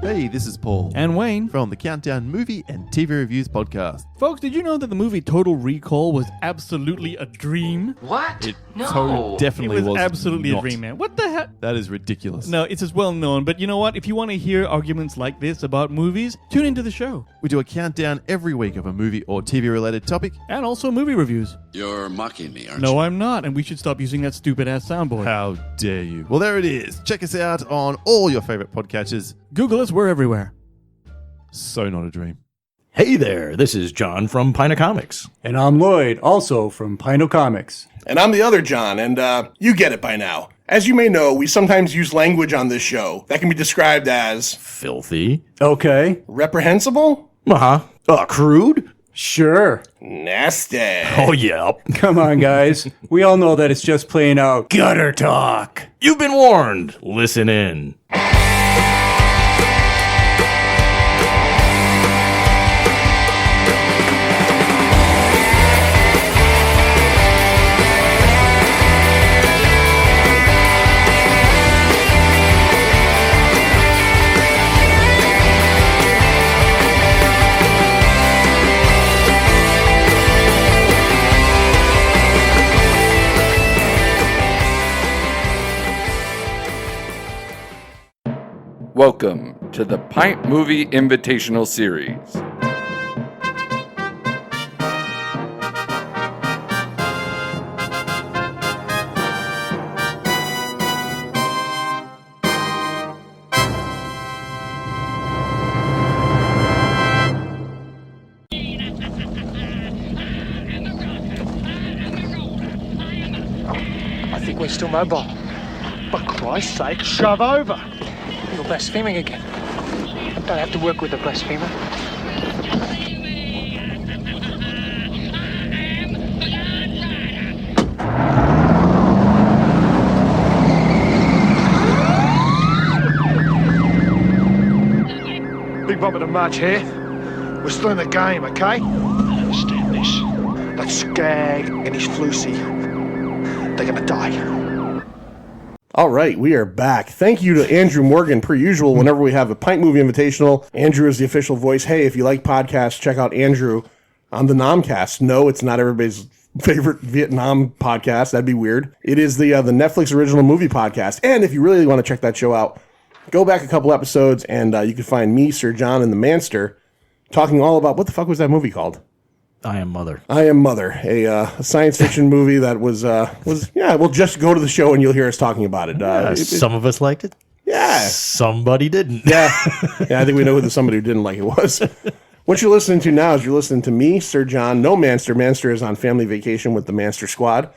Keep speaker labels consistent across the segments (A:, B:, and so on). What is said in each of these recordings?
A: Hey, this is Paul.
B: And Wayne.
A: From the Countdown Movie and TV Reviews podcast.
B: Folks, did you know that the movie Total Recall was absolutely a dream?
C: What?
A: Definitely
B: It was
A: was
B: absolutely
A: not.
B: a dream, man. What the heck?
A: That is ridiculous.
B: No, it's as well known, but you know what? If you want to hear arguments like this about movies, tune into the show.
A: We do a countdown every week of a movie or TV related topic.
B: And also movie reviews.
D: You're mocking me, aren't you?
B: No, I'm not, and we should stop using that stupid-ass soundboard.
A: How dare you? Well, there it is. Check us out on all your favorite podcatchers.
B: Google us, we're everywhere.
A: So not a dream.
E: Hey there, this is John from Pint of Comics.
F: And I'm Lloyd, also from Pint Comics.
G: And I'm the other John, and you get it by now. As you may know, we sometimes use language on this show that can be described as
E: Filthy.
F: Okay.
G: reprehensible,
E: Crude.
F: Sure.
G: nasty.
E: Oh, yeah.
F: Come on, guys. We all know that it's just plain out gutter talk.
E: You've been warned. Listen in.
C: Welcome to the Pint Movie Invitational Series.
H: I think we're still mobile. For Christ's sake, shove over. You're blaspheming again. I don't have to work with a blasphemer. Big bumper to march here. We're still in the game, okay? I don't understand this. That Skag and his Flusy, they're gonna die.
G: All right, we are back. Thank you to Andrew Morgan, per usual, whenever we have a Pint Movie Invitational. Andrew is the official voice. Hey, if you like podcasts, check out Andrew on the Nomcast. No, it's not everybody's favorite Vietnam podcast. That'd be weird. It is the Netflix original movie podcast. And if you really want to check that show out, go back a couple episodes and you can find me, Sir John, and the Manster talking all about, what the fuck was that movie called?
E: I Am Mother.
G: I Am Mother, a science fiction movie that was we'll just go to the show and you'll hear us talking about it.
E: Some of us liked it.
G: Yeah.
E: Somebody didn't.
G: Yeah, I think we know who the somebody who didn't like it was. What you're listening to now is you're listening to me, Sir John, no Manster. Manster is on family vacation with the Manster Squad.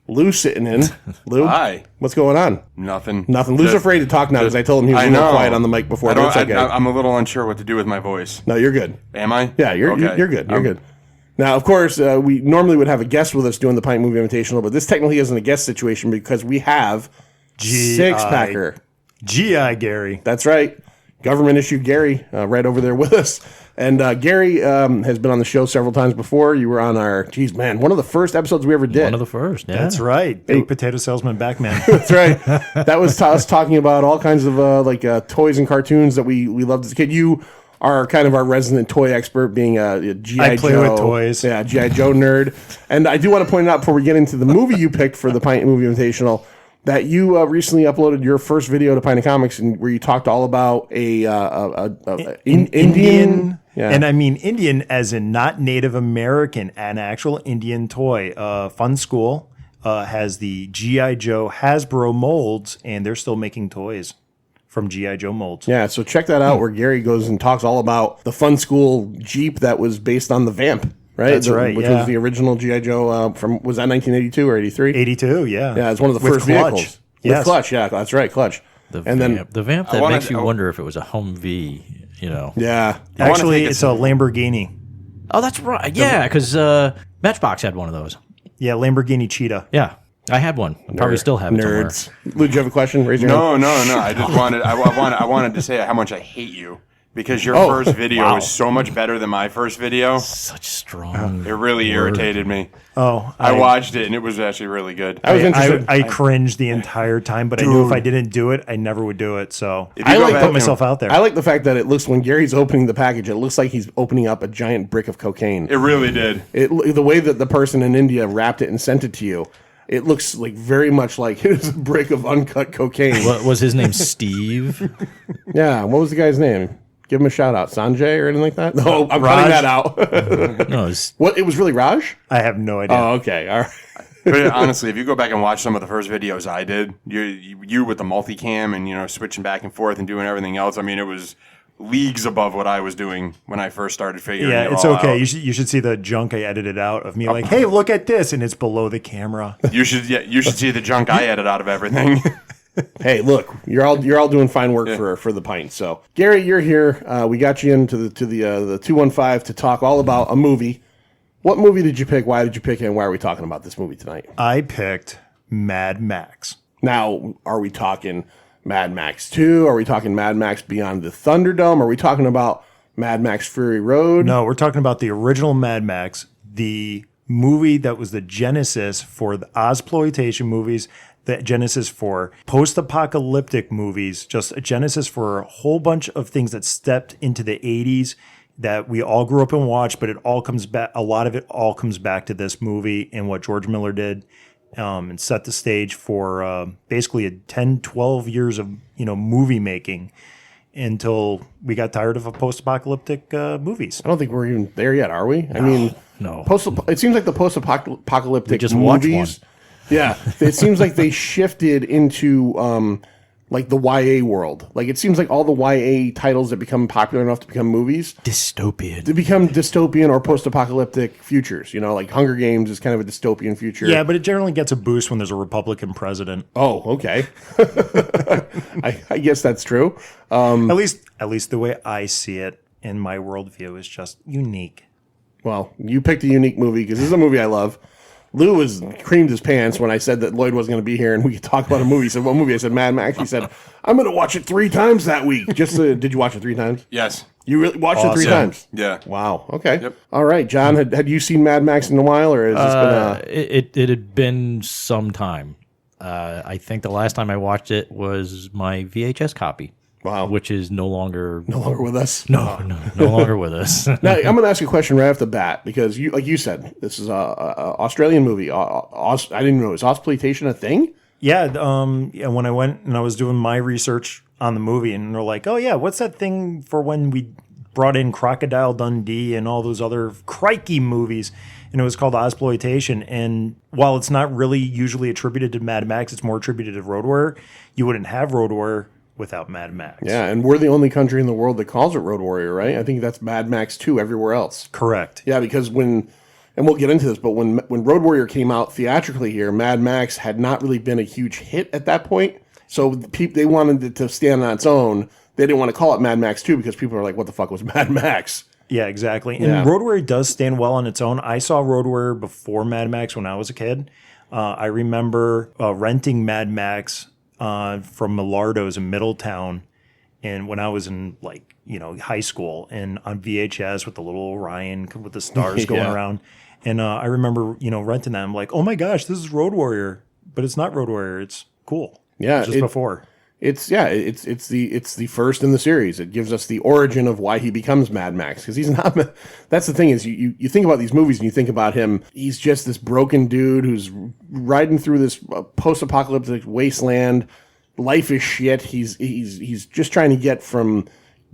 G: Lou's sitting in. Lou,
I: Hi.
G: what's going on?
I: Nothing.
G: Lou's afraid to talk now because I told him he was a little quiet on the mic before. But it's okay.
I: I'm a little unsure what to do with my voice.
G: No, you're good.
I: Am I?
G: Yeah, you're good. You're good. Now, of course, we normally would have a guest with us doing the Pint Movie Invitational, but this technically isn't a guest situation because we have six-packer.
E: G.I. Gary.
G: That's right. Government issue Gary right over there with us. And Gary has been on the show several times before. You were on our, one of the first episodes we ever did.
E: One of the first, yeah.
F: That's right. Big potato salesman Backman.
G: That's right. That was us talking about all kinds of toys and cartoons that we loved as a kid. You are kind of our resident toy expert, being a G.I. Joe.
F: I play with toys.
G: Yeah, G.I. Joe nerd. And I do want to point out before we get into the movie you picked for the Pint Movie Invitational that you recently uploaded your first video to Pint of Comics and where you talked all about Indian. Yeah.
F: And I mean Indian as in not Native American, an actual Indian toy. Fun School has the G.I. Joe Hasbro molds, and they're still making toys from G.I. Joe molds.
G: Yeah, so check that out where Gary goes and talks all about the Fun School Jeep that was based on the Vamp, right?
F: That's right,
G: Which was the original G.I. Joe was that 1982 or 83?
F: 82, yeah.
G: Yeah, it's one of the
F: With
G: first
F: Clutch.
G: vehicles.
F: Yes.
G: With Clutch, yeah, that's right, Clutch.
E: The Vamp that makes you wonder if it was a Humvee, you know.
G: Yeah.
F: Actually, it's a Lamborghini.
E: Oh, that's right. Yeah, because Matchbox had one of those.
F: Yeah, Lamborghini Cheetah.
E: Yeah. I had one. I probably still have it somewhere.
G: Nerds. Lou, do you have a question? Raise your hand.
I: No. I just wanted to say how much I hate you Because your first video is so much better than my first video.
E: Such strong.
I: It really irritated me.
F: I
I: watched it, and it was actually really good.
G: I was interested.
F: I cringed the entire time, but I knew if I didn't do it, I never would do it. So
I: I
F: like put myself out there.
G: I like the fact that it looks, when Gary's opening the package, it looks like he's opening up a giant brick of cocaine.
I: It really did.
G: The way that the person in India wrapped it and sent it to you, it looks like very much like it was a brick of uncut cocaine.
E: What was his name? Steve?
G: Yeah. What was the guy's name? Give him a shout out. Sanjay or anything like that? No, I'm cutting that out.
E: No,
G: What? It was really Raj?
F: I have no idea.
G: Oh, okay. All right.
I: But honestly, if you go back and watch some of the first videos I did, you with the multicam and switching back and forth and doing everything else, I mean, it was leagues above what I was doing when I first started figuring it all
F: it's okay.
I: out.
F: You should see the junk I edited out of me like, hey, look at this, and it's below the camera.
I: You should see the junk I edit out of everything.
G: Hey, look, you're all doing fine work for the pint. So, Gary, you're here. We got you into the 215 to talk all about a movie. What movie did you pick? Why did you pick it? And why are we talking about this movie tonight?
F: I picked Mad Max.
G: Now, are we talking Mad Max 2? Are we talking Mad Max Beyond the Thunderdome? Are we talking about Mad Max Fury Road?
F: No, we're talking about the original Mad Max, the movie that was the genesis for the Ozploitation movies, the genesis for post-apocalyptic movies, just a genesis for a whole bunch of things that stepped into the 80s that we all grew up and watched, but it all comes back. A lot of it all comes back to this movie and what George Miller did, and set the stage for basically 10, 12 years of movie making until we got tired of post-apocalyptic movies.
G: I don't think we're even there yet, are we? I mean,
E: no.
G: It seems like the post-apocalyptic
E: just watched
G: movies. Yeah, it seems like they shifted into like the YA world. Like it seems like all the YA titles that become popular enough to become movies,
E: Dystopian.
G: they become dystopian or post-apocalyptic futures. Like Hunger Games is kind of a dystopian future.
F: Yeah, but it generally gets a boost when there's a Republican president.
G: Oh, okay. I guess that's true.
F: At least the way I see it in my worldview is just unique.
G: Well, you picked a unique movie because this is a movie I love. Lou was creamed his pants when I said that Lloyd wasn't going to be here and we could talk about a movie. He said, what movie? I said, Mad Max. He said, I'm going to watch it 3 times that week. Did you watch it 3 times?
I: Yes.
G: You really watched it 3 times?
I: Yeah.
G: Wow. Okay.
I: Yep.
G: All right. John, had you seen Mad Max in a while or has this been
E: It had been some time. I think the last time I watched it was my VHS copy.
G: Wow.
E: Which is no longer
G: with us?
E: No longer with us.
G: Now, I'm going to ask you a question right off the bat because, like you said, this is a Australian movie. I didn't know. Is Ozploitation a thing?
F: Yeah. When I went and I was doing my research on the movie, and they're like, "Oh yeah, what's that thing for when we brought in Crocodile Dundee and all those other crikey movies?" And it was called Ozploitation. And while it's not really usually attributed to Mad Max, it's more attributed to Road Warrior. You wouldn't have Road Warrior without Mad Max.
G: Yeah, and we're the only country in the world that calls it Road Warrior, right? I think that's Mad Max 2 everywhere else.
F: Correct.
G: Yeah, because and we'll get into this, but when Road Warrior came out theatrically here, Mad Max had not really been a huge hit at that point. So they wanted it to stand on its own. They didn't want to call it Mad Max 2 because people are like, what the fuck was Mad Max?
F: Yeah, exactly. And Road Warrior does stand well on its own. I saw Road Warrior before Mad Max when I was a kid. I remember renting Mad Max from Millardo's in Middletown, and when I was in high school, and on VHS with the little Orion with the stars going around, and I remember renting that. I'm like, oh my gosh, this is Road Warrior, but it's not Road Warrior. It's cool.
G: Yeah,
F: it's just before.
G: It's the first in the series. It gives us the origin of why he becomes Mad Max because he's not. That's the thing is you think about these movies and you think about him. He's just this broken dude who's riding through this post-apocalyptic wasteland. Life is shit. He's just trying to get from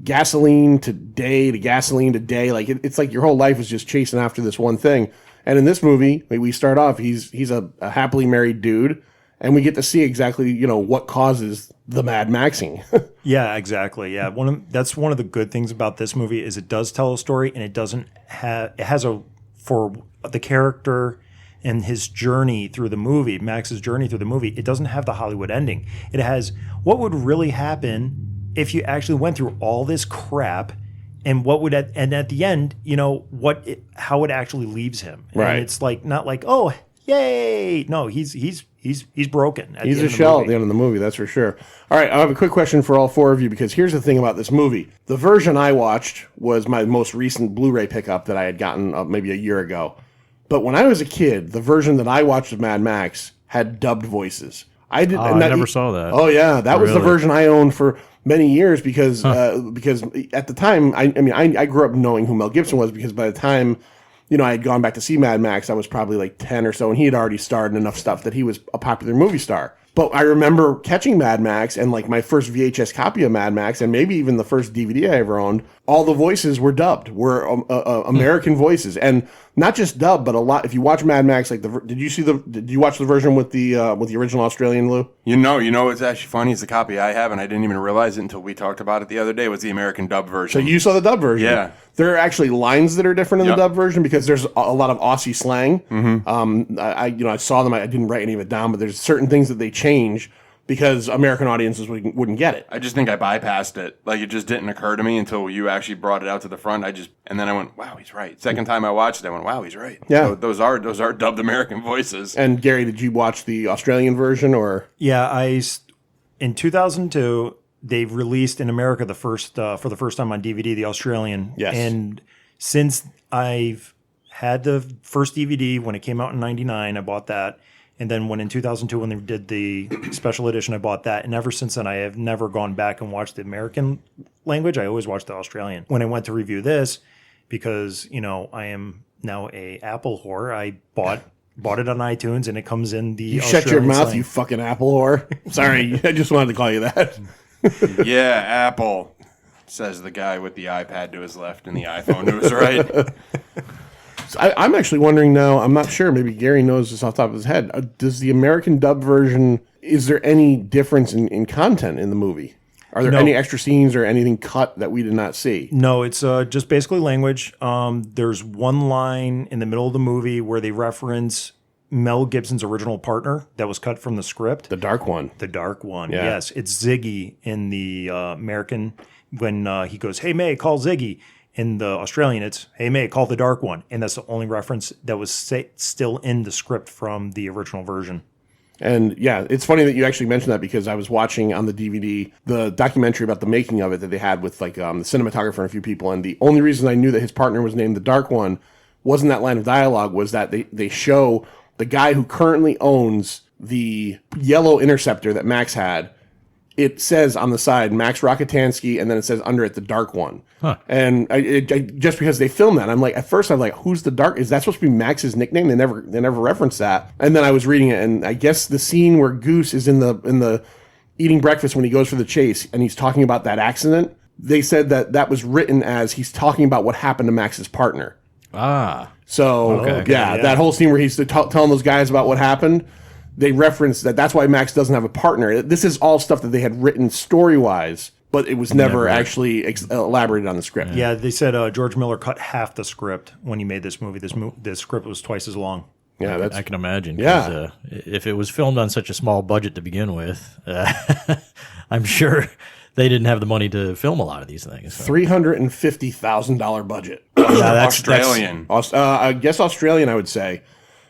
G: gasoline to day to gasoline to day. Like it's like your whole life is just chasing after this one thing. And in this movie, we start off. He's a happily married dude. And we get to see exactly, what causes the Mad Maxing.
F: Yeah, exactly. Yeah, that's one of the good things about this movie is it does tell a story, and it has for the character and his journey through the movie, Max's journey through the movie. It doesn't have the Hollywood ending. It has what would really happen if you actually went through all this crap, and and at the end, how it actually leaves him.
G: Right.
F: And it's like not like, oh, Yay! No, he's broken.
G: He's a shell at the end of the movie, that's for sure. All right, I have a quick question for all four of you, because here's the thing about this movie. The version I watched was my most recent Blu-ray pickup that I had gotten maybe a year ago. But when I was a kid, the version that I watched of Mad Max had dubbed voices. I
E: never saw that.
G: Oh yeah, that was the
E: Really?
G: version I owned for many years because at the time, I grew up knowing who Mel Gibson was, because by the time I had gone back to see Mad Max, I was probably like 10 or so, and he had already starred in enough stuff that he was a popular movie star. But I remember catching Mad Max, and like my first VHS copy of Mad Max, and maybe even the first DVD I ever owned, all the voices were dubbed, were American voices, and not just dubbed, but a lot. If you watch Mad Max, like did you watch the version with the original Australian, Lou?
I: You know, it's actually funny. It's the copy I have, and I didn't even realize it until we talked about it the other day. Was the American dub version?
G: So you saw the dub version?
I: Yeah.
G: There are actually lines that are different in the dub version because there's a lot of Aussie slang.
I: Mm-hmm.
G: I saw them. I didn't write any of it down, but there's certain things that they change because American audiences wouldn't get it.
I: I just think I bypassed it. Like, it just didn't occur to me until you actually brought it out to the front. And then I went, wow, he's right. Second time I watched it, I went, wow, he's right.
G: Yeah.
I: So those are dubbed American voices.
G: And Gary, did you watch the Australian version or?
F: Yeah, in 2002 they've released in America for the first time on DVD the Australian.
G: Yes.
F: And since I've had the first DVD when it came out in '99, I bought that. And then in 2002, when they did the special edition, I bought that. And ever since then, I have never gone back and watched the American language. I always watched the Australian. When I went to review this, because, I am now a Apple whore, I bought it on iTunes, and it comes in the
G: You
F: Australian
G: shut your mouth,
F: slang.
G: you fucking Apple whore. Sorry, I just wanted to call you that.
I: Yeah, Apple, says the guy with the iPad to his left and the iPhone to his right.
G: I'm actually wondering now, I'm not sure, maybe Gary knows this off the top of his head. Does the American dub version, is there any difference in content in the movie? Are there any extra scenes or anything cut that we did not see?
F: No, it's just basically language. There's one line in the middle of the movie where they reference Mel Gibson's original partner that was cut from the script.
G: The dark one.
F: The dark one,
G: Yeah.
F: yes. It's Ziggy in the American when he goes, "Hey, May, call Ziggy." In the Australian, it's, "Hey, May, call the dark one." And that's the only reference that was still in the script from the original version.
G: And yeah, it's funny that you actually mentioned that because I was watching on the DVD the documentary about the making of it that they had with like the cinematographer and a few people. And the only reason I knew that his partner was named the Dark One wasn't that line of dialogue, was that they show the guy who currently owns the yellow Interceptor that Max had. It says on the side Max Rockatansky, and then it says under it the Dark One. Huh. And I just because they filmed that, I'm like, at first I'm like, who's the Dark? Is that supposed to be Max's nickname? They never referenced that. And then I was reading it, and I guess the scene where Goose is in the eating breakfast when he goes for the chase, and he's talking about that accident. They said that was written as he's talking about what happened to Max's partner.
E: Ah.
G: So yeah, that whole scene where he's telling those guys about what happened. They referenced that. That's why Max doesn't have a partner. This is all stuff that they had written story-wise, but it was never actually elaborated on the script.
F: Yeah, they said George Miller cut half the script when he made this movie. This script was twice as long.
G: Yeah,
E: I can imagine.
G: Yeah.
E: If it was filmed on such a small budget to begin with, I'm sure they didn't have the money to film a lot of these things. So.
G: $350,000 budget.
I: Australian.
G: I guess Australian, I would say.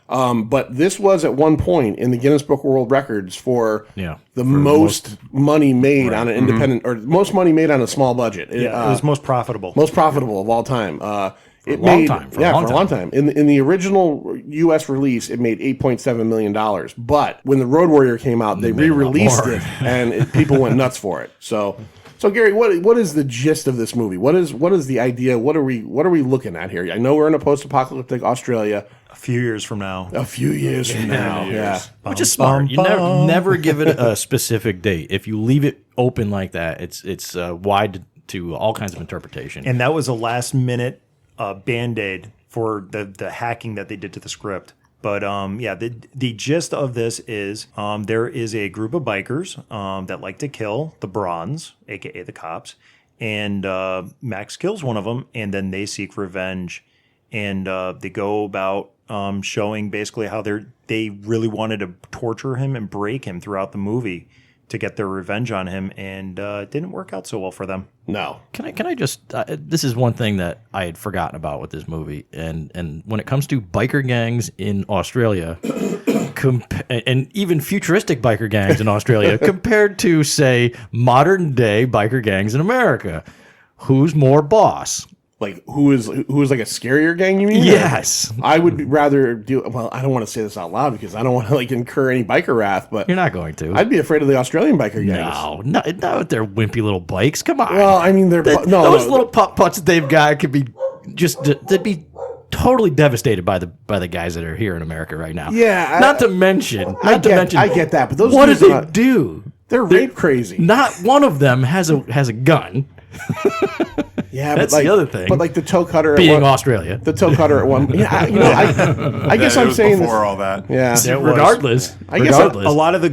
G: But this was at one point in the Guinness Book of World Records for most money made on an independent, or most money made on a small budget.
F: It was most profitable.
G: Most profitable of all time.
E: For a long time.
G: In the original U.S. release, it made $8.7 million. But when the Road Warrior came out, they re-released it, and people went nuts for it. So Gary, what is the gist of this movie? What is the idea? What are we looking at here? I know we're in a post-apocalyptic Australia.
F: A few years from now.
G: Yeah.
E: Which is smart. You never give it a specific date. If you leave it open like that, it's wide to all kinds of interpretation.
F: And that was a last-minute Band-Aid for the hacking that they did to the script. But the gist of this is there is a group of bikers that like to kill the Bronze, a.k.a. the cops, and Max kills one of them, and then they seek revenge. And they go about showing basically how they really wanted to torture him and break him throughout the movie to get their revenge on him, and it didn't work out so well for them.
G: No.
E: Can I just this is one thing that I had forgotten about with this movie, and when it comes to biker gangs in Australia, and even futuristic biker gangs in Australia compared to, say, modern day biker gangs in America, who's more boss?
G: Like who is like a scarier gang? You mean?
E: Yes.
G: I would rather do. Well, I don't want to say this out loud because I don't want to like incur any biker wrath. But
E: You're not going to.
G: I'd be afraid of the Australian biker gangs.
E: No, not with their wimpy little bikes. Come on.
G: Well, I mean, they're
E: those little putt putts that they've got could be they'd be totally devastated by the guys that are here in America right now.
G: Yeah,
E: Not to mention,
G: I get that, but those
E: what do
G: dudes
E: they do?
G: They're rape crazy.
E: Not one of them has a gun.
G: Yeah,
E: That's
G: but like,
E: the other thing.
G: But like the toe cutter,
E: Being Australia,
G: the toe cutter at one. Yeah, I guess
I: it
G: I'm
I: was
G: saying
I: before all that.
G: Yeah,
E: regardless.
G: I guess
F: A lot of the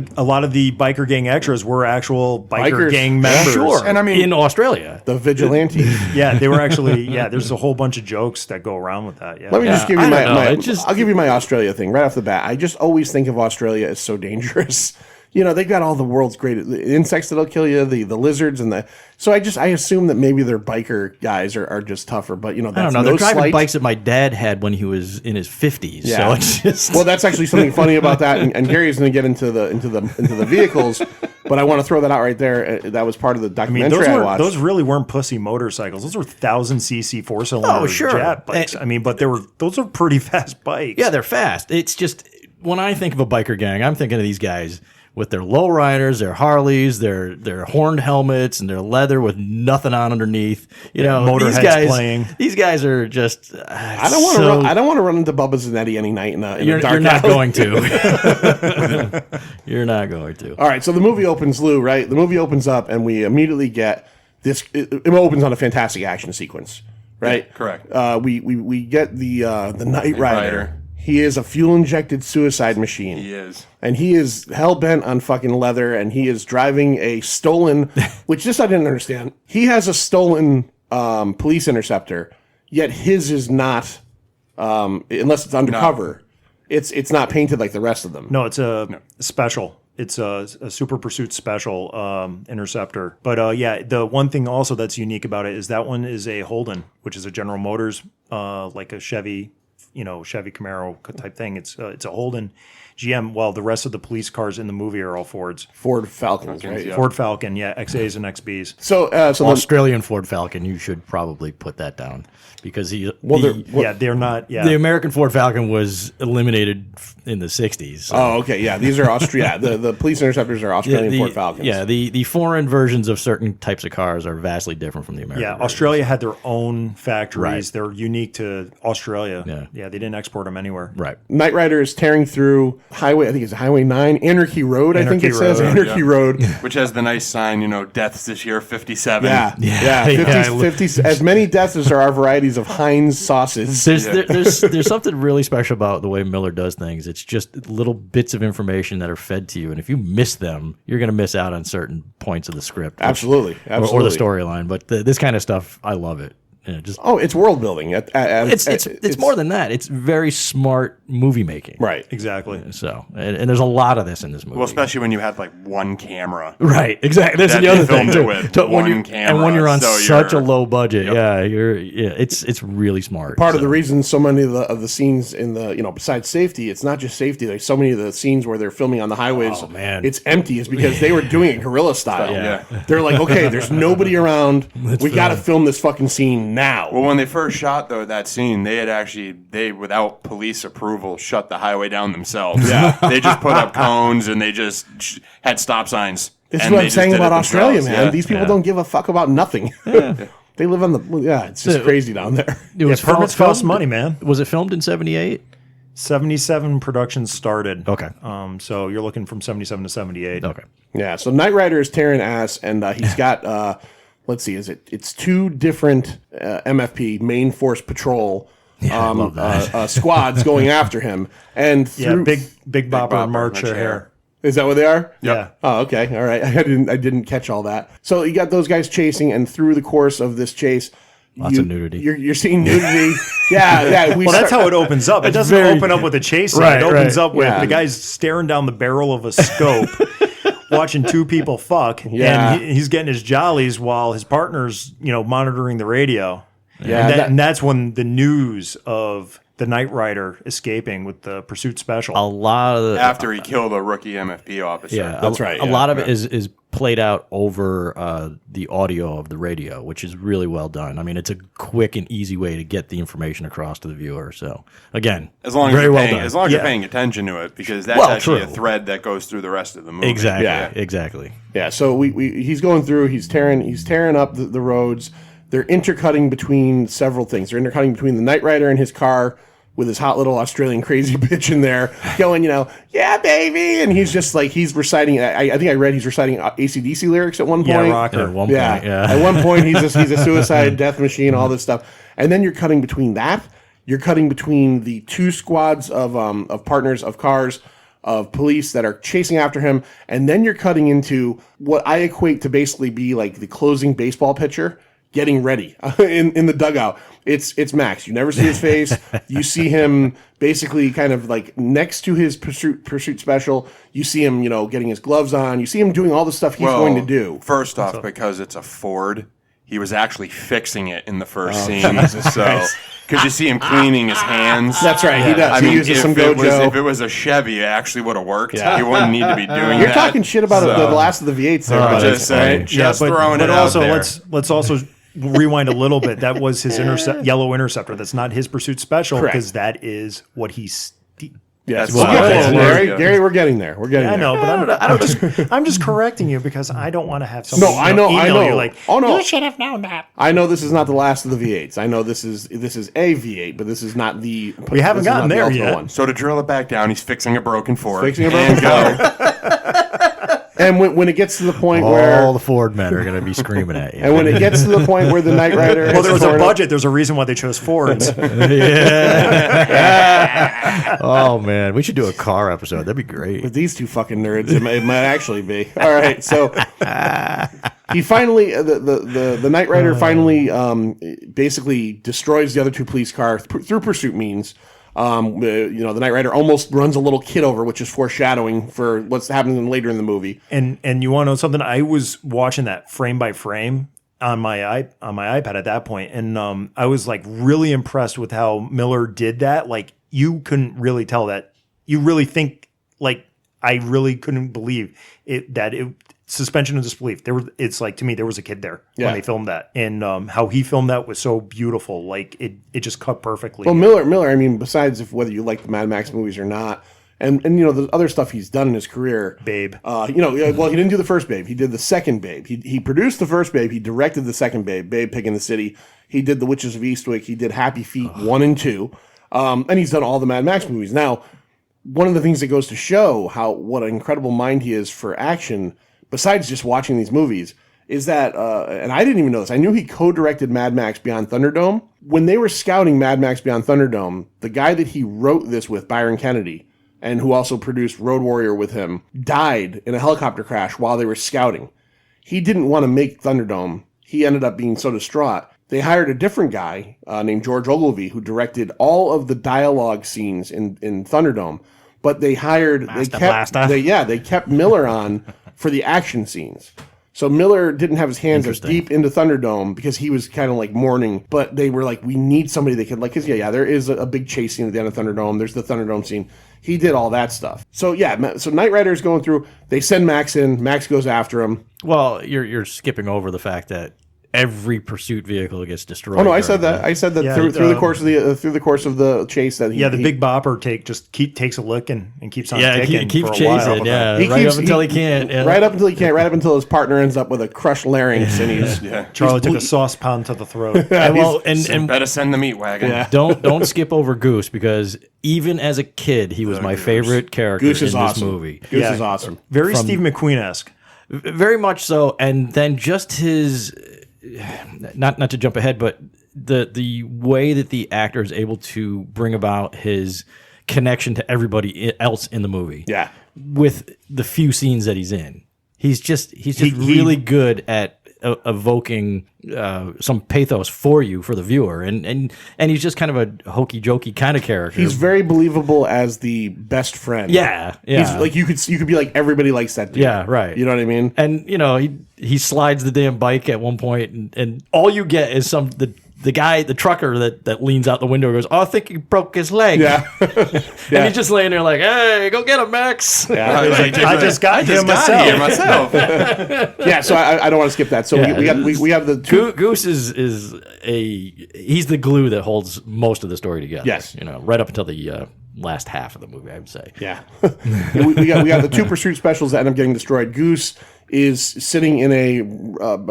F: biker gang extras were actual biker
G: Bikers.
F: gang members.
E: Sure,
I: And I mean-
E: in Australia.
G: the vigilantes.
F: Yeah, they were actually. Yeah, there's a whole bunch of jokes that go around with that. Yeah.
G: Let me just give you
E: I
G: my.
E: don't know,
G: I'll give you my Australia thing right off the bat. I just always think of Australia as so dangerous. You know, they got all the world's greatest insects that'll kill you, the lizards and the. So I assume that maybe their biker guys are just tougher, but you know,
E: I
G: that's
E: don't know.
G: no
E: They're driving
G: slight.
E: bikes that my dad had when he was in his 50s.
G: Yeah.
E: So it's just
G: Well, that's actually something funny about that, and Gary's going to get into the vehicles, but I want to throw that out right there. That was part of the
F: I mean,
G: documentary I watched.
F: those really weren't pussy motorcycles. Those were 1,000cc 4-cylinder
E: Oh, sure.
F: jet bikes. I mean, but those are pretty fast bikes.
E: yeah, they're fast. It's just when I think of a biker gang, I'm thinking of these guys with their lowriders, their Harleys, their horned helmets, and their leather with nothing on underneath. You know,
F: Motorhead's playing.
E: These guys are just.
G: I don't want to. I don't want to run into Bubba's and Eddie any night in a dark
E: You're not
G: alley.
E: going to. You're not going to.
G: All right, so the movie opens, Lou, right? The movie opens up, and we immediately get this. It opens on a fantastic action sequence, right?
I: Yeah, correct.
G: We get the Knight Rider.
I: Rider.
G: He is a fuel-injected suicide machine.
I: He is.
G: And he is hell-bent on fucking leather, and he is driving a stolen, which this I didn't understand. He has a stolen police interceptor, yet his is not, unless it's undercover. It's not painted like the rest of them.
F: No, it's a special. It's a Super Pursuit Special Interceptor. But yeah, the one thing also that's unique about it is that one is a Holden, which is a General Motors, like a Chevy, Chevy Camaro type thing. It's a Holden GM, while the rest of the police cars in the movie are all Fords.
G: Ford Falcons, right?
I: yeah.
F: Ford Falcon, yeah, XAs and XBs.
G: So the-
E: Australian Ford Falcon, you should probably put that down because
F: They're not. Yeah,
E: the American Ford Falcon was eliminated in the 60s. So.
G: Oh, okay, yeah. These are Austria. the police interceptors are Australian Ford Falcons.
E: Yeah, the foreign versions of certain types of cars are vastly different from the American.
F: yeah.
E: versions.
F: Australia had their own factories.
E: Right.
F: They're unique to Australia.
E: Yeah.
F: They didn't export them anywhere.
E: Right.
G: Knight Rider is tearing through highway. I think it's Highway 9, Anarchy Road. I think it
F: Anarchy
G: says
F: Road,
G: Anarchy Road.
I: Which has the nice sign, deaths this year, 57.
G: Yeah. 50, as many deaths as there are varieties of Heinz sauces.
E: There's something really special about the way Miller does things. It's just little bits of information that are fed to you, and if you miss them, you're going to miss out on certain points of the script,
G: Absolutely.
E: or the storyline. But this kind of stuff, I love it. Just
G: It's world building.
E: it's more than that. It's very smart movie making.
G: Right.
F: Exactly.
E: So, and there's a lot of this in this movie.
I: Well, especially when you had like one camera.
E: Right, exactly. That's
I: That
E: the
I: they
E: other thing.
I: filmed it with one camera,
E: and when you're on
I: so
E: such a
I: you're-
E: low budget, it's really smart.
G: Part of the reason so many of the scenes in the besides safety, it's not just safety. There's so many of the scenes where they're filming on the highways.
E: Oh, man.
G: It's empty is because they were doing it guerrilla style.
I: Yeah.
G: They're like, okay, there's nobody around. We got to film this fucking scene now.
I: Well, when they first shot that scene, they without police approval shut the highway down themselves. Yeah, they just put up cones and they just had stop signs.
G: This is
I: and
G: what
I: they
G: I'm
I: just
G: saying
I: did it
G: about Australia,
I: themselves.
G: man.
I: Yeah.
G: These people don't give a fuck about nothing. They live on it's just crazy down there.
E: It was
F: permits cost money, man.
E: Was it filmed in 78?
F: 77 production started.
E: Okay.
F: So you're looking from 77 to 78.
E: Okay.
G: Yeah, so Knight Rider is tearing ass, and he's got, let's see, it's two different MFP, Main Force Patrol squads going after him. And through,
F: Big Bopper and March Hare.
G: Is that what they are?
F: Yeah.
G: Oh, okay. All right. I didn't catch all that. So you got those guys chasing, and through the course of this chase,
E: Lots of nudity.
G: You're seeing nudity. yeah.
F: Well, that's how it opens up. It doesn't open up with a chase scene.
E: Right,
F: It opens
E: right.
F: up with
G: Yeah.
F: the guy's staring down the barrel of a scope watching two people fuck,
G: Yeah.
F: and he's getting his jollies while his partner's, monitoring the radio.
G: Yeah,
F: And that's when the news of the Knight Rider escaping with the pursuit special.
E: A lot of the
I: After he killed a rookie MFB officer.
E: yeah,
G: That's right,
E: A
G: yeah.
E: lot of it is played out over the audio of the radio, which is really well done. I mean, it's a quick and easy way to get the information across to the viewer. So again,
I: As long as
E: very
I: you're
E: well
I: paying,
E: done.
I: as long as you're paying attention to it, because that's
E: Well,
I: actually
E: true.
I: a thread that goes through the rest of the movie.
E: Exactly.
G: Yeah.
E: Exactly.
G: Yeah, so he's going through, he's tearing up the roads. They're intercutting between several things. They're intercutting between the Knight Rider and his car with his hot little Australian crazy bitch in there going, yeah, baby. And he's just like, he's reciting, I think I read he's reciting AC/DC lyrics at one point.
F: Yeah, rocker.
E: At one
G: Yeah.
E: point, yeah.
G: At one point, he's a suicide death machine, all this stuff. And then you're cutting between that. You're cutting between the two squads of partners, of cars, of police that are chasing after him. And then you're cutting into what I equate to basically be like the closing baseball pitcher getting ready in the dugout. It's Max. You never see his face. You see him basically kind of like next to his pursuit special. You see him, getting his gloves on. You see him doing all the stuff he's going to do.
I: First off, because it's a Ford, he was actually fixing it in the first scene. So, because you see him cleaning his hands.
G: That's right. He does.
I: I
G: He
I: mean,
G: uses
I: if
G: some Gojo.
I: if it was a Chevy, it actually would have worked.
G: Yeah.
I: He wouldn't need to be doing
G: You're
I: that.
G: talking shit about
I: So,
G: the last of the V8s there.
I: I'm
G: but-
I: just saying, just throwing it
F: also,
I: out there.
F: let's also rewind a little bit. That was his yellow Interceptor. That's not his pursuit special
G: Correct.
F: because that is what he's.
G: Yes.
I: That's
G: We'll
I: what
G: get
I: I
G: there,
I: was
G: Gary.
I: saying.
G: Gary, we're getting there. We're getting
F: I
G: there.
F: know, but I'm just correcting you because I don't want to have
G: No,
F: someone
G: I know.
F: email you like,
G: Oh no,
F: you should have known that.
G: I know this is not the last of the V8s. I know this is a V8, but this is not the.
F: We haven't
G: this is
F: gotten
G: not the
F: there
G: ultimate
F: yet.
G: one.
I: So to drill it back down, he's fixing a broken Ford.
G: Fixing a broken
I: And
G: And when it gets to the point
E: All
G: where,
E: the Ford men are going to be screaming at you.
G: and when it gets to the point where the Knight Rider,
F: Well,
G: has
F: there was a
G: torn up-
F: budget. There's a reason why they chose Fords.
E: Oh man, we should do a car episode. That'd be great.
G: With these two fucking nerds, it might actually be. All right, so he finally, the Knight Rider finally basically destroys the other two police cars through pursuit means. The Knight Rider almost runs a little kid over, which is foreshadowing for what's happening later in the movie.
F: And you want to know something? I was watching that frame by frame on my iPad at that point, and I was like really impressed with how Miller did that. Like you couldn't really tell that. You really think like I really couldn't believe it that it suspension of disbelief. It's like to me there was a kid there when they filmed that, and how he filmed that was so beautiful. Like it just cut perfectly.
G: Well, Miller. I mean, besides whether you like the Mad Max movies or not, and the other stuff he's done in his career,
F: Babe.
G: Well, he didn't do the first Babe. He did the second Babe. He produced the first Babe. He directed the second Babe, Pig in the City. He did The Witches of Eastwick. He did Happy Feet 1 and 2, and he's done all the Mad Max movies. Now, one of the things that goes to show what an incredible mind he is for action, besides just watching these movies, is that, and I didn't even know this, I knew he co-directed Mad Max Beyond Thunderdome. When they were scouting Mad Max Beyond Thunderdome, the guy that he wrote this with, Byron Kennedy, and who also produced Road Warrior with him, died in a helicopter crash while they were scouting. He didn't want to make Thunderdome. He ended up being so distraught. They hired a different guy named George Ogilvy, who directed all of the dialogue scenes in Thunderdome. But they kept Miller on for the action scenes. So Miller didn't have his hands as deep into Thunderdome because he was kind of like mourning. But they were like, we need somebody that could because there is a big chase scene at the end of Thunderdome. There's the Thunderdome scene. He did all that stuff. So so Knight Rider is going through. They send Max in. Max goes after him.
E: Well, you're skipping over the fact that every pursuit vehicle gets destroyed.
G: Oh no, I said that. I said that through the course of the chase that he.
F: Yeah, the Big Bopper takes a look and keeps on kicking.
E: Keeps
F: for a
E: chasing.
F: while.
E: Yeah,
G: He
E: right
G: keeps-
E: up until he
G: he-
E: can't. Yeah.
G: Right up until he can't. Right up until his partner ends up with a crushed larynx, and he's
F: Charlie took a saucepan to the throat.
E: and
I: better send the meat wagon.
G: Yeah.
E: don't skip over Goose because even as a kid, he was my favorite character
G: Goose is
E: in this
G: awesome.
E: movie.
G: Goose is awesome.
F: Very Steve McQueen-esque.
E: Very much so. And then just his, not to jump ahead, but the way that the actor is able to bring about his connection to everybody else in the movie.
G: Yeah.
E: With the few scenes that he's in. He's just really good at evoking some pathos for you, for the viewer, and he's just kind of a hokey jokey kind of character.
G: He's very believable as the best friend.
E: Yeah.
G: He's like you could be like, everybody likes that dude.
E: Yeah, right.
G: You know what I mean?
E: And he slides the damn bike at one point, and all you get is the guy, the trucker that leans out the window and goes, "Oh, I think he broke his leg."
G: Yeah.
E: And he's just laying there like, "Hey, go get him, Max."
F: Yeah, I just got here myself.
G: Yeah, so I don't want to skip that. So we have the two.
E: Goose is he's the glue that holds most of the story together.
G: Yes.
E: Right up until the last half of the movie, I would say.
G: Yeah. we got the two pursuit specials that end up getting destroyed. Goose is sitting in a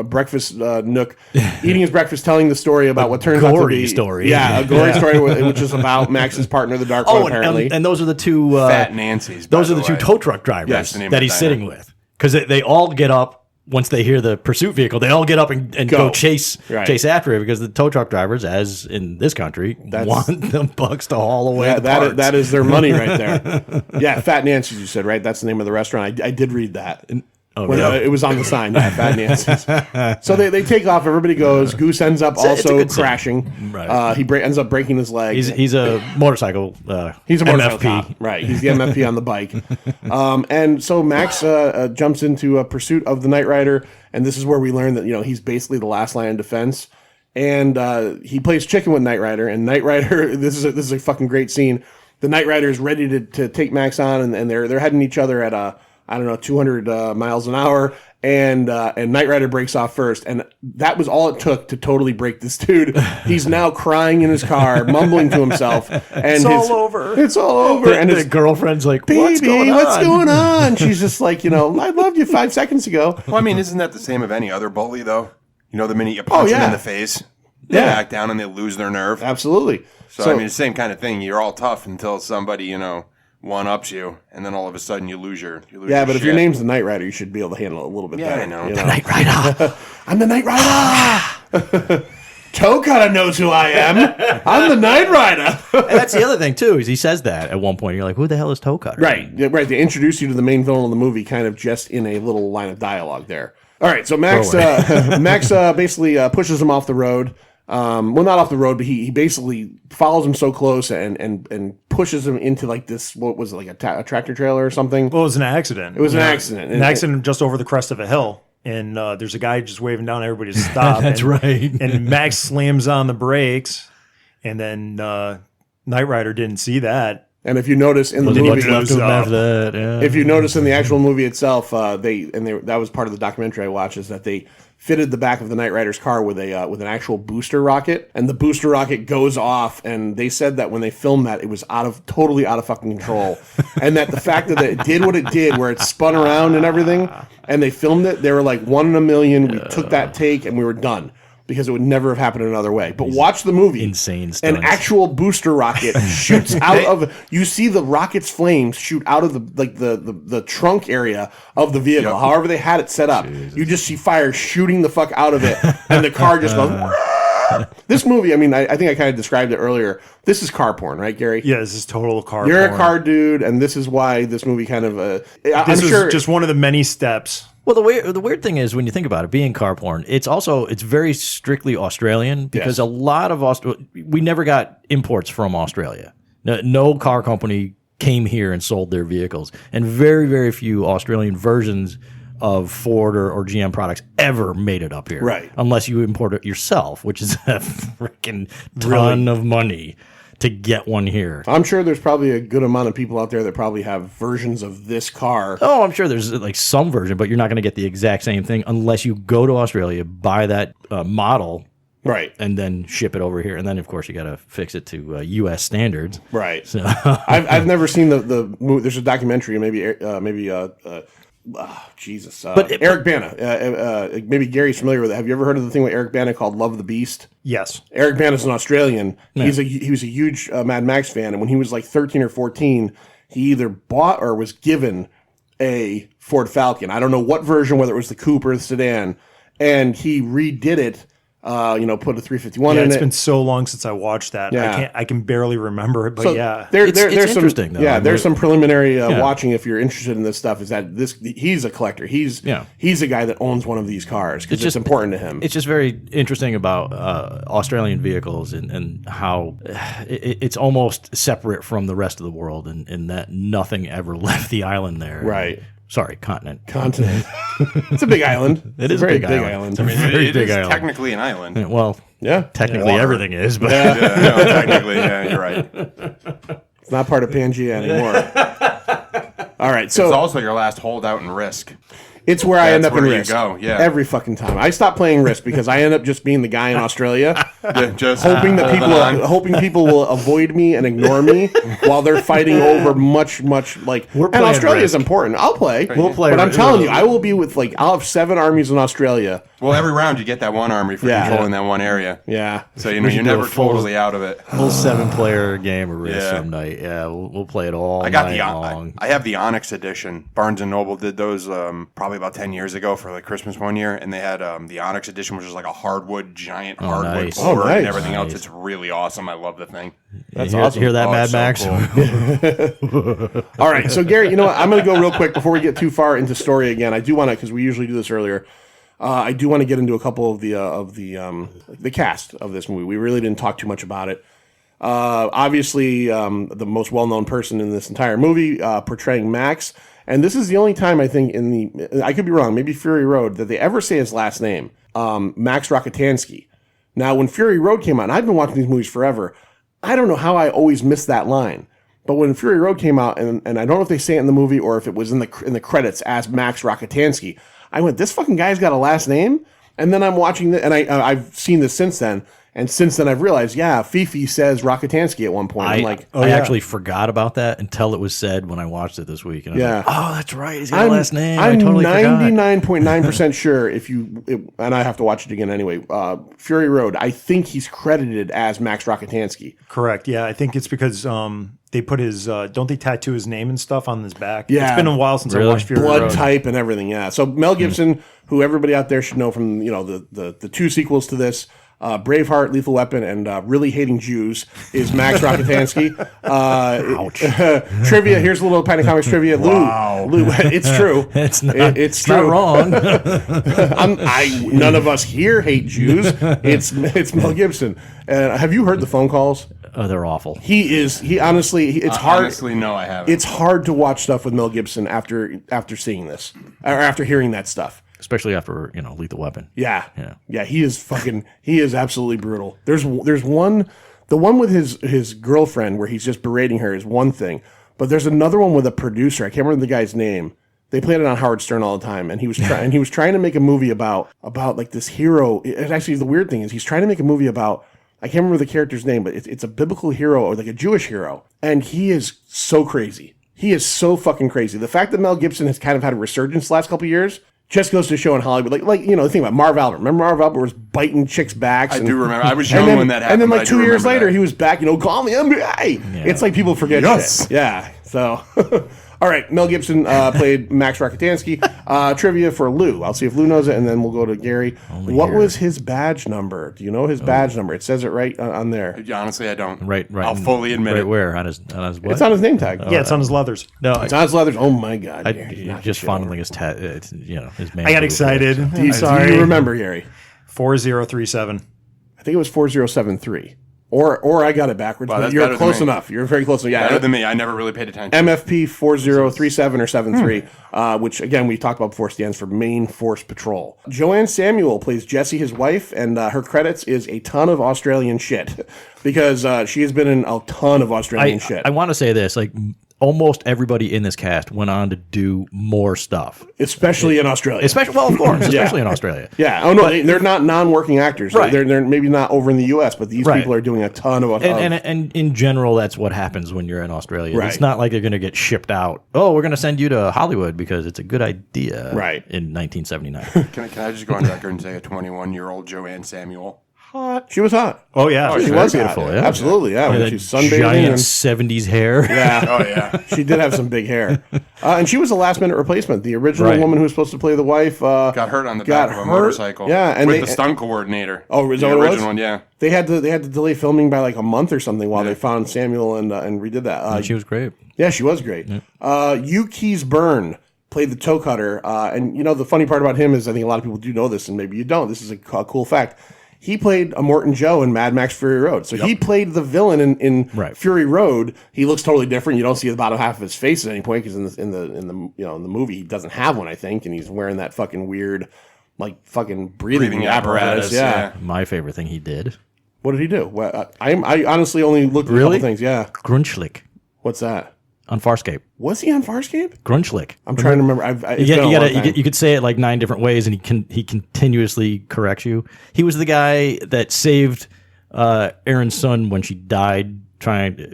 G: breakfast nook, eating his breakfast, telling the story about what turns out to be
E: story.
G: Yeah, a gory story, which is about Max's partner, the Dark One, apparently.
E: And those are the two
I: Fat Nancy's.
E: Those are the two tow truck drivers that he's sitting with, because they all get up. Once they hear the pursuit vehicle, they all get up and go chase after it, because the tow truck drivers, as in this country, want the bucks to haul away.
G: That is their money right there. Yeah, Fat Nancy's, you said, right? That's the name of the restaurant. I did read that. It was on the sign. Yeah, Fat Nancy's. So they take off. Everybody goes. Goose ends up also crashing.
E: Right.
G: He ends up breaking his leg.
E: He's a motorcycle.
G: He's a motorcycle
E: MFP.
G: cop. Right. He's the MFP on the bike. And so Max jumps into a pursuit of the Knight Rider, and this is where we learn that he's basically the last line of defense. And he plays chicken with Knight Rider, and Knight Rider. This is a fucking great scene. The Knight Rider is ready to take Max on, and they're heading each other at 200 miles an hour, and Knight Rider breaks off first, and that was all it took to totally break this dude. He's now crying in his car, mumbling to himself, and it's all over. And his
E: girlfriend's like,
G: "Baby, what's going on?" She's just like, I loved you 5 seconds ago.
I: Well, I mean, isn't that the same of any other bully, though? The minute you punch them in the face, they back down and they lose their nerve.
G: Absolutely.
I: So I mean, the same kind of thing. You're all tough until somebody, one-ups you, and then all of a sudden you lose your
G: but if your name's the Knight Rider, you should be able to handle it a little bit better.
I: I know.
E: The Knight Rider.
G: I'm the Knight Rider. Toe kind of knows who I am. I'm the Knight Rider.
E: And that's the other thing, too, is he says that at one point. You're like, who the hell is Toe Cutter?
G: Right. They introduce you to the main villain of the movie kind of just in a little line of dialogue there. All right, so Max basically pushes him off the road. Well, not off the road, but he basically follows him so close and pushes him into like this, what was it, like a tractor trailer or something?
F: Well, it was an accident.
G: It was an accident.
F: An accident just over the crest of a hill. And there's a guy just waving down everybody to stop.
E: That's right.
F: And Max slams on the brakes, and then Knight Rider didn't see that.
G: And if you notice in the movie,
E: yeah.
G: If you notice in the actual movie itself, that was part of the documentary I watched, is that they fitted the back of the Knight Rider's car with an actual booster rocket, and the booster rocket goes off, and they said that when they filmed that, it was totally out of fucking control, and that the fact that it did what it did, where it spun around and everything, and they filmed it, they were like 1 in a million. We took that take and we were done, because it would never have happened another way. But watch the movie.
E: Insane stunts.
G: An actual booster rocket shoots out of. You see the rocket's flames shoot out of the trunk area of the vehicle. Yep. However they had it set up, you just see fire shooting the fuck out of it, and the car just goes. This movie, I mean, I think I kind of described it earlier. This is car porn, right, Gary?
F: Yeah, this is total car porn.
G: You're a car dude, and this is why this movie kind of.
F: This is just one of the many steps.
E: Well, the weird thing is, when you think about it, being car porn, it's very strictly Australian, because a lot of we never got imports from Australia. No car company came here and sold their vehicles, and very, very few Australian versions of Ford or GM products ever made it up here,
G: right?
E: Unless you import it yourself, which is a freaking ton of money to get one here.
G: I'm sure there's probably a good amount of people out there that probably have versions of this car.
E: Oh, I'm sure there's like some version, but you're not going to get the exact same thing unless you go to Australia, buy that model,
G: right,
E: and then ship it over here. And then, of course, you got to fix it to U.S. standards.
G: Right.
E: So
G: I've never seen the movie. There's a documentary, Jesus. Eric Bana. Maybe Gary's familiar with it. Have you ever heard of the thing with Eric Bana called Love the Beast?
F: Yes.
G: Eric Bana's an Australian. Yeah. He was a huge Mad Max fan, and when he was like 13 or 14, he either bought or was given a Ford Falcon. I don't know what version, whether it was the coupe or the sedan, and he redid it Put a 351
F: Yeah,
G: in
F: it's
G: it.
F: been so long since I watched that.
G: Yeah.
F: I can barely remember it, but yeah.
G: There's some
E: interesting, though.
G: Yeah, there's some preliminary watching if you're interested in this stuff. Is that he's a collector. He's a guy that owns one of these cars because it's important to him.
E: It's just very interesting about Australian vehicles and how it's almost separate from the rest of the world, and that nothing ever left the island there.
G: Right.
E: Sorry, continent.
G: It's a big island.
E: It is
G: a very
E: big island.
I: I mean,
E: Very
I: it
E: big
I: is
E: island.
I: technically an island.
E: Well, technically everything is, but
I: Technically, you're right.
G: It's not part of Pangea anymore. All right, so
I: It's also your last holdout in Risk.
G: it's where I end
I: That's
G: up in
I: where you
G: Risk.
I: go, yeah.
G: Every fucking time. I stopped playing Risk because I end up just being the guy in Australia,
I: Just
G: hoping people will avoid me and ignore me while they're fighting over much like.
E: We're
G: And
E: playing
G: Australia is
E: Risk.
G: important. I'll play.
E: We'll play
G: But I'm
E: Risk.
G: telling you, I will be with I'll have 7 armies in Australia.
I: Well, every round you get that one army for
G: Yeah.
I: controlling that one area.
G: Yeah.
I: So
E: We
I: you're
E: should do
I: never
E: a full-
I: totally out of it.
E: full 7-player game of Risk
I: Yeah.
E: some night. Yeah, we'll play it all
I: I got
E: night
I: the
E: long.
I: I have the Onyx edition. Barnes and Noble did those probably about 10 years ago for like Christmas one year, and they had the Onyx edition, which is like a giant hardwood
E: nice.
I: board
G: Oh, nice.
I: and everything else.
E: Nice.
I: It's really awesome. I love the thing.
G: That's
E: hear,
G: awesome.
E: Hear that,
I: Oh,
E: Mad
I: it's so
E: Max?
I: cool.
G: All right, so Gary, you know what? I'm going to go real quick before we get too far into story again. I do want to, because we usually do this earlier. I do want to get into a couple of the cast of this movie. We really didn't talk too much about it. Obviously, the most well-known person in this entire movie portraying Max, and this is the only time I think I could be wrong, maybe Fury Road, that they ever say his last name, Max Rockatansky. Now, when Fury Road came out, and I've been watching these movies forever, I don't know how I always missed that line. But when Fury Road came out, and I don't know if they say it in the movie or if it was in the credits as Max Rockatansky, I went, this fucking guy's got a last name? And then I'm watching and I've seen this since then. And since then I've realized, yeah, Fifi says Rockatansky at one point. I'm like,
E: I actually forgot about that until it was said when I watched it this week. And I was
G: Yeah.
E: like, oh, that's right. He's got a last name. I
G: I'm
E: totally forgot.
G: 99.9% sure and I have to watch it again anyway, Fury Road, I think he's credited as Max Rockatansky.
F: Correct. Yeah, I think it's because they put his don't they tattoo his name and stuff on his back?
G: Yeah.
F: It's been a while since I
E: Really?
F: watched Fury
G: Blood
F: Road.
G: type and everything, yeah. So Mel Gibson, who everybody out there should know from the 2 sequels to this, Braveheart, Lethal Weapon, and Really Hating Jews, is Max Rockatansky. Trivia. Here's a little Pint of Comics trivia. Lou, it's true.
E: It's not.
G: It's
E: It's not
G: true.
E: wrong.
G: None of us here hate Jews. It's Mel Gibson. Have you heard the phone calls?
E: Oh, they're awful.
G: He honestly, it's hard.
I: Honestly, no, I haven't.
G: It's hard to watch stuff with Mel Gibson after seeing this or after hearing that stuff.
E: Especially after, Lethal Weapon.
G: Yeah.
E: Yeah.
G: He is absolutely brutal. There's one, the one with his girlfriend where he's just berating her is one thing, but there's another one with a producer. I can't remember the guy's name. They played it on Howard Stern all the time, and he was trying to make a movie about like this hero. It actually, the weird thing is he's trying to make a movie about, I can't remember the character's name, but it's a biblical hero or like a Jewish hero, and he is so crazy. He is so fucking crazy. The fact that Mel Gibson has kind of had a resurgence the last couple of years just goes to show in Hollywood. Like the thing about Marv Albert. Remember Marv Albert was biting chicks' backs?
I: I do remember. I was young when that happened.
G: And then
I: but
G: like
I: I do
G: 2 years
I: remember
G: later,
I: that.
G: he was back, call me NBA. It's like people forget
I: Yes.
G: shit. Yeah. So, all right. Mel Gibson played Max Rockatansky. Trivia for Lou. I'll see if Lou knows it, and then we'll go to Gary. What was his badge number? Do you know his badge number? It says it right on there.
I: Honestly, I don't.
E: Right.
I: I'll fully admit
E: right
I: it.
E: Where? On his what?
G: It's on his name tag.
F: Yeah, it's on his leathers.
E: No,
G: It's on his leathers. Oh my God. Gary, knock
E: just
G: this shit
E: fondling
G: over.
E: his his man.
F: I got excited. I'm
G: Do you
F: sorry.
G: remember, Gary?
F: 4037.
G: I think it was 4073. Or I got it backwards,
I: Wow,
G: but
I: that's
G: you're
I: better than
G: close
I: me.
G: enough. You're very close. Yeah,
I: Better than me. I never really paid attention.
G: MFP 4037 or 73, which again we talked about before, stands for Main Force Patrol. Joanne Samuel plays Jessie, his wife, and her credits is a ton of Australian shit because she has been in a ton of Australian shit.
E: I want to say this, almost everybody in this cast went on to do more stuff.
G: Especially in Australia.
E: Well, of course, especially in Australia.
G: Yeah. Oh no, they're not non-working actors.
E: Right.
G: They're maybe not over in the U.S., but these
E: Right.
G: people are doing a ton of.
E: And in general, that's what happens when you're in Australia.
G: Right.
E: It's not like they're going to get shipped out. Oh, we're going to send you to Hollywood because it's a good idea.
G: Right.
E: In 1979.
I: Can I just go on record and say a 21-year-old Joanne Samuel?
F: hot.
G: She was hot.
F: Oh yeah,
G: She was
E: beautiful,
G: hot.
E: yeah.
G: Absolutely, yeah. When
E: That
G: she was sunbathing.
E: giant
G: And,
E: 70s hair.
G: yeah.
I: Oh yeah.
G: She did have some big hair. And she was a last-minute replacement. The original
E: Right.
G: woman who was supposed to play the wife
I: Got hurt on the back of a motorcycle.
G: Yeah, and
I: with the stunt coordinator.
G: Oh, is
I: the
G: that what it
I: original
G: was?
I: one, yeah.
G: They had to delay filming by like a month or something while they found Samuel and redid that.
E: And she was great.
G: Yeah, she was great. Keys Byrne played the toe cutter. And, you know, the funny part about him is I think a lot of people do know this, and maybe you don't. This is a cool fact. He played a Morton Joe in Mad Max Fury Road. So he played the villain in
E: Right.
G: Fury Road. He looks totally different. You don't see the bottom half of his face at any point because in the movie he doesn't have one, I think, and he's wearing that fucking weird like fucking breathing apparatus. Yeah.
E: My favorite thing he did.
G: What did he do? Well, I honestly only looked at a couple things. Yeah.
E: Grunchlick
G: What's that?
E: on Farscape.
G: Was he on Farscape?
E: Grunchlick.
G: I'm trying to remember.
E: You could say it like 9 different ways, and he continuously corrects you. He was the guy that saved Aaron's son when she died,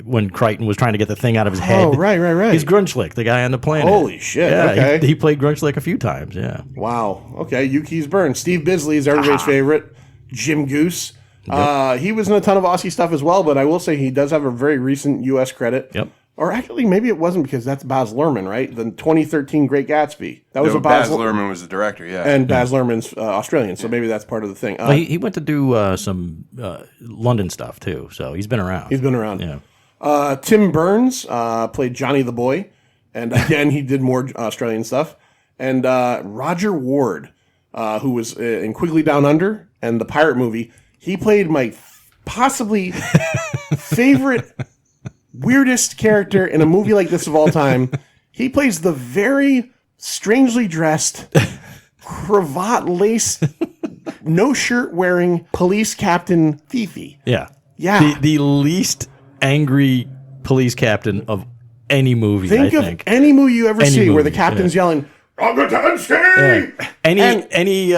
E: when Crichton was trying to get the thing out of his head.
G: Oh, right.
E: He's Grunchlick, the guy on the planet.
G: Holy shit,
E: Yeah,
G: okay.
E: he played Grunchlick a few times. Yeah.
G: Wow. Okay. Keys Byrne. Steve Bisley is everybody's favorite. Jim Goose. He was in a ton of Aussie stuff as well, but I will say he does have a very recent U.S. credit.
E: Yep.
G: Or actually, maybe it wasn't because that's Baz Luhrmann, right? The 2013 Great Gatsby. That was
I: No,
G: a
I: Baz Luhrmann was the director, yeah.
G: And Baz Luhrmann's Australian, so maybe that's part of the thing.
E: Well, he went to do some London stuff too, so he's been around.
G: He's been around.
E: Yeah.
G: Tim Burns played Johnny the Boy, and again, he did more Australian stuff. And Roger Ward, who was in Quigley Down Under and the Pirate movie, he played my possibly favorite, weirdest character in a movie like this of all time. He plays the very strangely dressed, cravat lace, no shirt wearing police captain Fifi.
E: Yeah.
G: Yeah.
E: The least angry police captain of any movie.
G: Think
E: I
G: of
E: think.
G: any movie you ever
E: Any
G: see where
E: movie,
G: the captain's yelling,
E: Yeah. Any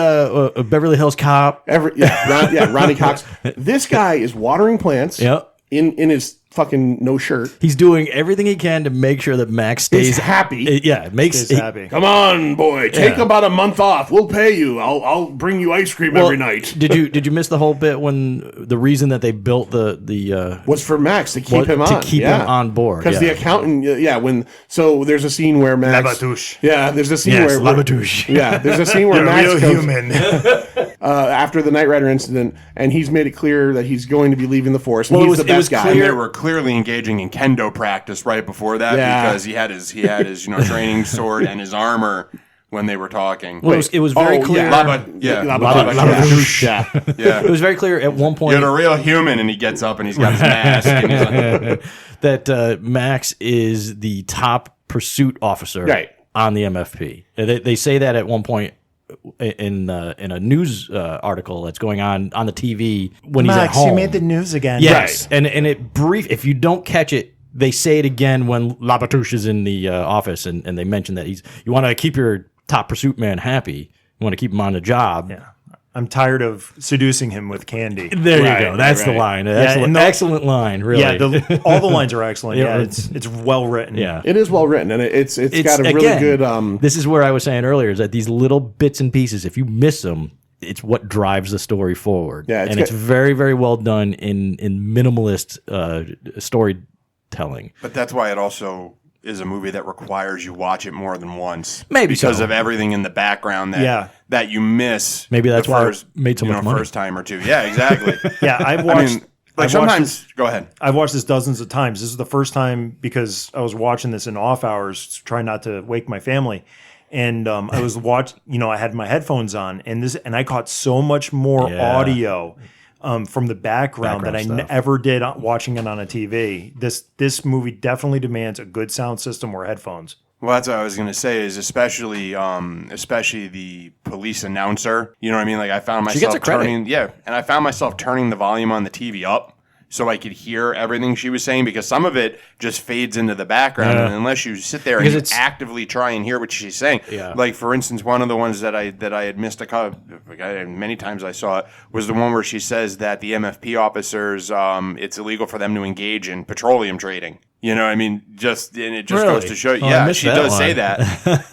E: Beverly Hills Cop.
G: Ronnie Cox. This guy is watering plants
E: Yep.
G: in his fucking no shirt.
E: He's doing everything he can to make sure that Max stays
G: He's happy.
E: Makes
F: He's happy.
G: Come on, boy, take about a month off. We'll pay you. I'll bring you ice cream every night.
E: Did you miss the whole bit when the reason that they built the
G: Was for Max to keep him on.
E: to keep him on board?
G: Because the accountant, there's a scene where Max.
F: Labatouche.
G: Yeah, there's a scene
E: Yes,
G: where.
E: Labatouche.
G: Yeah, there's a scene where
F: You're a
G: Max
F: real
G: comes,
F: human.
G: after the Knight Rider incident, and he's made it clear that he's going to be leaving the force. And
E: Well,
G: he's
E: it
G: the
E: was
G: best guy.
I: And they were clearly engaging in kendo practice right before that because he had his training sword and his armor when they were talking.
E: Well, it was very clear.
G: Labatouche.
I: Yeah.
E: It was very clear at one point
I: You're a real human, and he gets up and he's got his mask. And he's like,
E: that Max is the top pursuit officer on the MFP. They say that at one point in a news article that's going on the TV when he's at
F: Max,
E: home.
F: you made the news again.
E: Yes, and it brief. If you don't catch it, they say it again when Labatouche is in the office, and they mention that you want to keep your top pursuit man happy. You want to keep him on the job.
F: Yeah. I'm tired of seducing him with candy.
E: There you go. That's the line. Excellent line. Really.
F: Yeah, all the lines are excellent. Yeah, it's well written.
E: Yeah.
G: It is well written, and it's got a really good.
E: This is where I was saying earlier is that these little bits and pieces, if you miss them, it's what drives the story forward.
G: Yeah,
E: it's very, very well done in minimalist storytelling.
I: but that's why it also is a movie that requires you watch it more than once.
E: Maybe
I: because
E: so.
I: of everything in the background that you miss.
E: Maybe that's
I: the
E: why
I: first,
E: it made so much money.
I: First time or two. Yeah, exactly.
F: Yeah, I've watched.
I: Sometimes. Go ahead.
F: I've watched this dozens of times. This is the first time because I was watching this in off hours, trying not to wake my family. And I was I had my headphones on, and I caught so much more audio from the background that I never did watching it on a TV. This movie definitely demands a good sound system or headphones.
I: Well, that's what I was going to say. Is especially the police announcer. You know what I mean? Like I found myself turning the volume on the TV up so I could hear everything she was saying, because some of it just fades into the background, and unless you sit there and you actively try and hear what she's saying. Like, for instance, one of the ones that I had missed many times I saw it was the one where she says that the MFP officers, it's illegal for them to engage in petroleum trading. You know, I mean, and it just goes to show. Yeah, she does say that.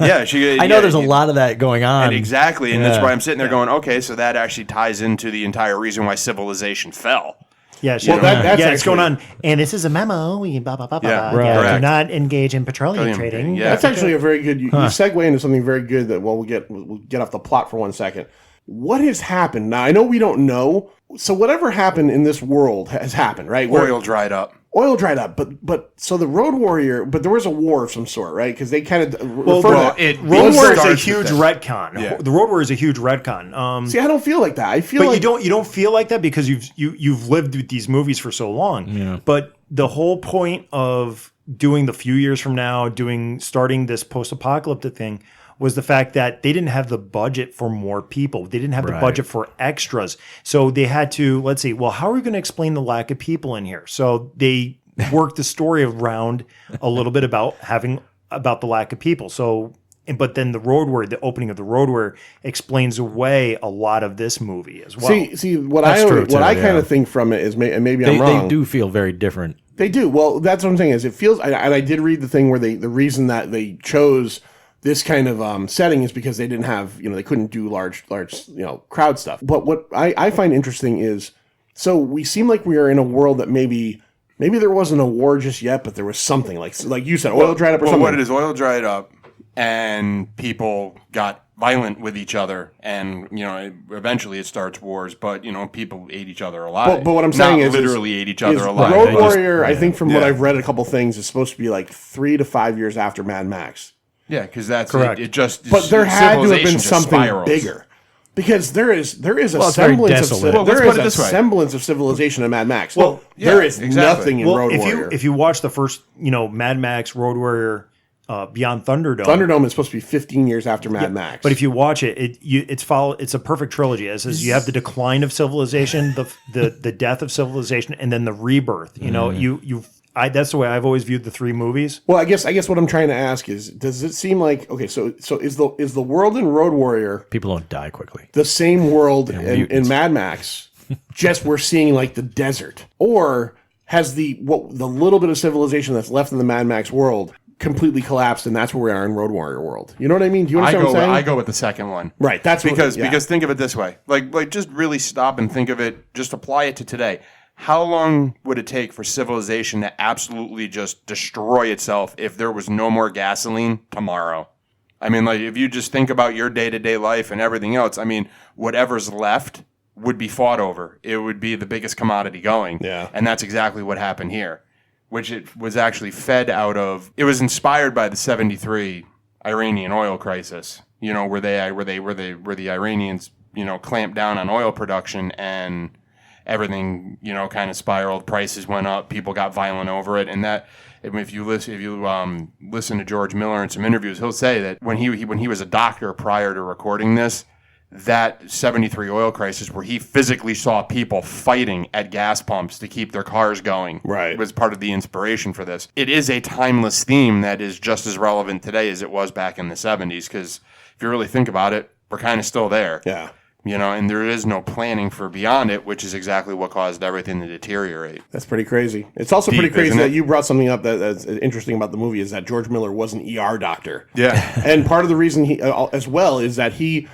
I: Yeah,
E: I know there's a lot of that going on.
I: And exactly, and that's why I'm sitting there going, okay, so that actually ties into the entire reason why civilization fell.
F: Yeah, it's going on. And this is a memo. Blah, blah, blah, blah. Do not engage in petroleum trading.
I: Yeah.
G: That's actually a very good. You segue into something very good that. Well, we'll get off the plot for 1 second. What has happened? Now, I know we don't know. So whatever happened in this world has happened, right?
I: Oil dried up.
G: But so the Road Warrior, but there was a war of some sort, right? Because they kind of
F: Road Warrior is a huge retcon. Yeah. The Road Warrior is a huge retcon.
G: See, I don't feel like that. I feel like
F: you don't feel like that because you've lived with these movies for so long.
E: Yeah.
F: But the whole point of doing the few years from now, starting this post-apocalyptic thing, was the fact that they didn't have the budget for more people. They didn't have the budget for extras. So they had to, let's see, well, how are we going to explain the lack of people in here? So they worked the story around a little bit about the lack of people. So, but then the opening of the Road Warrior explains away a lot of this movie as well.
G: See, what I kind of think from it is, and maybe I'm wrong.
E: They do feel very different.
G: They do. Well, that's what I'm saying is it feels, and I did read the thing where the reason that they chose this kind of setting is because they didn't have, they couldn't do large, crowd stuff. But what I find interesting is, so we seem like we are in a world that maybe there wasn't a war just yet, but there was something like you said, oil dried up or something.
I: What it is, oil dried up, and people got violent with each other, and eventually it starts wars. But people ate each other alive.
G: But what I'm saying is
I: literally ate each other alive.
G: Road Warrior, I think from what I've read a couple things, is supposed to be like 3 to 5 years after Mad Max.
I: Yeah, because that's
F: correct.
G: But there had to have been something bigger, because there is a semblance of semblance of civilization in Mad Max. Well, there is nothing in Road Warrior.
F: If you watch the first, Mad Max, Road Warrior, Beyond Thunderdome.
G: Thunderdome is supposed to be 15 years after Mad Max.
F: But if you watch it, it's a perfect trilogy. It says you have the decline of civilization, the death of civilization, and then the rebirth. That's the way I've always viewed the three movies.
G: Well, I guess what I'm trying to ask is, does it seem like, okay, so is the world in Road Warrior,
E: people don't die quickly,
G: the same world in Mad Max, just we're seeing like the desert, or has the little bit of civilization that's left in the Mad Max world completely collapsed, and that's where we are in Road Warrior world? You know what I mean? Do you understand what I'm saying? I
I: go with the second one.
G: Right. That's
I: because think of it this way, like just really stop and think of it, just apply it to today. How long would it take for civilization to absolutely just destroy itself if there was no more gasoline tomorrow? I mean, like, if you just think about your day-to-day life and everything else, I mean, whatever's left would be fought over. It would be the biggest commodity going.
G: Yeah.
I: And that's exactly what happened here, which it was actually fed out of. It was inspired by the 73 Iranian oil crisis, where the Iranians, clamped down on oil production, and everything, kind of spiraled. Prices went up. People got violent over it, and that. If you listen to George Miller in some interviews, he'll say that when he was a doctor prior to recording this, that 73 oil crisis, where he physically saw people fighting at gas pumps to keep their cars going,
G: right,
I: was part of the inspiration for this. It is a timeless theme that is just as relevant today as it was back in the 70s. Because if you really think about it, we're kind of still there.
G: Yeah.
I: And there is no planning for beyond it, which is exactly what caused everything to deteriorate.
G: That's pretty crazy. It's also pretty crazy that you brought something up that's interesting about the movie, is that George Miller was an ER doctor.
I: Yeah.
G: And part of the reason he, as well, is that he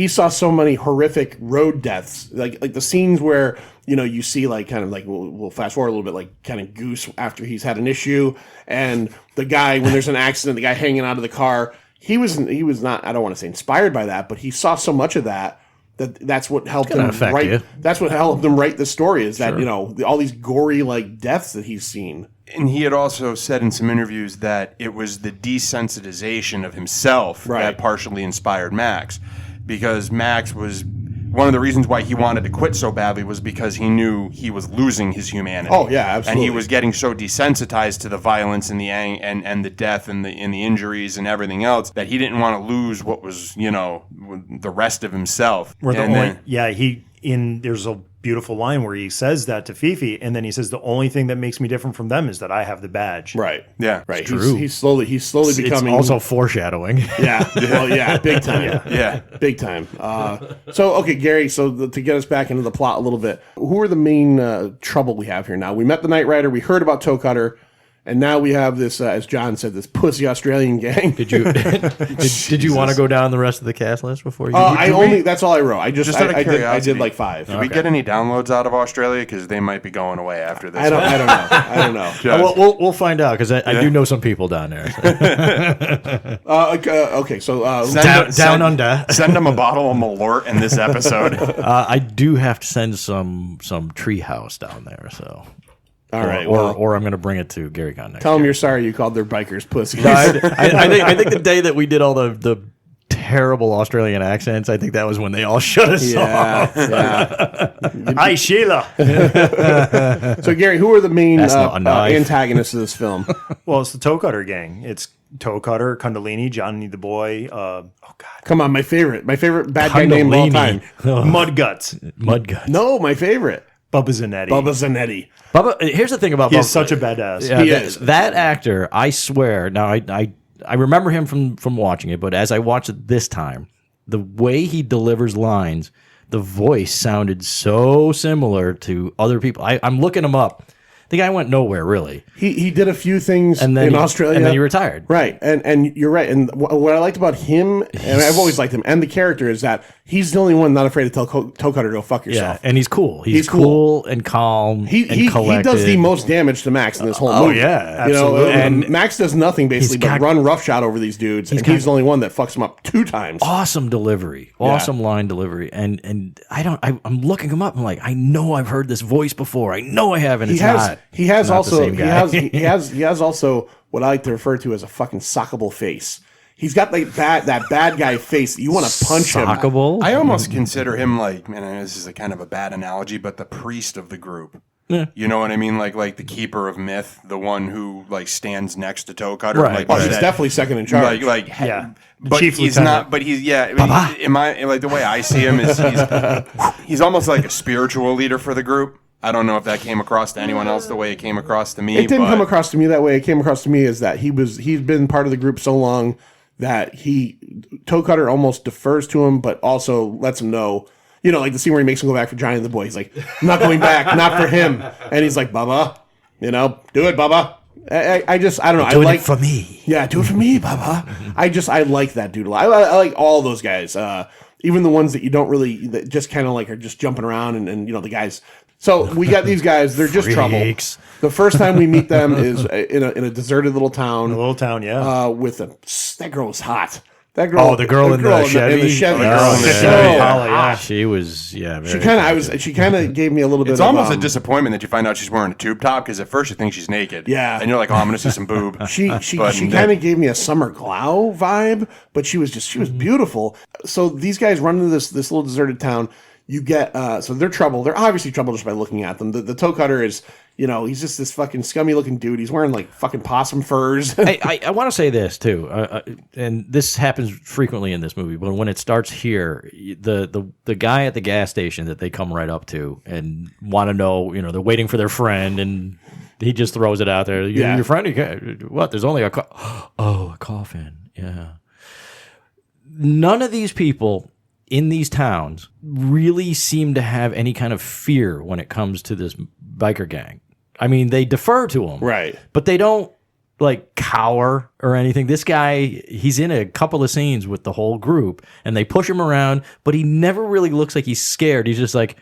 G: saw so many horrific road deaths, like the scenes where, you see like kind of like, we'll fast forward a little bit, like kind of Goose after he's had an issue, and the guy, when there's an accident, the guy hanging out of the car, he was not, I don't want to say inspired by that, but he saw so much of that. That's what helped him write. That's what helped him write the story. Is that all these gory like deaths that he's seen.
I: And he had also said in some interviews that it was the desensitization of himself that partially inspired Max, because Max was one of the reasons why he wanted to quit so badly was because he knew he was losing his humanity.
G: Oh yeah, absolutely.
I: And he was getting so desensitized to the violence and the death and the injuries and everything else that he didn't want to lose what was the rest of himself.
F: He there's a beautiful line where he says that to Fifi, and then he says the only thing that makes me different from them is that I have the badge.
G: Right.
I: Yeah.
G: Right.
E: true.
G: He's slowly becoming.
E: It's also foreshadowing.
G: Yeah. Well, yeah. Big time.
I: Yeah.
G: Big time. So, okay, Gary, to get us back into the plot a little bit, who are the main trouble we have here now? We met the Knight Rider. We heard about Toe Cutter. And now we have this, as John said, this pussy Australian gang.
E: Did you did you want to go down the rest of the cast list before you?
G: That's all I wrote. I
I: out of
G: I
I: curiosity,
G: did like 5.
I: Did we get any downloads out of Australia? Because they might be going away after this.
G: I don't know.
E: We'll find out because I do know some people down there.
G: Okay, so
E: Down under.
I: Send them a bottle of Malort in this episode.
E: I do have to send some treehouse down there. So.
G: all right,
E: Or I'm going to bring it to Gary Con next
G: tell them
E: year.
G: you're sorry you called their bikers pussies.
E: No, I think the day that we did all the terrible Australian accents, I think that was when they all shut us off.
G: Yeah.
F: Hi, Sheila.
G: So, Gary, who are the main
E: That's not a knife.
G: antagonists of this film?
F: Well, it's the Toe Cutter gang. It's Toe Cutter, Kundalini, Johnny the Boy.
G: Come on, my favorite bad guy name of all time.
F: Mudguts.
E: Mudguts.
G: No, my favorite.
F: Bubba Zanetti.
G: Bubba Zanetti.
E: Bubba, here's the thing about
F: He
E: Bubba.
F: is such a badass.
E: Yeah,
G: He is.
E: that actor, I swear. Now, I remember him from watching it, but as I watched it this time, the way he delivers lines, the voice sounded so similar to other people. I'm looking him up. The guy went nowhere, really.
G: He did a few things
E: And then
G: in Australia.
E: And then he retired.
G: Right. And you're right. And what I liked about him, and I've always liked him, and the character, is that he's the only one not afraid to tell Toe Cutter to go fuck
E: Yeah,
G: yourself.
E: and he's cool.
G: He's
E: cool and calm and collected.
G: He does the most damage to Max in this whole movie.
E: yeah,
G: You know,
F: absolutely.
G: and Max does nothing basically but
E: got-
G: run roughshod over these dudes, and he's the only one that fucks them up 2 times.
E: Awesome delivery, awesome line delivery, and I'm looking him up. I'm like, I know I've heard this voice before. I know I haven't.
G: He has
E: not the same guy.
G: he has also what I like to refer to as a fucking sockable face. He's got like that bad guy face. You want to punch him.
E: Sockable.
I: I almost consider him like, man, I know this is a kind of a bad analogy, but the priest of the group.
E: Yeah.
I: You know what I mean? Like the keeper of myth, the one who like stands next to Toe Cutter.
E: Right.
I: Like,
G: Oh, he's
I: that-
G: definitely second in charge.
F: Yeah.
I: But
F: Chief
I: he's
F: Lieutenant.
I: not. But he's in my like the way I see him is he's almost like a spiritual leader for the group. I don't know if that came across to anyone else the way it came across to me.
G: It didn't
I: but
G: come across to me that way. It came across to me as that he's been part of the group so long that Toe Cutter almost defers to him, but also lets him know, you know, like the scene where he makes him go back for Johnny the Boy. He's like, I'm not going back, not for him. And he's like, Bubba, you know, do it, Bubba. I don't know.
E: Doing it for me.
G: Yeah, do it for me, Bubba. I like that dude a lot. I like all those guys. Even the ones that you don't really, that just kind of like are just jumping around and you know, the guys. So we got these guys. They're just trouble.
E: Freaks.
G: The first time we meet them is in a deserted little town.
F: A little town, yeah.
G: With that girl was hot. That girl.
E: Oh, the girl in the Chevy.
G: In the Chevy.
I: Oh, the girl in the
G: So
I: Chevy, yeah.
G: hot.
E: She was, yeah. Very
G: She kind of gave me a little bit.
I: It's
G: of,
I: almost a disappointment that you find out she's wearing a tube top because at first you think she's naked.
G: Yeah.
I: And you're like, oh, I'm going to see some boob.
G: She
I: But-
G: kind of gave me a Summer Glau vibe, but she was beautiful. So these guys run into this little deserted town. You get so they're trouble. They're obviously trouble just by looking at them. The Toe Cutter is, you know, he's just this fucking scummy looking dude. He's wearing like fucking possum furs.
E: I want to say this too, and this happens frequently in this movie. But when it starts here, the guy at the gas station that they come right up to and want to know, you know, they're waiting for their friend, and he just throws it out there.
G: Yeah.
E: Your friend? You can't, what? There's only a coffin. Yeah. None of these people in these towns really seem to have any kind of fear when it comes to this biker gang. I mean, they defer to them.
G: Right.
E: But they don't like cower or anything. This guy, he's in a couple of scenes with the whole group and they push him around, but he never really looks like he's scared. He's just like,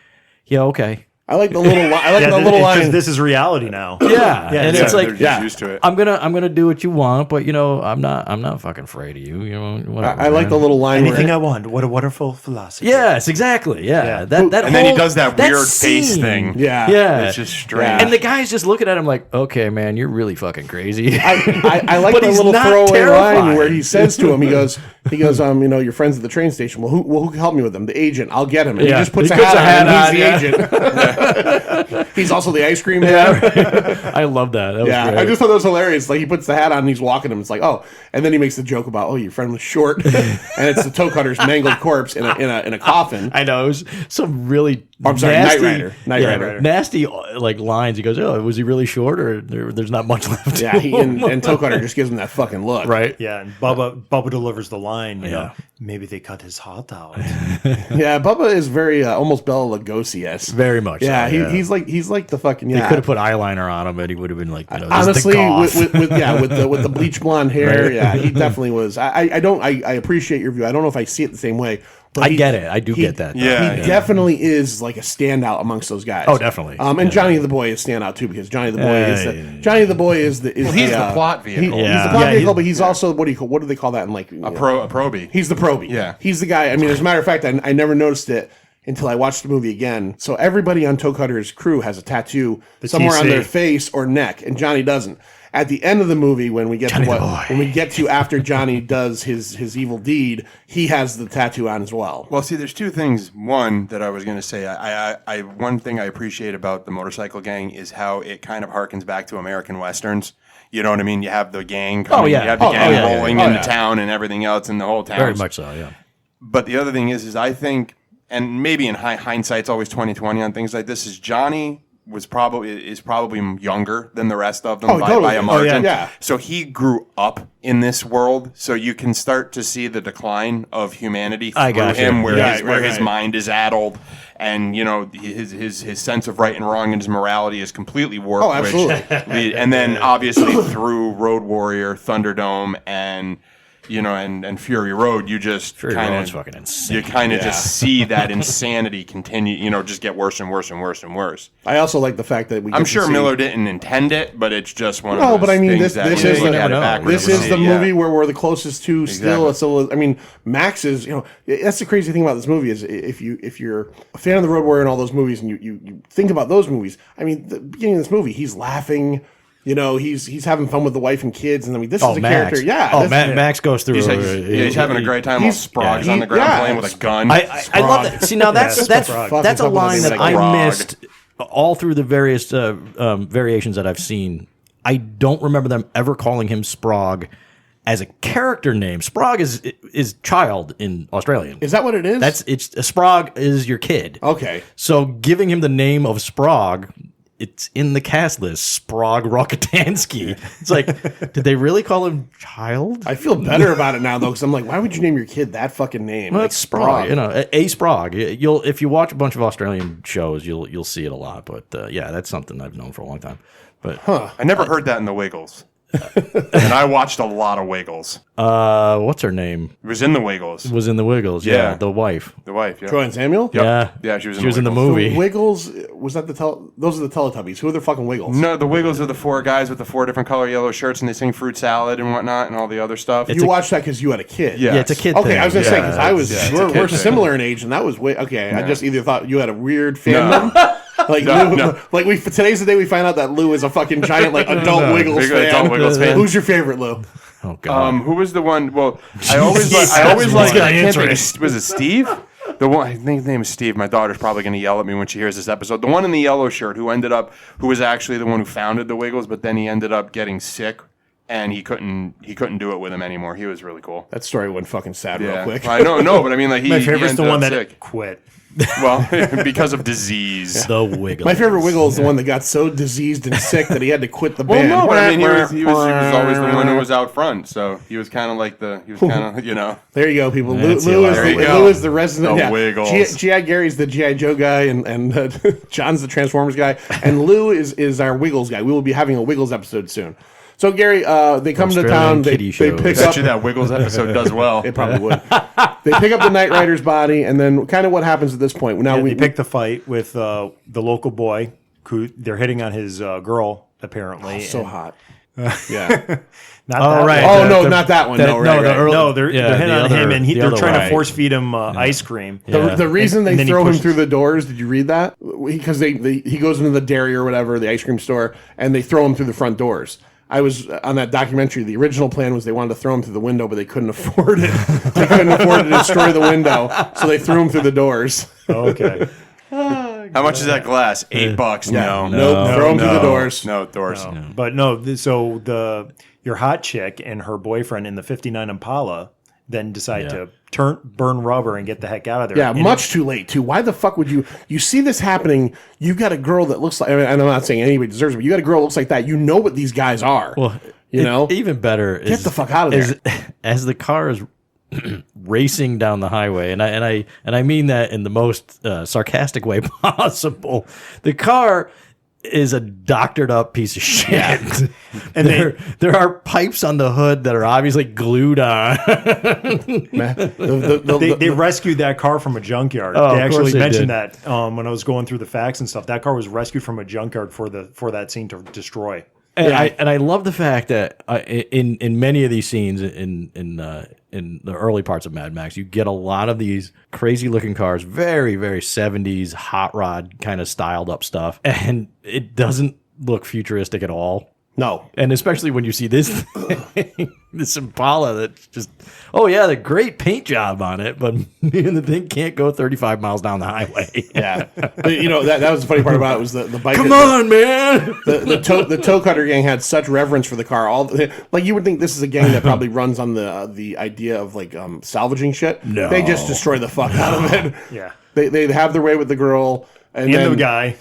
E: yeah, okay.
G: I like the little. I like
F: Yeah,
G: the little line.
F: This is reality now.
E: Yeah. And it's
I: they're
E: like,
I: just used to it.
E: I'm gonna do what you want, but you know, I'm not fucking afraid of you. You know, whatever,
G: I like
E: man.
G: the little line.
F: Anything
G: where,
F: I want. What a wonderful philosophy.
E: Yes, exactly. Yeah.
F: Yeah.
E: That
I: And then he
E: whole-
I: does that weird face
E: scene.
I: thing.
G: yeah.
E: Yeah.
I: It's just strange.
E: And the guy's just looking at him like, okay, man, you're really fucking crazy.
G: I like
E: But
G: the
E: he's
G: little
E: not
G: throwaway line
E: terrifying.
G: where he says to him, he goes, you know, your friends at the train station. Well, who can help me with them? The agent. I'll get him. And
E: Yeah.
G: he just puts
E: He
G: a
E: puts
G: hat
E: a hat
G: on, and
E: on,
G: he's the agent. He's also the ice cream man.
E: I love that. That was great.
G: I just thought that was hilarious. Like he puts the hat on and he's walking him. It's like, oh, and then he makes the joke about, oh, your friend was short, and it's the toe cutter's mangled corpse in a coffin.
E: I know, it was some really
G: I'm sorry,
E: nasty,
G: Knight Rider.
E: nasty like lines. He goes, "Oh, was he really short, or there's not much left?"
G: Yeah, and toe cutter just gives him that fucking look.
E: right.
F: Yeah, and Bubba delivers the line. You know, maybe they cut his heart out.
G: Yeah, Bubba is very almost Bela Lugosi-esque.
E: Very much.
G: Yeah,
E: so,
G: he's like the fucking.
E: They
G: Yeah,
E: could have put eyeliner on him, and he would have been like, you know,
G: honestly,
E: this is the goth.
G: with the bleach blonde hair.
E: Right.
G: Yeah, he definitely was. I appreciate your view. I don't know if I see it the same way. But
E: I get it. I do get that. Though.
I: Yeah.
G: He definitely is like a standout amongst those guys.
E: Oh, definitely.
G: And Johnny the Boy is standout too, because Johnny the Boy is the
I: he's the plot vehicle.
G: He's the plot vehicle, but he's also what do they call that in like
I: A probie.
G: He's the probie.
I: Yeah.
G: He's the guy. I mean, as a matter of fact, I never noticed it until I watched the movie again. So everybody on Toe Cutter's crew has a tattoo somewhere on their face or neck, and Johnny doesn't. At the end of the movie, when we get to after Johnny does his evil deed, he has the tattoo on as well.
I: Well, see, there's two things. One that I was going to say, one thing I appreciate about the Motorcycle Gang is how it kind of harkens back to American Westerns. You know what I mean? You have the gang coming, you have the gang rolling into town and everything else, and the whole town.
E: Very much so, yeah.
I: But the other thing is I think, and maybe in hindsight, it's always 20/20 on things like this, is Johnny is probably younger than the rest of them by a margin.
G: Yeah.
I: So he grew up in this world, so you can start to see the decline of humanity through him, where his mind is addled, and you know his sense of right and wrong and his morality is completely warped.
G: Oh, absolutely.
I: And then obviously through Road Warrior, Thunderdome, and Fury Road, you just kind of
E: fucking insane.
I: You kind of just see that insanity continue, just get worse and worse and worse and worse.
G: I also like the fact that
I: I'm sure Miller didn't intend it, but it's just one of those.
G: No, but I mean,
I: things
G: this is the
I: movie
G: movie where we're the closest to still. So I mean, Max is that's the crazy thing about this movie is if you're a fan of the Road Warrior and all those movies, and you think about those movies. I mean, the beginning of this movie, he's laughing. He's having fun with the wife and kids, and I mean, this is a character. Yeah.
E: Max goes through.
I: He's having a great time while Sprague's on the ground playing with a gun.
E: I love that. See, now that's a line that I missed all through the various variations that I've seen. I don't remember them ever calling him Sprague as a character name. Sprague is child in Australian.
G: Is that what it is?
E: Sprague is your kid.
G: Okay.
E: So giving him the name of Sprague. It's in the cast list, Sprague Rockatansky. It's like, did they really call him child?
G: I feel better about it now, though, because I'm like, why would you name your kid that fucking name?
E: Well, it's Sprague. A Sprague. If you watch a bunch of Australian shows, you'll see it a lot. But that's something I've known for a long time. But
I: I never heard that in the Wiggles. And I watched a lot of Wiggles.
E: What's her name?
I: It was in the Wiggles.
E: Was in the Wiggles. Yeah, the wife.
I: The wife. Yeah.
G: Troy and Samuel.
E: Yep.
I: Yeah, she was
E: in the movie.
G: The Wiggles was that those are the Teletubbies. Who are the fucking Wiggles?
I: No, the Wiggles are the four guys with the four different color yellow shirts, and they sing fruit salad and whatnot and all the other stuff.
G: You watched that because you had a kid.
I: Yeah,
E: it's a kid.
G: Okay,
E: thing.
G: I was gonna say because we're similar in age, and that was way okay. I just either thought you had a weird fandom. Like Lou, today's the day we find out that Lou is a fucking giant adult Wiggles fan. Who's your favorite, Lou?
E: Oh God.
I: Who was the one? Well, I always like. I can't think. Was it Steve? The one, I think his name is Steve. My daughter's probably going to yell at me when she hears this episode. The one in the yellow shirt who was actually the one who founded the Wiggles, but then he ended up getting sick. And he couldn't do it with him anymore. He was really cool.
G: That story went fucking sad real quick.
I: I know, but I mean,
F: my favorite's the one that
I: sick.
F: quit.
I: Well, because of disease.
E: The Wiggles.
G: My favorite Wiggle is the one that got so diseased and sick that he had to quit the band.
I: Well, no, but I mean, he was always the one who was out front, so he was kind of like There
G: you go, people. Lou is the resident.
I: Wiggles.
G: G.I. Gary's the G.I. Joe guy, and John's the Transformers guy, and Lou is our Wiggles guy. We will be having a Wiggles episode soon. So Gary, they come to town. They pick up.
I: Bet you that Wiggles episode does well.
G: It probably would. They pick up the Knight Rider's body, and then kind of what happens at this point. Now
F: we pick the fight with the local boy. They're hitting on his girl apparently.
G: So hot. Yeah.
F: Right.
G: Oh no, not that one.
F: They're hitting on him, and they're trying to force feed him ice cream.
G: The reason they throw him through the doors, did you read that? Because he goes into the dairy or whatever, the ice cream store, and they throw him through the front doors. I was on that documentary. The original plan was they wanted to throw him through the window, but they couldn't afford it. They couldn't afford to destroy the window, so they threw him through the doors.
F: Okay.
I: How much is that glass? $8. No.
G: Nope. Throw them through the doors.
I: No, doors.
F: But no, so your hot chick and her boyfriend in the '59 Impala then decide to burn rubber and get the heck out of there.
G: Yeah,
F: And
G: much too late, too. Why the fuck would you see this happening? You've got a girl that looks like, and I'm not saying anybody deserves it, but you got a girl that looks like that. You know what these guys are.
E: Well,
G: you know?
E: Even better
G: Get the fuck out of there.
E: As the car is racing down the highway, and I mean that in the most sarcastic way possible. The car is a doctored up piece of shit. And there are pipes on the hood that are obviously glued on.
F: They rescued that car from a junkyard.
E: Oh,
F: they
E: of course
F: actually
E: they
F: mentioned
E: did.
F: that when I was going through the facts and stuff. That car was rescued from a junkyard for that scene to destroy.
E: And I love the fact that in many of these scenes in the early parts of Mad Max, you get a lot of these crazy looking cars, very, very 70s hot rod kind of styled up stuff, and it doesn't look futuristic at all.
G: No.
E: And especially when you see this thing, this Impala that's just, oh yeah, the great paint job on it, but man, the thing can't go 35 miles down the highway.
G: Yeah. But, you know, that was the funny part about it was the bike.
E: Come on, man.
G: The toe cutter gang had such reverence for the car. Like you would think this is a gang that probably runs on the idea of like salvaging shit.
E: No.
G: They just destroy the fuck out of it.
F: Yeah.
G: They have their way with the girl. And
F: the guy.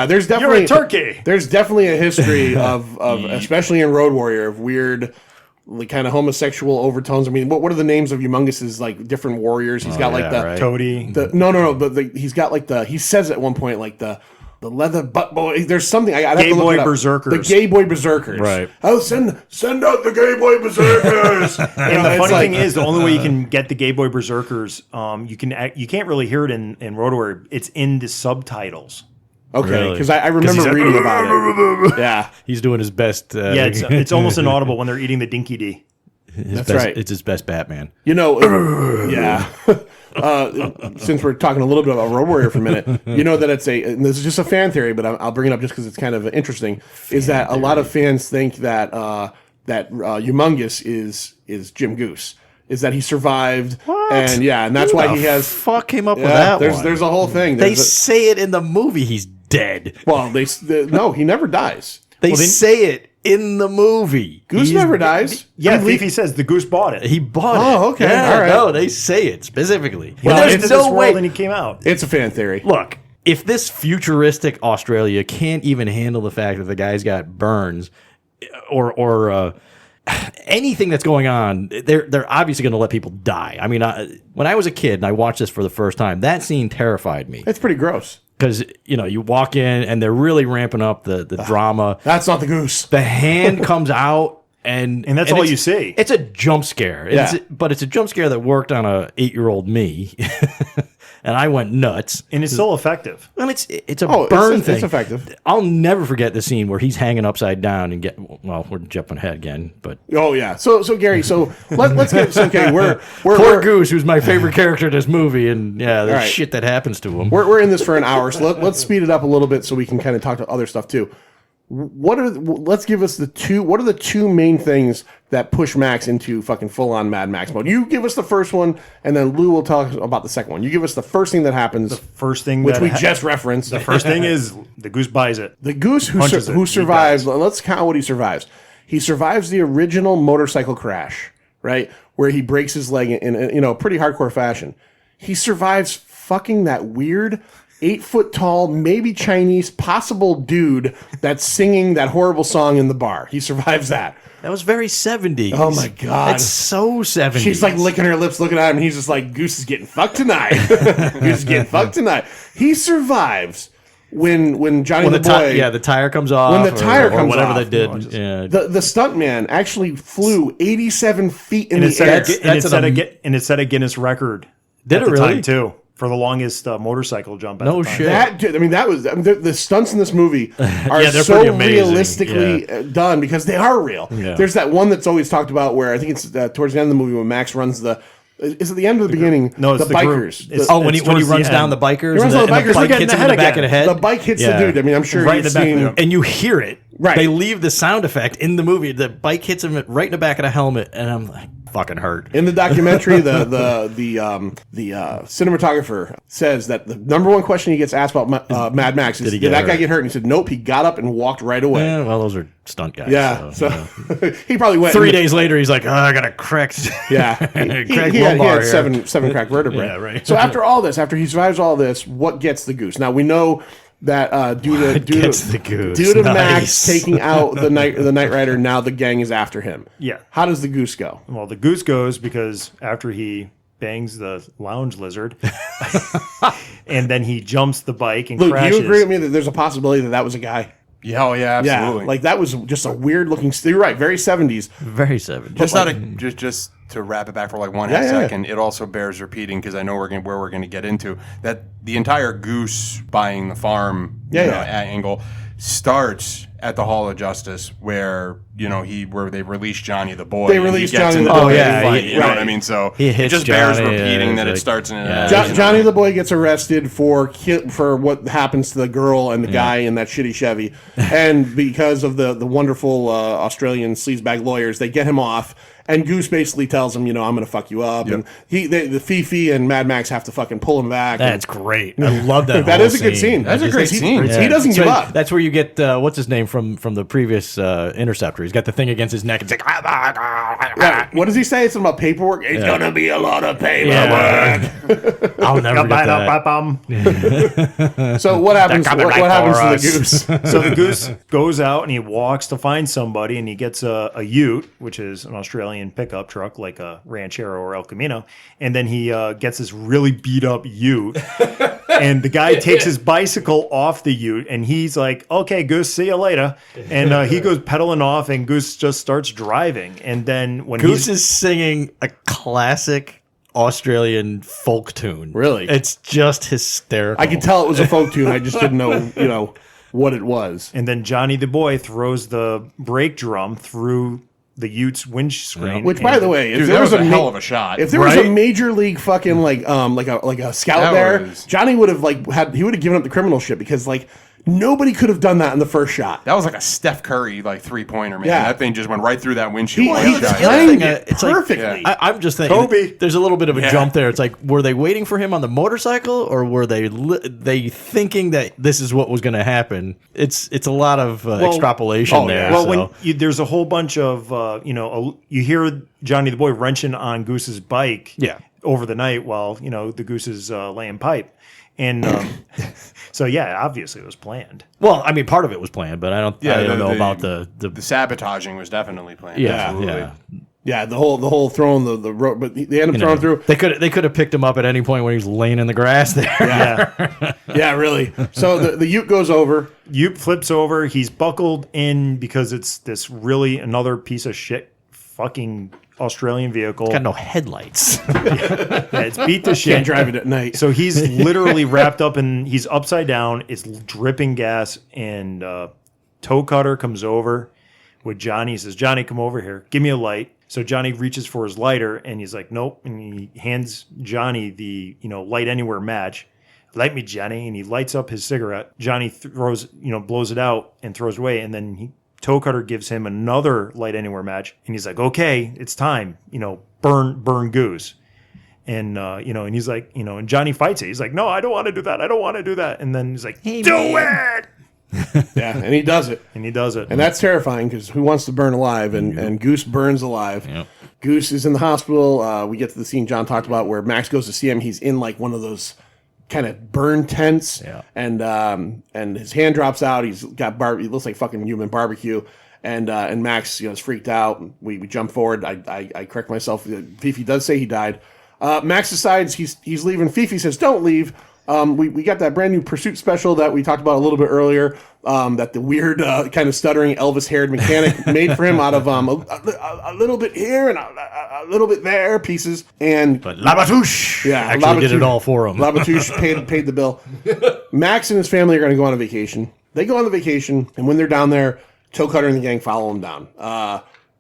G: There's definitely
F: You're a turkey.
G: There's definitely a history of especially in Road Warrior, of weird, like kind of homosexual overtones. I mean, what are the names of Humongus's like different warriors? He's got like the
F: Cody.
G: He's got like he says at one point like the leather butt boy. There's something I'd have
F: Gay
G: to look
F: boy
G: it up.
F: berserkers.
G: The gay boy berserkers.
E: Right.
G: Oh, send out the gay boy berserkers.
F: And the funny thing is, the only way you can get the gay boy berserkers, you can't really hear it in Road Warrior. It's in the subtitles.
G: Okay, because I remember reading about it. Yeah,
E: He's doing his best.
F: Yeah, it's almost inaudible when they're eating the dinky D.
G: that's
E: best,
G: right.
E: It's his best Batman.
G: You know, yeah. Since we're talking a little bit about Road Warrior for a minute, you know that and this is just a fan theory, but I'll bring it up just because it's kind of interesting. That a lot of fans think that Humongus is Jim Goose. Is that he survived?
E: What?
G: And that's why he has.
E: Fuck came up with that one.
G: There's a whole thing.
E: They say it in the movie. He's dead.
G: Well, no, he never dies.
E: They say it in the movie.
G: Goose never dies.
F: Yeah, Fifi says the Goose bought it.
E: He bought it.
G: Oh, okay.
E: Yeah,
G: All right.
E: No, they say it specifically.
F: Well,
E: There's
F: into
E: no
F: this
E: way.
F: world and he came out.
G: It's a fan theory.
E: Look, if this futuristic Australia can't even handle the fact that the guy's got burns or anything that's going on, they're obviously going to let people die. I mean, when I was a kid and I watched this for the first time, that scene terrified me.
G: It's pretty gross.
E: Because, you walk in and they're really ramping up the drama.
G: That's not the Goose.
E: The hand comes out. And
F: that's all you see.
E: It's a jump scare.
G: Yeah.
E: But it's a jump scare that worked on a 8-year-old me. And I went nuts.
F: And it's still effective.
E: And it's a burn thing.
G: It's effective.
E: I'll never forget the scene where he's hanging upside down and we're jumping ahead again, but
G: Oh yeah. So Gary, let's get okay. We're
E: poor Goose, who's my favorite character in this movie, and the
G: right.
E: shit that happens to him.
G: We're in this for an hour, so let's speed it up a little bit so we can kind of talk to other stuff too. Let's give us what are the two main things that push Max into fucking full on Mad Max mode? You give us the first one, and then Lou will talk about the second one. You give us the first thing that happens. The
F: first thing
G: which we just referenced.
F: The first thing is the Goose buys it.
G: The Goose who survives. Let's count what he survives. He survives the original motorcycle crash, right, where he breaks his leg in pretty hardcore fashion. He survives fucking that weird 8-foot tall, maybe Chinese, possible dude that's singing that horrible song in the bar. He survives that.
E: That was very 70s.
G: Oh my God.
E: It's so 70s.
G: She's like licking her lips, looking at him, and he's just like, Goose is getting fucked tonight. Goose is getting fucked tonight. He survives when Johnny the boy...
E: the tire comes off.
G: When the tire comes
E: whatever
G: off.
E: they did.
G: The stuntman actually flew 87 feet in the air.
F: And it set a Guinness record.
E: Did
F: at
E: it
F: the
E: really?
F: time, too. For the longest motorcycle jump. At
E: No
F: the time.
E: shit.
G: That was the stunts in this movie are
E: they're
G: so
E: pretty amazing.
G: realistically done because they are real.
E: Yeah.
G: There's that one that's always talked about where I think it's towards the end of the movie when Max runs the. Is it the end or the beginning?
F: No, it's
G: the bikers.
E: When he runs down the bikers,
G: He runs down the bikers,
E: bike hits him in the back of the head.
G: The bike hits the dude. I mean, I'm sure
F: Right in
G: you've
F: the back of
G: seen.
F: the-
E: And you hear it.
G: Right.
E: They leave the sound effect in the movie. The bike hits him right in the back of the helmet, and I'm like, fucking hurt.
G: In the documentary, the cinematographer says that the number one question he gets asked about Mad Max is, did that guy get hurt? And he said, nope, he got up and walked right away.
E: Yeah, well, those are stunt guys.
G: Yeah, so he probably went
E: 3 days later. He's like, I got a cracked.
G: Yeah, he had seven cracked vertebrae.
E: Yeah, right.
G: So after all this, after he survives all this, what gets the goose? Now we know that due to Max taking out the Knight Rider, now the gang is after him.
F: Yeah.
G: How does the goose go?
F: Well, the goose goes because after he bangs the lounge lizard, and then he jumps the bike and
G: Luke,
F: crashes.
G: do you agree with me that there's a possibility that was a guy?
I: Yeah, yeah, absolutely.
G: Yeah, like that was just a weird looking. You're right, very 70s.
E: Very 70s.
I: Just to wrap it back for like one half second, it also bears repeating because I know where we're going to get into that the entire Goose buying the farm angle starts at the Hall of Justice where where they release Johnny the boy.
G: They release Johnny the boy.
I: Fight, you know what I mean? So it just bears repeating that it starts in
G: Johnny the boy gets arrested for what happens to the girl and the guy in that shitty Chevy, and because of the wonderful Australian sleazebag lawyers, they get him off. And Goose basically tells him, I'm going to fuck you up. Yep. And the Fifi and Mad Max have to fucking pull him back.
E: That's great. I love that.
G: That is a good scene.
I: That's a great scene.
G: He doesn't give up.
E: That's where you get, what's his name from the previous Interceptor. He's got the thing against his neck. It's like,
G: what does he say? It's about paperwork. It's going to be a lot of paperwork.
E: Yeah. I'll never get that.
G: So what happens? What happens to the Goose?
F: So the Goose goes out and he walks to find somebody, and he gets a ute, which is an Australian pickup truck like a Ranchero or El Camino, and then he gets this really beat up ute, and the guy takes his bicycle off the ute, and he's like, okay, Goose, see you later, and he goes pedaling off, and Goose just starts driving. And then when
E: Goose is singing a classic Australian folk tune.
G: Really?
E: It's just hysterical.
G: I could tell it was a folk tune. I just didn't know what it was.
F: And then Johnny the boy throws the brake drum through the Ute's windscreen.
G: Which, by the way, if
I: there was a hell of a shot.
G: If there was a major league fucking like a scout there, Johnny would have given up the criminal shit because nobody could have done that in the first shot.
I: That was like a Steph Curry 3-pointer, man.
G: Yeah.
I: That thing just went right through that windshield.
G: He timed it perfectly.
E: I'm just thinking,
F: Kobe.
E: There's a little bit of a jump there. It's like, were they waiting for him on the motorcycle, or were they thinking that this is what was going to happen? It's a lot of extrapolation there.
F: Well,
E: so.
F: when there's a whole bunch of you hear Johnny the boy wrenching on Goose's bike over the night while the Goose is laying pipe. And so, obviously it was planned.
E: Well, I mean, part of it was planned, but I don't know about the
I: sabotaging was definitely planned.
G: Yeah, the whole throwing the rope, but they end up throwing through.
E: They could have picked him up at any point when he was laying in the grass there.
G: Yeah, really. So the Ute goes over.
F: Ute flips over. He's buckled in because it's this really another piece of shit fucking Australian vehicle.
E: Got no headlights.
F: It's beat to shit.
G: Can't drive it at night.
F: So he's literally wrapped up in. He's upside down. It's dripping gas, and Toe Cutter comes over with Johnny. He says, "Johnny, come over here. Give me a light." So Johnny reaches for his lighter, and he's like, "Nope." And he hands Johnny the light anywhere match. "Light me, Johnny." And he lights up his cigarette. Johnny throws, blows it out and throws it away, and then Toe Cutter gives him another light anywhere match, and he's like, "Okay, it's time. Burn Goose." And and he's like, and Johnny fights it. He's like, "No, I don't want to do that. I don't want to do that." And then he's like, "Do it!"
G: Yeah, and he does it. And that's terrifying because who wants to burn alive? And Goose burns alive.
E: Yep.
G: Goose is in the hospital. We get to the scene John talked about where Max goes to see him. He's in one of those kind of burn tents, and his hand drops out. He's got he looks like fucking human barbecue, and Max is freaked out. We jump forward. I correct myself. Fifi does say he died. Max decides he's leaving. Fifi says, "Don't leave." We got that brand new Pursuit special that we talked about a little bit earlier. That the weird kind of stuttering Elvis haired mechanic made for him out of a little bit here and a little bit there pieces.
E: But Labatouche actually did it all for him.
G: Labatouche paid the bill. Max and his family are going to go on a vacation. They go on the vacation, and when they're down there, Toe Cutter and the gang follow him down.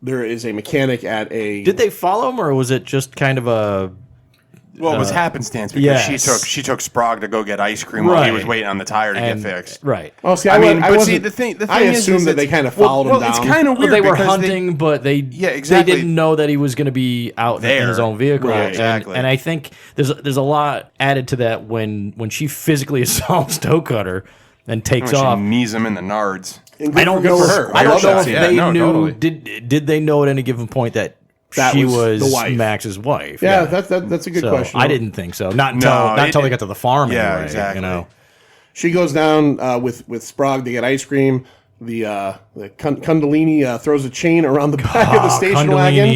G: There is a mechanic at a...
E: Did they follow him, or was it just kind of a
I: Well, it was happenstance because
E: yes.
I: she took Sprague to go get ice cream while he was waiting on the tire to get fixed.
E: Right.
G: Oh, see,
I: I
G: I assumed that they kind of followed him down.
I: It's kind of weird.
E: They were
I: because
E: hunting, but they
I: exactly.
E: they didn't know that he was going to be out in his own vehicle.
I: Right, exactly.
E: And I think there's a lot added to that when she physically assaults Toe Cutter and takes off.
I: She knees him in the nards.
E: I don't know.
G: For her.
E: I don't know if
I: Yeah,
E: they
I: no,
E: knew.
I: totally.
E: Did they know at any given point that she was
G: the wife.
E: Max's wife?
G: Yeah, that's a good question.
E: I didn't think so. Not until they got to the farm.
I: Yeah,
E: anyway,
I: exactly.
E: You know.
G: She goes down with Sprague to get ice cream. The Kundalini throws a chain around the back of the station wagon,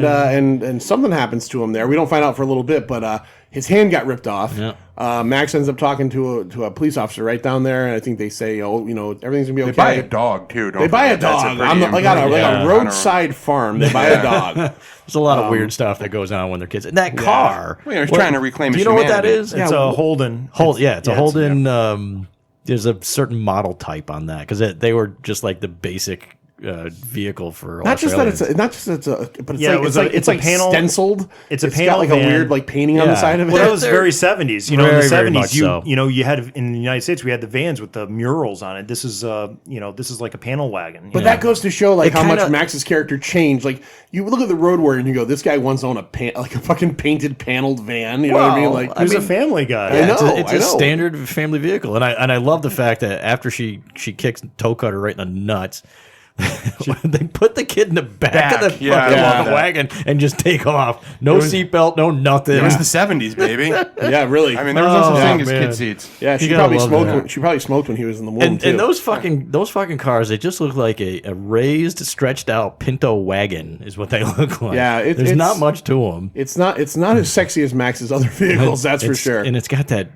G: and something happens to him there. We don't find out for a little bit, but his hand got ripped off.
E: Yeah.
G: Max ends up talking to a police officer right down there, and I think they say, everything's gonna be okay.
I: They buy a dog too.
G: They buy a dog on a roadside farm. They buy a dog.
E: There's a lot of weird stuff that goes on when they're kids. And that car,
I: Well, he's trying to reclaim.
E: do you know what that is?
F: It's a Holden.
E: It's a Holden. There's a certain model type on that because they were just like the basic vehicle for
G: not just
E: Australians.
G: it's like
F: panel
G: stenciled.
F: It's a
G: got
F: panel
G: like
F: van.
G: a weird like painting on the side of it.
F: Well, that was very 70s. In the
E: Very, very much
F: 70s,
E: so.
F: you had in the United States we had the vans with the murals on it. This is this is like a panel wagon.
G: But that goes to show like how much
E: kinda-
G: Max's character changed. Like you look at the Road Warrior and you go, this guy once owned a fucking painted paneled van. You know what I mean? Like
F: he was a family guy.
G: I know.
E: It's a standard family vehicle, and I love the fact that after she kicks Toe Cutter right in the nuts, they put the kid in the back of the fucking wagon and just take off. No seatbelt, no nothing.
I: It was the 70s, baby.
G: Yeah, really.
I: I mean, there was no such thing as
E: man.
I: kid seats.
G: Yeah, she
E: You gotta
G: probably
E: love
G: smoked when he was in the womb too.
E: And those fucking cars, they just look like a raised, stretched out Pinto wagon is what they look like.
G: Yeah,
E: there's not much to them.
G: It's not as sexy as Max's other vehicles, that's for sure.
E: And it's got that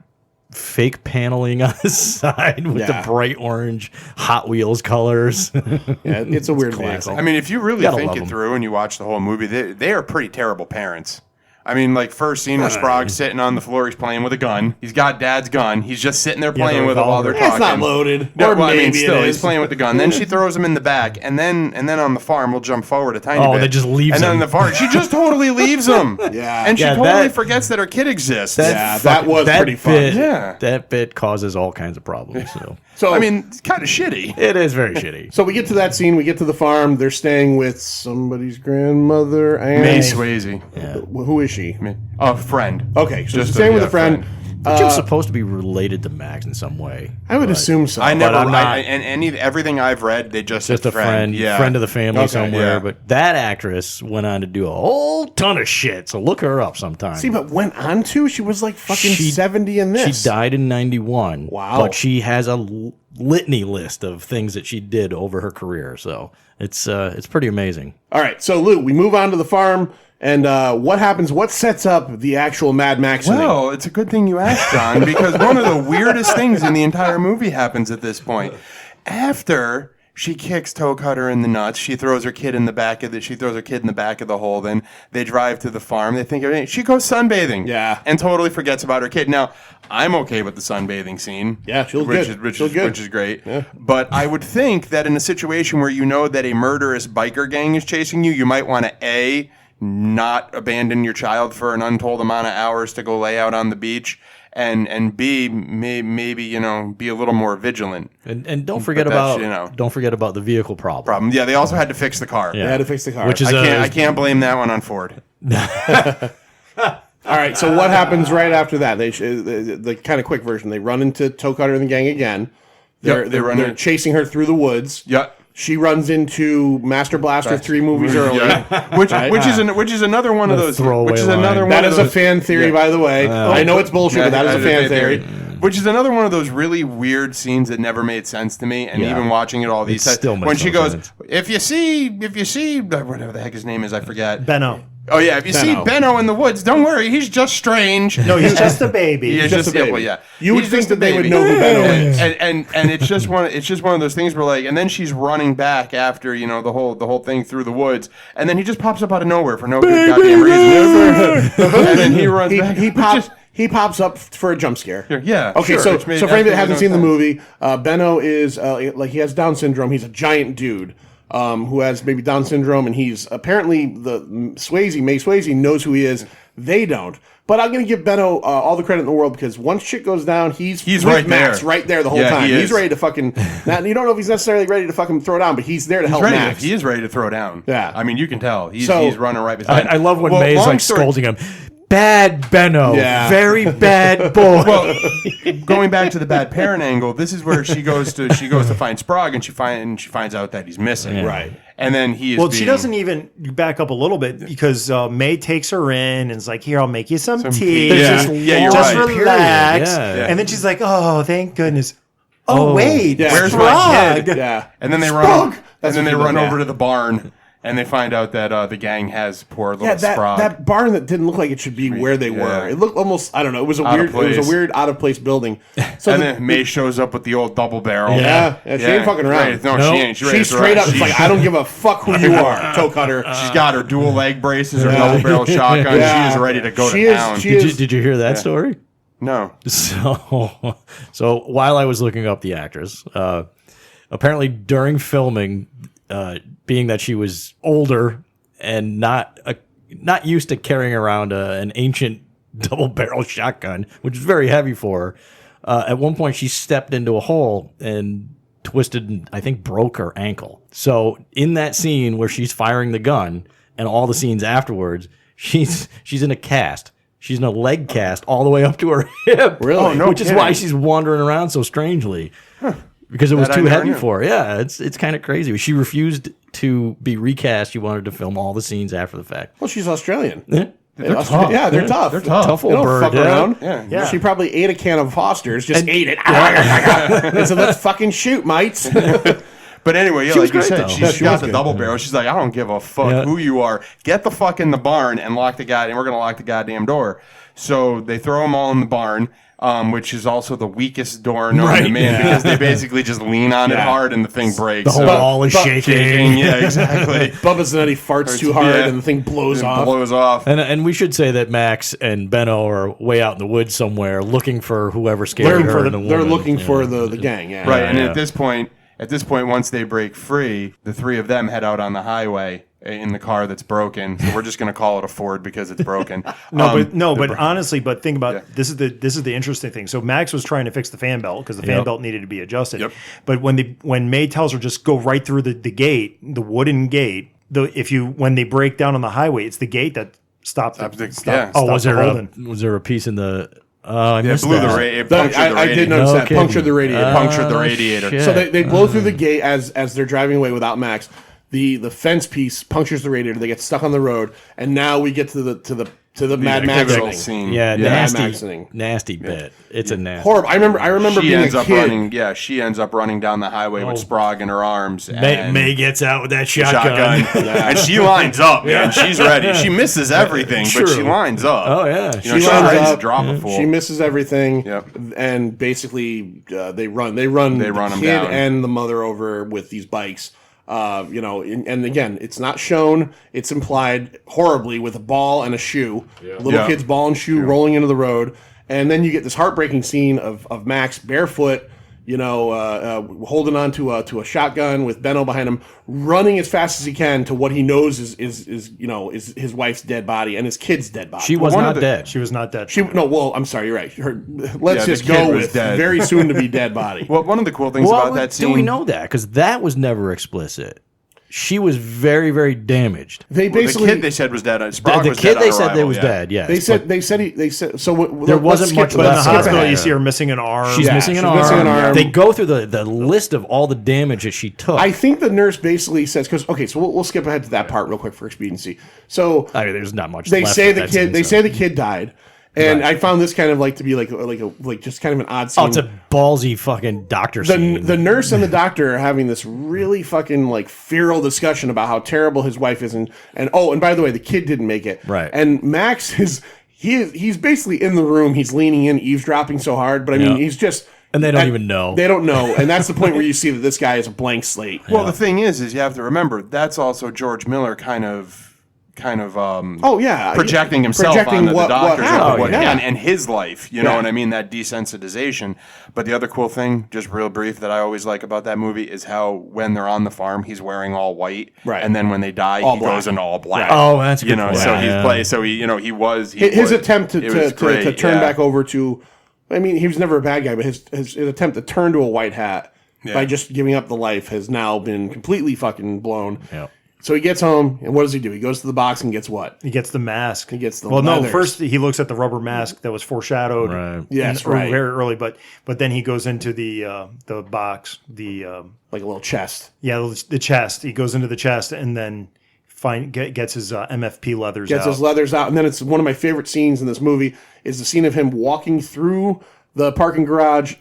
E: fake paneling on the side with the bright orange Hot Wheels colors.
G: Yeah, it's a weird vehicle.
I: I mean, if you really
E: Gotta
I: think
E: love
I: it
E: them.
I: through and you watch the whole movie, they are pretty terrible parents. I mean, like first scene where Sprague's sitting on the floor, he's playing with a gun. He's got Dad's gun. He's just sitting there playing with it while they're talking.
G: It's not loaded.
I: No,
G: Or
I: well, I mean,
G: maybe
I: still,
G: it
I: he's
G: is.
I: playing with the gun. Then she throws him in the back, and then on the farm, we'll jump forward a tiny bit.
E: Oh, they just leaves
I: and then
E: him.
I: on the farm, she just totally leaves him.
G: Yeah.
I: and she
E: Yeah,
I: totally
E: that-
I: forgets that her kid exists.
G: that was pretty fun.
I: Yeah.
E: That bit causes all kinds of problems.
G: So
I: I mean, it's kind of shitty.
E: It is very shitty.
G: So we get to that scene. We get to the farm. They're staying with somebody's grandmother. And
I: May Swayze.
G: Who is she?
I: A friend.
G: Okay, so
I: Just
G: she's staying with
I: yeah,
G: a friend.
E: She was supposed to be related to Max in some way.
G: I would assume so.
I: I never.
E: I'm not-
I: Everything I've read, they just
E: Just
I: said
E: a friend,
I: Yeah.
E: friend of the family
G: Okay,
E: somewhere.
I: yeah.
E: But that actress went on to do a whole ton of shit. So look her up sometime.
G: See, but went on to? She was like fucking
E: She-
G: 70 in this.
E: She died in 91.
G: Wow.
E: But she has a litany list of things that she did over her career. So it's pretty amazing.
G: All right, so Lou, we move on to the farm. And what happens? What sets up the actual Mad Max thing?
I: Well, it's a good thing you asked, John, because one of the weirdest things in the entire movie happens at this point. After she kicks Toe Cutter in the nuts, she throws her kid in the back of the hole. Then they drive to the farm. They think of it. She goes sunbathing.
G: Yeah.
I: And totally forgets about her kid. Now, I'm okay with the sunbathing scene.
G: Yeah, she looks good.
I: Which
G: She looks good.
I: is great. Yeah. But I would think that in a situation where you know that a murderous biker gang is chasing you, you might want to not abandon your child for an untold amount of hours to go lay out on the beach, and B, maybe be a little more vigilant.
E: And don't forget about don't forget about the vehicle problem.
I: Yeah, they also had to fix the car.
G: They had to fix the car.
E: Which is
I: I can't blame that one on Ford.
G: All right, so what happens right after that? The kind of quick version. They run into Toe Cutter and the gang again. They're chasing her through the woods.
I: Yeah.
G: She runs into Master Blaster 3 movies early.
I: Yeah. which is another one of those.
E: throwaway
I: Which is
E: line.
I: another one.
G: That
I: of
G: is
I: those,
G: a fan theory, by the way. I know it's bullshit, but that is a fan theory.
I: Which is another one of those really weird scenes that never made sense to me, and even watching it all these times,
E: still makes
I: when she
E: no
I: goes,
E: sense.
I: if you see whatever the heck his name is, I forget.
F: Benno.
I: Oh yeah, if you see Benno in the woods, don't worry, he's just strange.
F: No, he's just a baby.
I: He's
G: just a baby.
I: Yeah.
G: You would
I: He's
G: think
I: just a
G: that they would
I: baby.
G: know who Benno is.
I: And it's just one of those things where like, and then she's running back after the whole thing through the woods, and then he just pops up out of nowhere for no good goddamn reason, and then he runs back.
G: He pops up for a jump scare.
I: Yeah.
G: Okay,
I: sure,
G: so
I: which made
G: for anybody that hasn't
I: absolutely
G: seen
I: no
G: the
I: sense.
G: movie, Benno is he has Down syndrome. He's a giant dude who has maybe Down syndrome, and he's apparently May Swayze knows who he is. They don't. But I'm going to give Benno all the credit in the world because once shit goes down, he's with
I: right
G: Max
I: there.
G: right there the whole time. He's ready to fucking. You don't know if he's necessarily ready to fucking throw down, but he's there to help Max.
I: He is ready to throw down.
G: Yeah.
I: I mean, you can tell. He's running right beside him.
E: I love when May's like scolding him. Bad Benno. Yeah. Very bad boy.
I: Well, going back to the bad parent angle, this is where she goes to find Sprague and she finds out that he's missing.
G: Yeah. Right.
I: And then he is
F: Well, she doesn't even back up a little bit because May takes her in and is like, "Here, I'll make you some tea.
I: You're
F: Just
I: right.
F: relax."
E: Yeah.
F: And then she's like, "Oh, thank goodness. Oh, wait,
I: where's
F: Sprague.
I: my kid?"
G: Yeah.
I: And then they run over to the barn and they find out that the gang has poor little Sprague.
G: That barn that didn't look like it should be where they were. It looked almost, I don't know, it was a weird out of place building. So
I: and then May shows up with the old double barrel.
G: Yeah, she ain't fucking around.
I: No, she ain't.
G: She's straight up like, I don't give a fuck who you are, toe cutter.
I: She's got her dual leg braces, her double barrel shotgun. She is ready to go to town.
E: Did you hear that story?
I: No.
E: So while I was looking up the actress, apparently during filming, being that she was older and not used to carrying around an ancient double barrel shotgun, which is very heavy for her, at one point she stepped into a hole and twisted and I think broke her ankle. So in that scene where she's firing the gun and all the scenes afterwards, she's in a cast. She's in a leg cast all the way up to her hip.
G: Really? Oh,
E: no Which kidding. Is why she's wandering around so strangely. Because it was too heavy for her. Yeah, it's kind of crazy. She refused to be recast. She wanted to film all the scenes after the fact.
G: Well, she's Australian.
E: Yeah.
G: They're tough. Yeah, they're tough.
E: They're tough old bird.
G: Fuck around.
I: Yeah.
G: She probably ate a can of Foster's, ate it. And so let's fucking shoot, mates.
I: But anyway, like you said, she's got the
G: good.
I: double barrel. She's like, I don't give a fuck who you are. Get the fuck in the barn and lock the goddamn. We're gonna lock the goddamn door. So they throw them all in the barn. Which is also the weakest door known to man because they basically just lean on it hard and the thing breaks.
E: The whole wall is shaking.
I: Yeah, exactly.
G: Bubba's nutty farts too hard and the thing blows off.
E: And we should say that Max and Benno are way out in the woods somewhere looking for whoever scared her.
G: They're looking for the gang. Yeah.
I: Right, and at this point, once they break free, the three of them head out on the highway in the car that's broken. So we're just going to call it a Ford because it's broken.
F: But honestly, think about this is the interesting thing. So Max was trying to fix the fan belt because the fan belt needed to be adjusted. Yep. But when May tells her just go right through the gate, the wooden gate, when they break down on the highway, it's the gate that stops.
E: Was there a piece in the? I missed
I: blew
E: that.
I: it punctured the radiator.
G: I did notice that. Punctured the radiator.
I: Punctured the radiator.
E: Shit.
G: So they blow through the gate as they're driving away without Max. The fence piece punctures the radiator. They get stuck on the road, and now we get to the Mad Max
I: scene.
E: Yeah,
G: nasty
E: bit. It's a nasty.
G: Horrible. I remember being a kid.
I: She ends up running down the highway with Sprague in her arms.
E: May gets out with that shotgun.
I: And she lines up, man. She's ready. She misses everything, but she lines up.
E: Oh yeah,
I: she lines up to drop a fool.
G: She misses everything.
I: Yep.
G: And basically they run the
I: them
G: kid
I: down.
G: and the mother over with these bikes. And again, it's not shown. It's implied horribly with a ball and a shoe. Little kid's ball and shoe rolling into the road. And then you get this heartbreaking scene of Max barefoot, holding on to a shotgun with Benno behind him, running as fast as he can to what he knows is his wife's dead body and his kid's dead body.
E: She was not dead.
F: She was not dead.
G: I'm sorry, you're right. Let's just go with very soon to be dead body.
I: Well, one of the cool things about that scene.
E: Do we know that? Because that was never explicit. She was very, very damaged.
G: They basically
I: the kid they said was dead.
E: The kid they said they was dead. Yes,
G: they said so.
E: There wasn't much
F: But in the
E: left.
F: hospital, you see her missing an arm.
E: She's missing an arm. They go through the list of all the damage that she took.
G: I think the nurse basically says so we'll skip ahead to that part real quick for expediency. So
E: there's not much.
G: They
E: left
G: say
E: of
G: the
E: that
G: kid.
E: scene,
G: They
E: so.
G: say the kid died. And I found this kind of like to be like just kind of an odd scene.
E: Oh, it's a ballsy fucking doctor scene.
G: The nurse and the doctor are having this really fucking like feral discussion about how terrible his wife is, and by the way, the kid didn't make it.
E: Right.
G: And Max he's basically in the room. He's leaning in, eavesdropping so hard, but I mean he's just.
E: And they don't even know.
G: They don't know, and that's the point where you see that this guy is a blank slate.
I: Well, the thing is you have to remember that's also George Miller kind of kind of
G: yeah,
I: projecting himself
G: projecting
I: onto
G: what
I: the doctors
G: happened,
I: and his life, you know
G: Yeah.
I: what I mean? That desensitization. But the other cool thing, just real brief, that I always like about that movie is how when they're on the farm, he's wearing all white,
G: Right.
I: and then when they die,
G: All
I: he
G: black.
I: goes into all black.
E: Oh, that's a
I: you
E: good
I: know.
E: point.
I: So
E: Yeah.
I: he was
G: his attempt
I: it was great,
G: to turn
I: yeah.
G: back over to. I mean, he was never a bad guy, but his attempt to turn to a white hat by just giving up the life has now been completely fucking blown.
E: Yeah.
G: So he gets home, and what does he do? He goes to the box and gets what?
F: He gets the mask.
G: He gets the
F: well, no.
G: leathers.
F: First, he looks at the rubber mask that was foreshadowed.
E: Right.
G: Yes, right.
F: Very early, but then he goes into the box,
G: Like a little chest.
F: the chest. He goes into the chest and then gets his MFP leathers
G: Gets
F: out.
G: his leathers out, and then it's one of my favorite scenes in this movie is the scene of him walking through the parking garage,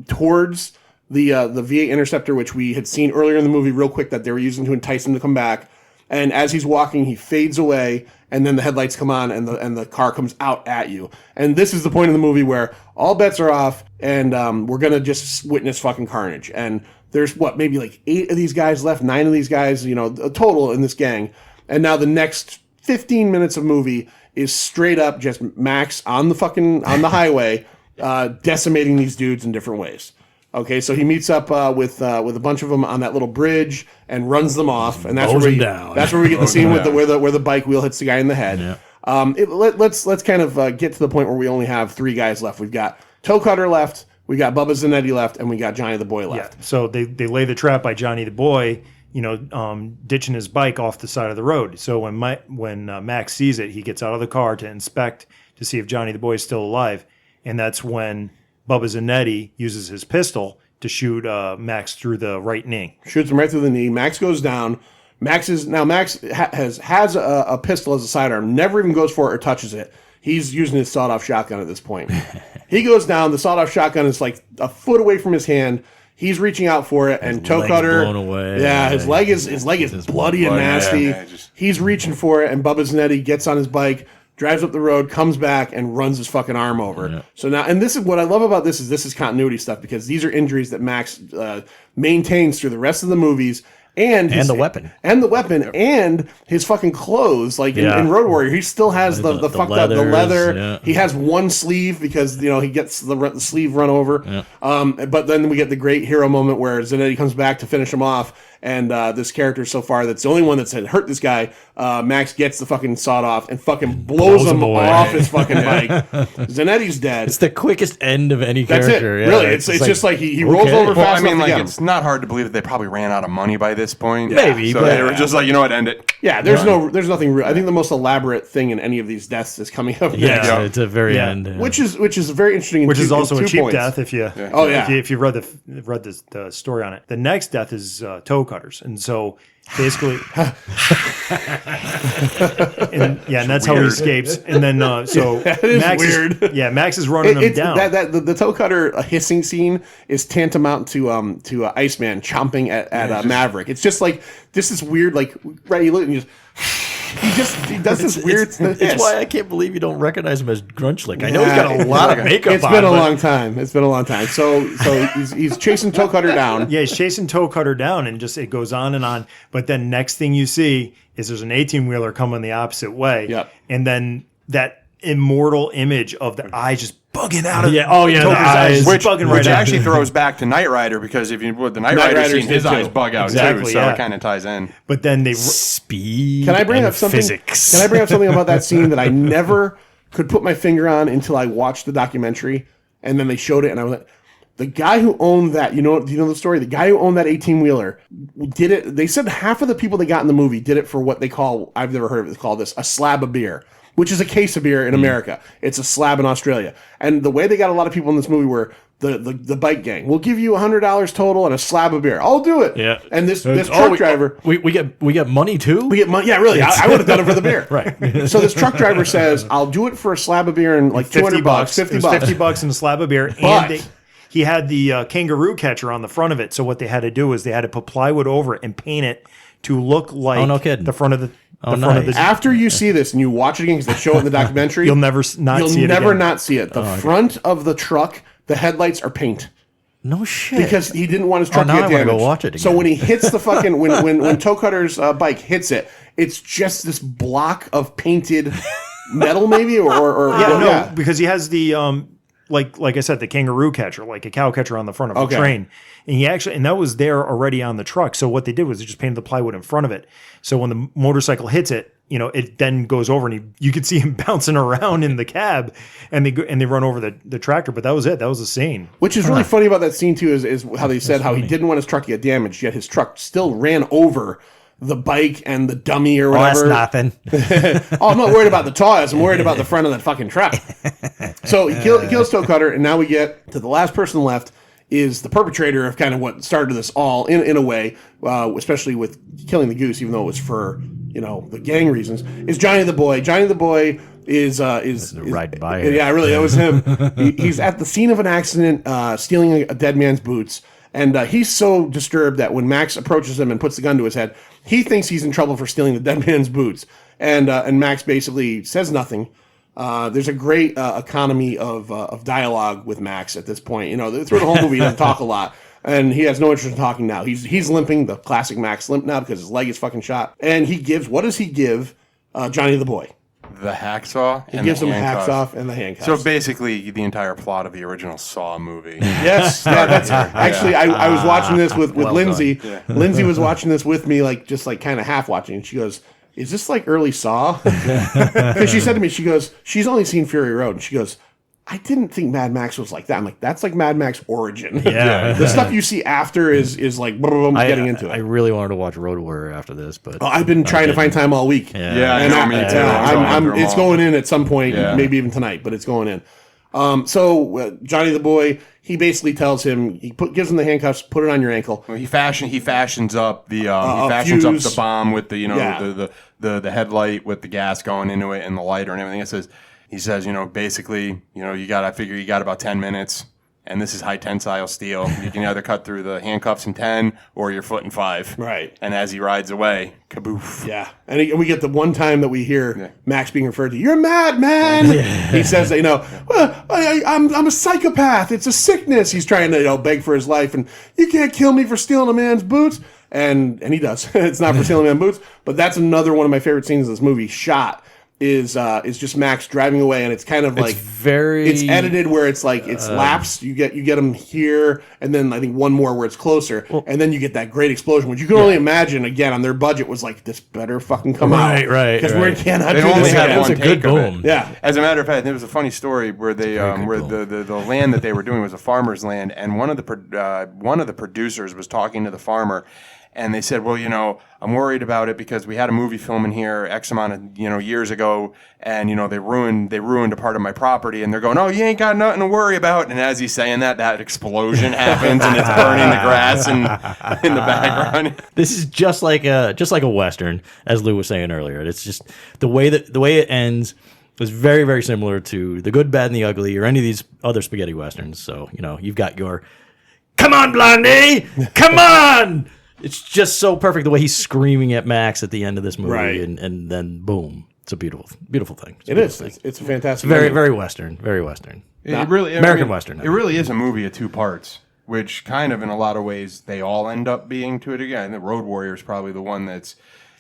G: towards the V8 Interceptor, which we had seen earlier in the movie, real quick, that they were using to entice him to come back. And as he's walking, he fades away, and then the headlights come on, and the car comes out at you. And this is the point of the movie where all bets are off, and we're gonna just witness fucking carnage. And there's maybe like 8 of these guys left, 9 of these guys, a total in this gang. And now the next 15 minutes of movie is straight up just Max on the highway, decimating these dudes in different ways. Okay, so he meets up with a bunch of them on that little bridge and runs them off, and that's where we get the scene with where the bike wheel hits the guy in the head. Yeah. Let's kind of get to the point where we only have 3 guys left. We've got Toe Cutter left, we got Bubba Zanetti left, and we got Johnny the Boy left.
F: Yeah. So they lay the trap by Johnny the Boy, ditching his bike off the side of the road. So when Max sees it, he gets out of the car to inspect to see if Johnny the Boy is still alive, and that's when Bubba Zanetti uses his pistol to shoot Max through the right knee.
G: Shoots him right through the knee. Max goes down. Max has a pistol as a sidearm. Never even goes for it or touches it. He's using his sawed-off shotgun at this point. He goes down. The sawed-off shotgun is like a foot away from his hand. He's reaching out for it, and Toe Cutter,
E: blown away.
G: Yeah, his leg is bloody and nasty.
I: Yeah,
G: He's reaching for it, and Bubba Zanetti gets on his bike, drives up the road, comes back, and runs his fucking arm over. Yeah. So now, and this is what I love about this is continuity stuff, because these are injuries that Max maintains through the rest of the movies. And
E: the weapon.
G: And the weapon. And his fucking clothes. Like in Road Warrior, he still has the fucked up the leather. Yeah. He has one sleeve because, he gets the sleeve run over. Yeah. But then we get the great hero moment where Zanetti comes back to finish him off. And this character so far that's the only one that's had hurt this guy, Max gets the fucking sawed off and fucking blows him off his fucking bike. Zanetti's dead.
E: It's the quickest end of any
G: That's
E: character.
G: it. Really, it's just like he rolls over fast enough to get him.
I: It's not hard to believe that they probably ran out of money by this point.
E: Maybe,
I: so
E: but
I: they were just like, you know what, end it.
G: Yeah, there's nothing real. I think the most elaborate thing in any of these deaths is coming up.
E: Yeah, it's a very end. Yeah.
G: Which is very interesting.
F: Which is also a cheap death if you if you read the story on it. The next death is Toe Cutters, and so basically, and that's how he escapes. And then Max
G: weird.
F: Max is running him down.
G: The Toe Cutter hissing scene is tantamount to Iceman chomping at Maverick. It's just like this is weird. Like you look and he does this weird.
E: It's why I can't believe you don't recognize him as Grunchlick. I know he's got a lot of makeup.
G: It's been a long time. It's been a long time. So he's chasing Toe Cutter down.
F: Yeah, he's chasing Toe Cutter down, and just it goes on and on. But then next thing you see is there's an 18-wheeler coming the opposite way.
G: Yep.
F: And then that immortal image of the eyes just bugging out of
E: the eyes,
I: which
F: right
I: actually throws back to Knight Rider, because if you would, the Knight Rider scene, his eyes bug out too, so it kind of ties in.
F: But then they
E: speed.
G: Can I bring
E: and
G: up something?
E: Physics.
G: Can I bring up something about that scene that I never could put my finger on until I watched the documentary, and then they showed it, and I was like, the guy who owned that, do you know the story? The guy who owned that 18-wheeler did it. They said half of the people they got in the movie did it for what they call, I've never heard of it, called this, a slab of beer, which is a case of beer in America. It's a slab in Australia. And the way they got a lot of people in this movie were the bike gang. We'll give you $100 total and a slab of beer. I'll do it.
E: Yeah.
G: And this truck driver.
E: We get money too?
G: We get money. Yeah, really. I would have done it for the beer.
E: Right.
G: So this truck driver says, I'll do it for a slab of beer and like $200, $50.
F: $50 and a slab of beer.
G: But,
F: and he had the kangaroo catcher on the front of it. So what they had to do is they had to put plywood over it and paint it to look like the front of the
G: After you see this and you watch it again, because they show it in the documentary,
F: you'll never not see it.
G: The front of the truck, the headlights are paint.
E: No shit.
G: because he didn't want his truck
E: now
G: to get
E: I wanna
G: damaged.
E: go watch it
G: So
E: again.
G: when he hits the fucking when Toe Cutter's bike hits it, it's just this block of painted metal, maybe or
F: No, because he has the like I said, the kangaroo catcher, like a cow catcher on the front of
G: Okay.
F: the train. And that was there already on the truck. So what they did was they just painted the plywood in front of it. So when the motorcycle hits it, it then goes over and you could see him bouncing around in the cab and they run over the tractor. But that was it. That was the scene.
G: Which is really funny about that scene too is how they said how he didn't want his truck to get damaged, yet his truck still ran over the bike and the dummy or whatever.
E: that's nothing.
G: Oh, I'm not worried about the toys. I'm worried about the front of that fucking truck. So he kills Toe Cutter, and now we get to the last person left is the perpetrator of kind of what started this all in a way, especially with killing the goose, even though it was for the gang reasons. Is Johnny the Boy? Johnny the Boy is
E: riding by.
G: Yeah, really, that was him. He's at the scene of an accident, stealing a dead man's boots. And he's so disturbed that when Max approaches him and puts the gun to his head, he thinks he's in trouble for stealing the dead man's boots. And Max basically says nothing. There's a great economy of dialogue with Max at this point. Through the whole movie, he doesn't talk a lot. And he has no interest in talking now. He's limping, the classic Max limp now because his leg is fucking shot. And what does he give Johnny the Boy?
I: The hacksaw.
G: He gives him hacksaw and the handcuffs.
I: So basically, the entire plot of the original Saw movie.
G: Yes, that's actually. I was watching this with Lindsay.
I: Yeah.
G: Lindsay was watching this with me, just kind of half watching, and she goes, "Is this like early Saw?" Because she said to me, she goes, "She's only seen Fury Road," and she goes, "I didn't think Mad Max was like that." I'm like, "That's like Mad Max Origin."
E: Yeah.
G: The stuff you see after is like getting into it.
E: I really wanted to watch Road Warrior after this, but
G: I've been trying to find time all week.
I: Yeah,
G: And
I: I know, me too.
G: it's going in at some point,
I: Yeah.
G: maybe even tonight, but it's going in. So Johnny the Boy, he basically tells him, gives him the handcuffs, put it on your ankle.
I: Well, he fashions up the the bomb with the
G: Yeah.
I: the headlight with the gas going into it and the lighter and everything. He says, basically, you got about 10 minutes, and this is high tensile steel. You can either cut through the handcuffs in 10 or your foot in 5.
G: Right.
I: And as he rides away, kaboof.
G: Yeah, and we get the one time that we hear Max being referred to. You're mad, man. He says, well, I'm a psychopath. It's a sickness. He's trying to beg for his life, and you can't kill me for stealing a man's boots. And he does. It's not for stealing a man's boots, but that's another one of my favorite scenes of this movie. Shot is just Max driving away, and it's kind of like it's edited where it's like it's lapsed. You get him here, and then I think one more where it's closer, and then you get that great explosion, which you can only imagine. Again, on their budget was like, this better fucking come out,
E: right,
G: because we cannot
I: They
G: do
I: only
G: this
I: had
G: again.
I: one
E: a good
I: take of it.
E: boom.
G: Yeah.
I: As a matter of fact, there was a funny story where they where the land that they were doing was a farmer's land, and one of the producers was talking to the farmer. And they said, well, I'm worried about it because we had a movie film in here X amount of, years ago, and, they ruined a part of my property. And they're going, oh, you ain't got nothing to worry about. And as he's saying that explosion happens, and it's burning the grass in the background.
E: This is just like a Western, as Lou was saying earlier. It's just the way it ends is very, very similar to The Good, Bad, and the Ugly, or any of these other spaghetti Westerns. So, you've got your, come on, Blondie, come on! It's just so perfect the way he's screaming at Max at the end of this movie,
G: Right.
E: and then boom, it's a beautiful thing.
G: It is. It's a fantastic.
E: Very,
G: movie.
E: very Western, very Western.
I: It really,
E: American Western.
I: It really is a movie of two parts, which kind of in a lot of ways they all end up being to it again. The Road Warrior is probably the one that's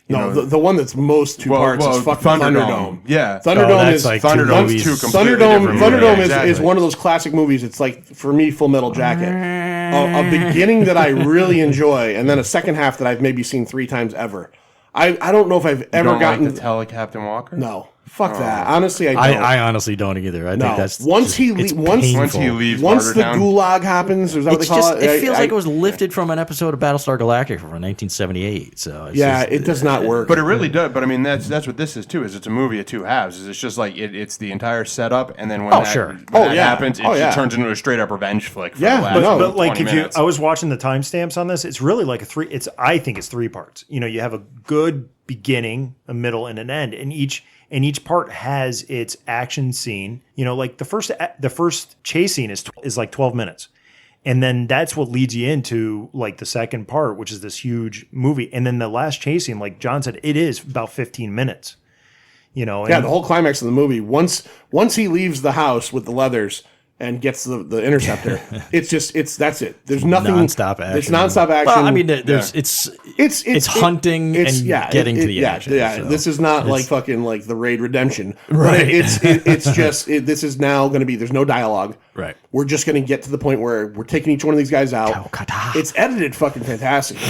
G: the one that's most two parts is fucking Thunderdome.
I: Yeah,
G: Thunderdome is
E: like
I: Thunderdome's two completely
G: Thunderdome.
I: different
G: Thunderdome
I: movies.
G: is one of those classic movies. It's like, for me, Full Metal Jacket. A beginning that I really enjoy, and then a second half that I've maybe seen 3 times ever. I don't know if I've ever
I: Don't
G: gotten
I: like to tell Captain Walker.
G: No, fuck that. Honestly, I don't.
E: I honestly don't either. I think that's
G: once he
E: it's
G: once
I: Once he leaves
G: once the
I: Bartertown.
G: gulag happens, is that what they
E: It's
G: call
E: just,
G: it?
E: it feels like it was lifted from an episode of Battlestar Galactica from 1978. So it's
G: Yeah,
E: just,
G: it does not work.
I: But it really does. But I mean, that's what this is too. Is it's a movie of two halves. It's just like it's the entire setup, and then when that happens, it turns into a straight up revenge flick. For the last
F: But like
I: 20 minutes.
F: I was watching the timestamps on this. It's really like I think it's 3 parts. You have a good beginning, a middle, and an end, and each part has its action scene. Like the first chase scene is like 12 minutes. And then that's what leads you into like the second part, which is this huge movie. And then the last chase scene, like John said, it is about 15 minutes. The
G: whole climax of the movie. Once he leaves the house with the leathers, and gets the interceptor. That's it. There's nothing
E: Nonstop action.
G: It's nonstop action.
E: Well, I mean, it's hunting and getting to the action.
G: Yeah,
E: so
G: this is not like fucking like the Raid Redemption.
E: Right.
G: It's just this is now going to be. There's no dialogue.
E: Right.
G: We're just going to get to the point where we're taking each one of these guys out. It's edited fucking fantastically.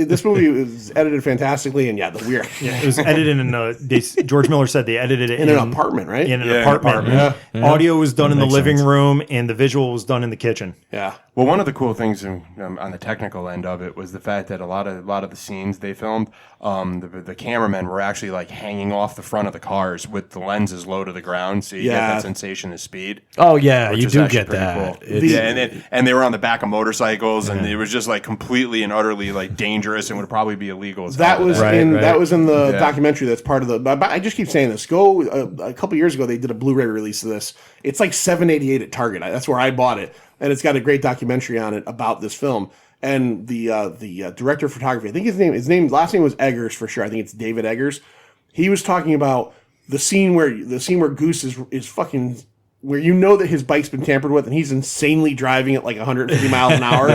G: This movie is edited fantastically, and
F: it was edited in. George Miller said they edited it
G: in an apartment, right?
F: In an apartment. Yeah. Audio was done in the living room, and the visual was done in the kitchen.
G: Yeah.
I: Well, one of the cool things on the technical end of it was the fact that a lot of the scenes they filmed, the cameramen were actually like hanging off the front of the cars with the lenses low to the ground, so you get that sensation of speed.
E: Oh yeah,
I: you
E: do get that.
I: Cool. And they were on the back of motorcycles, and it was just like completely and utterly like dangerous, and would probably be illegal.
G: That was in the documentary. That's part of the. But I just keep saying this. A couple years ago, they did a Blu-ray release of this. It's like $7.88 at Target. That's where I bought it, and it's got a great documentary on it about this film. And the director of photography, I think his last name was Eggers for sure. I think it's David Eggers. He was talking about the scene where Goose is fucking, where you know that his bike's been tampered with and he's insanely driving at like 150 miles an hour.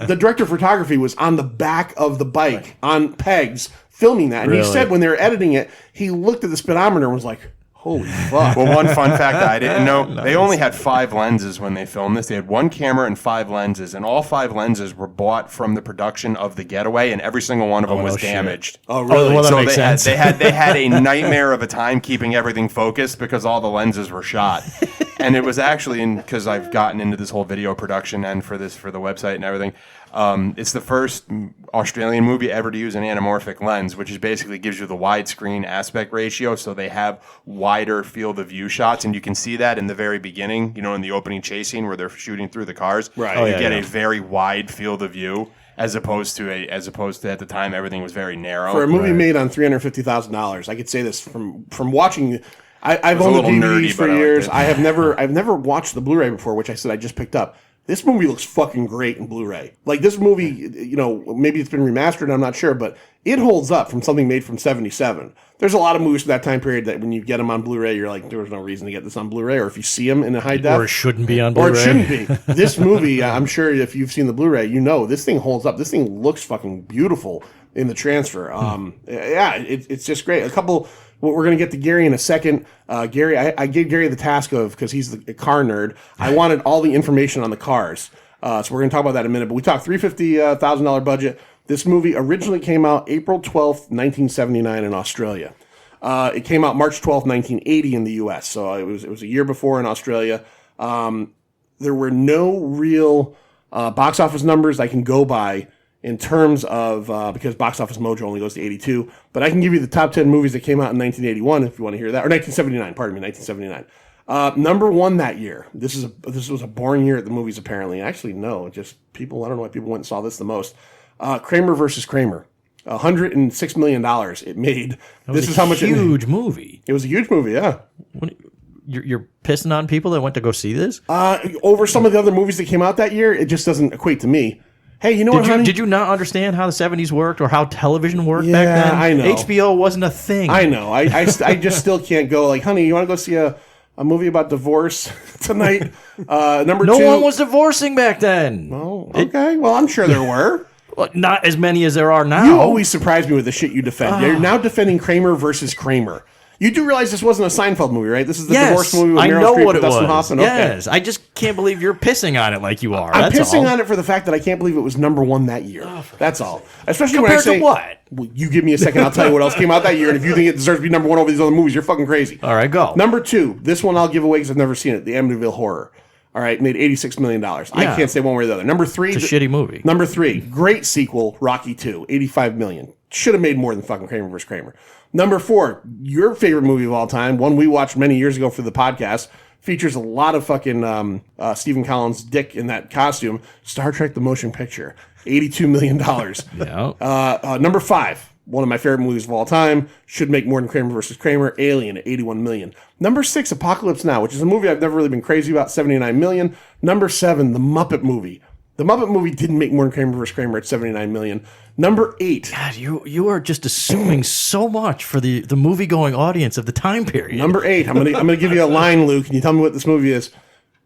G: The director of photography was on the back of the bike on pegs filming that. And he said when they were editing it, he looked at the speedometer and was like, holy fuck.
I: Well, one fun fact that I didn't know, they only had 5 lenses when they filmed this. They had 1 camera and 5 lenses, and all 5 lenses were bought from the production of The Getaway, and every single one of them was damaged.
G: Oh, really?
E: Well, that
I: so
E: makes sense.
I: they had a nightmare of a time keeping everything focused because all the lenses were shot. And it was actually, because I've gotten into this whole video production and for the website and everything, it's the first Australian movie ever to use an anamorphic lens, which is basically gives you the widescreen aspect ratio, so they have wider field of view shots, and you can see that in the very beginning, in the opening chase scene where they're shooting through the cars.
G: Right.
I: You get a very wide field of view, as opposed to at the time everything was very narrow.
G: For a movie made on $350,000, I could say this from watching. I've owned the DVDs for years. I've never watched the Blu-ray before, which I said I just picked up. This movie looks fucking great in Blu-ray. Like, this movie, maybe it's been remastered, I'm not sure, but it holds up from something made from 1977. There's a lot of movies from that time period that when you get them on Blu-ray, you're like, there was no reason to get this on Blu-ray, or if you see them in a high def.
E: Or it shouldn't be on Blu-ray.
G: Or it shouldn't be. This movie, I'm sure if you've seen the Blu-ray, this thing holds up. This thing looks fucking beautiful in the transfer. It's just great. We're going to get to Gary in a second. Gary, I gave Gary the task of, because he's a car nerd, I wanted all the information on the cars. So we're going to talk about that in a minute. But we talked $350,000 budget. This movie originally came out April 12th, 1979 in Australia. It came out March 12th, 1980 in the U.S. So it was a year before in Australia. There were no real box office numbers I can go by in terms of, because Box Office Mojo only goes to 82, but I can give you the top 10 movies that came out in 1981 if you want to hear that, or 1979, pardon me, 1979. Number 1 that year. This was a boring year at the movies apparently. Actually, no, just people, I don't know why people went and saw this the most. Kramer versus Kramer. $106 million it made. This is how much it made.
E: Huge movie.
G: It was a huge movie, yeah.
E: You're pissing on people that went to go see this?
G: Over some of the other movies that came out that year, it just doesn't equate to me. Hey, you know what, honey?
E: Did you not understand how the 70s worked or how television worked back then?
G: I know.
E: HBO wasn't a thing.
G: I know. I just still can't go like, honey, you want to go see a movie about divorce tonight? Number 2.
E: No one was divorcing back then.
G: Oh, okay. Well, I'm sure there were.
E: Well, not as many as there are now.
G: You always surprise me with the shit you defend. You're now defending Kramer versus Kramer. You do realize this wasn't a Seinfeld movie, right? This is the divorce movie with Meryl Streep and Dustin Hoffman.
E: Yes, I just can't believe you're pissing on it like you are.
G: I'm pissing on it for the fact that I can't believe it was number 1 that year. That's all. Especially
E: compared
G: when I say,
E: to what?
G: Well, you give me a second, I'll tell you what else came out that year. And if you think it deserves to be number 1 over these other movies, you're fucking crazy.
E: All right, go.
G: Number 2, this one I'll give away because I've never seen it. The Amityville Horror. All right, made $86 million. I can't say one way or the other. Number 3,
E: it's a shitty movie.
G: Number 3, great sequel, Rocky 2, $85 million. Should have made more than fucking Kramer vs. Kramer. Number 4, your favorite movie of all time, one we watched many years ago for the podcast, features a lot of fucking Stephen Collins' dick in that costume. Star Trek: The Motion Picture, $82 million.
E: Yeah.
G: Number 5, one of my favorite movies of all time, should make more than Kramer vs. Kramer, Alien at $81 million. Number 6, Apocalypse Now, which is a movie I've never really been crazy about, $79 million. Number 7, The Muppet Movie. The Muppet movie didn't make more than Kramer vs. Kramer at $79 million. Number 8.
E: God, you are just assuming so much for the movie-going audience of the time period.
G: Number 8. I'm gonna give you a line, Luke. Can you tell me what this movie is?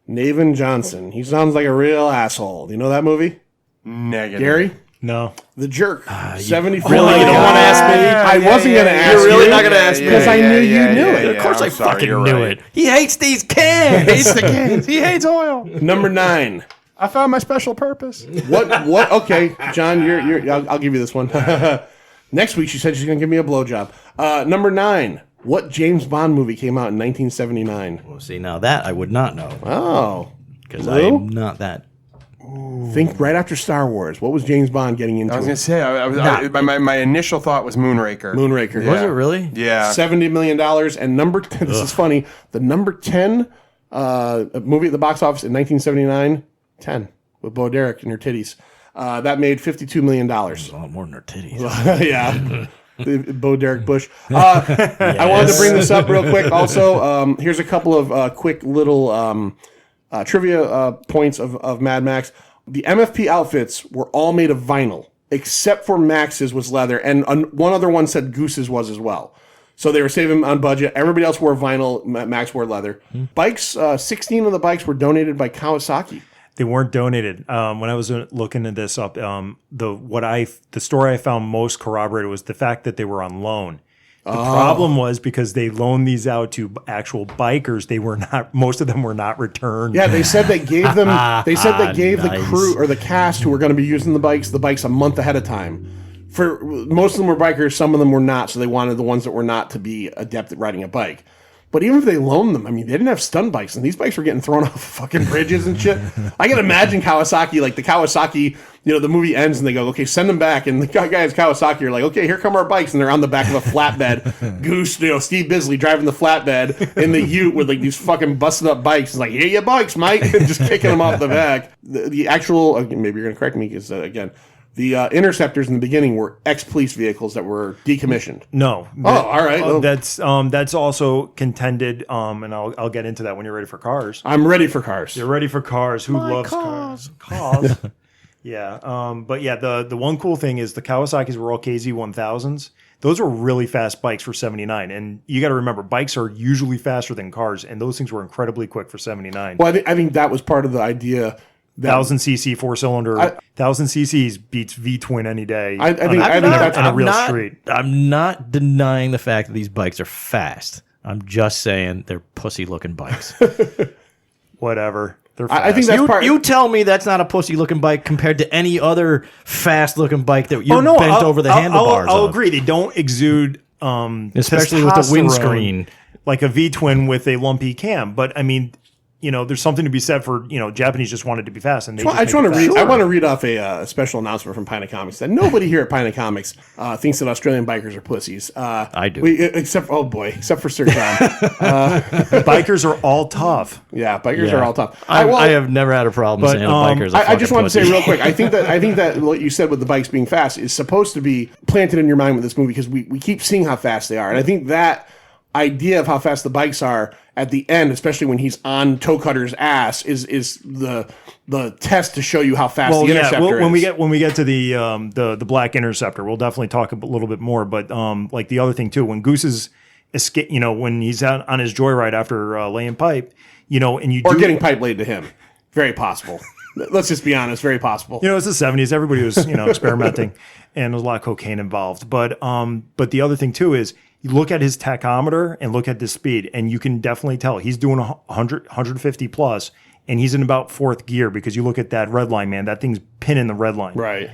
G: Navin Johnson. He sounds like a real asshole. Do you know that movie?
I: Negative.
G: Gary?
F: No.
G: The Jerk. 74.
E: Really? You don't want to ask me?
G: I wasn't going to ask you.
E: You're really not going to ask me?
G: Because I knew you knew it.
E: Of course
I: I'm
E: I
I: sorry,
E: fucking
I: you're
E: knew
I: right.
E: it. He hates these cans.
I: He hates the cans. He hates oil.
G: Number 9.
I: I found my special purpose.
G: What? Okay, John, I'll give you this one. Next week, she said she's going to give me a blowjob. Number 9. What James Bond movie came out in 1979?
E: Well, see, now that I would not know.
G: Oh.
E: Because
G: Lou?
E: I'm not that.
G: Think right after Star Wars. What was James Bond getting into?
I: I was going to say, my initial thought was Moonraker.
G: Moonraker.
E: Was it really?
I: Yeah.
G: $70 million. And number 10, this is funny, the number 10 movie at the box office in 1979, 10, with Bo Derek and her titties. That made $52 million.
E: A lot more than her titties.
G: Yeah. Bo Derek Bush. I wanted to bring this up real quick. Also, here's a couple of quick little trivia points of Mad Max. The MFP outfits were all made of vinyl, except for Max's was leather, and one other one said Goose's was as well. So they were saving on budget. Everybody else wore vinyl. Max wore leather. Bikes, 16 of the bikes were donated by Kawasaki.
F: They weren't donated. When I was looking at this up, the story I found most corroborated was the fact that they were on loan. The problem was because they loaned these out to actual bikers. They were not. Most of them were not returned.
G: Yeah, they said they gave them. They said they gave the
E: Nice.
G: crew or the cast who were going to be using the bikes a month ahead of time. For most of them were bikers, some of them were not. So they wanted the ones that were not to be adept at riding a bike. But even if they loaned them, I mean, they didn't have stun bikes, and these bikes were getting thrown off fucking bridges and shit. I can imagine Kawasaki, like the Kawasaki, the movie ends and they go, okay, send them back. And the guys Kawasaki are like, okay, here come our bikes. And they're on the back of a flatbed. Goose, Steve Bisley driving the flatbed in the ute with like these fucking busted up bikes. He's like, here you bikes, Mike. And just kicking them off the back. The actual, maybe you're going to correct me because, again, the Interceptors in the beginning were ex-police vehicles that were decommissioned.
F: No.
G: All right.
F: That's also contended, and I'll get into that when you're ready for cars.
G: I'm ready for cars.
F: You're ready for cars. Who loves cars? Cars. Yeah. But yeah, the one cool thing is the Kawasaki's were all KZ1000s. Those were really fast bikes for 79. And you got to remember, bikes are usually faster than cars, and those things were incredibly quick for 79.
G: Well, I think that was part of the idea.
F: 1000cc 4-cylinder, 1000 cc's beats V-twin any day.
G: I think that's
F: on a real street.
E: I'm not denying the fact that these bikes are fast. I'm just saying they're pussy-looking bikes.
F: Whatever. They're fast.
G: I think that's part.
E: You tell me that's not a pussy-looking bike compared to any other fast-looking bike that you're bent over the handlebars
F: I'll
E: of.
F: agree. They don't exude
E: Especially with the
F: testosterone
E: windscreen.
F: like a V-twin with a lumpy cam. But I mean, there's something to be said for, Japanese just wanted to be fast. And
G: I want to read off a special announcement from Pint Comics that nobody here at Pint Comics thinks that Australian bikers are pussies.
E: I do.
G: Except for Sir John.
F: Bikers are all tough.
G: Yeah, bikers are all tough.
E: I have never had a problem saying a biker's a
G: I just want to say
E: pussy.
G: real quick, I think that what you said with the bikes being fast is supposed to be planted in your mind with this movie because we keep seeing how fast they are. And I think that idea of how fast the bikes are at the end, especially when he's on Toe Cutter's ass, is the test to show you how fast the Interceptor is.
F: When we get to the Black Interceptor, we'll definitely talk a little bit more. But like the other thing too, when Goose is escape, when he's out on his joyride after laying pipe,
G: getting pipe laid to him, very possible. Let's just be honest, very possible.
F: It's the 70s. Everybody was experimenting, and there's a lot of cocaine involved. But the other thing too is, you look at his tachometer and look at the speed, and you can definitely tell he's doing 100, 150 plus, and he's in about fourth gear because you look at that red line, man. That thing's pinning the red line.
G: Right.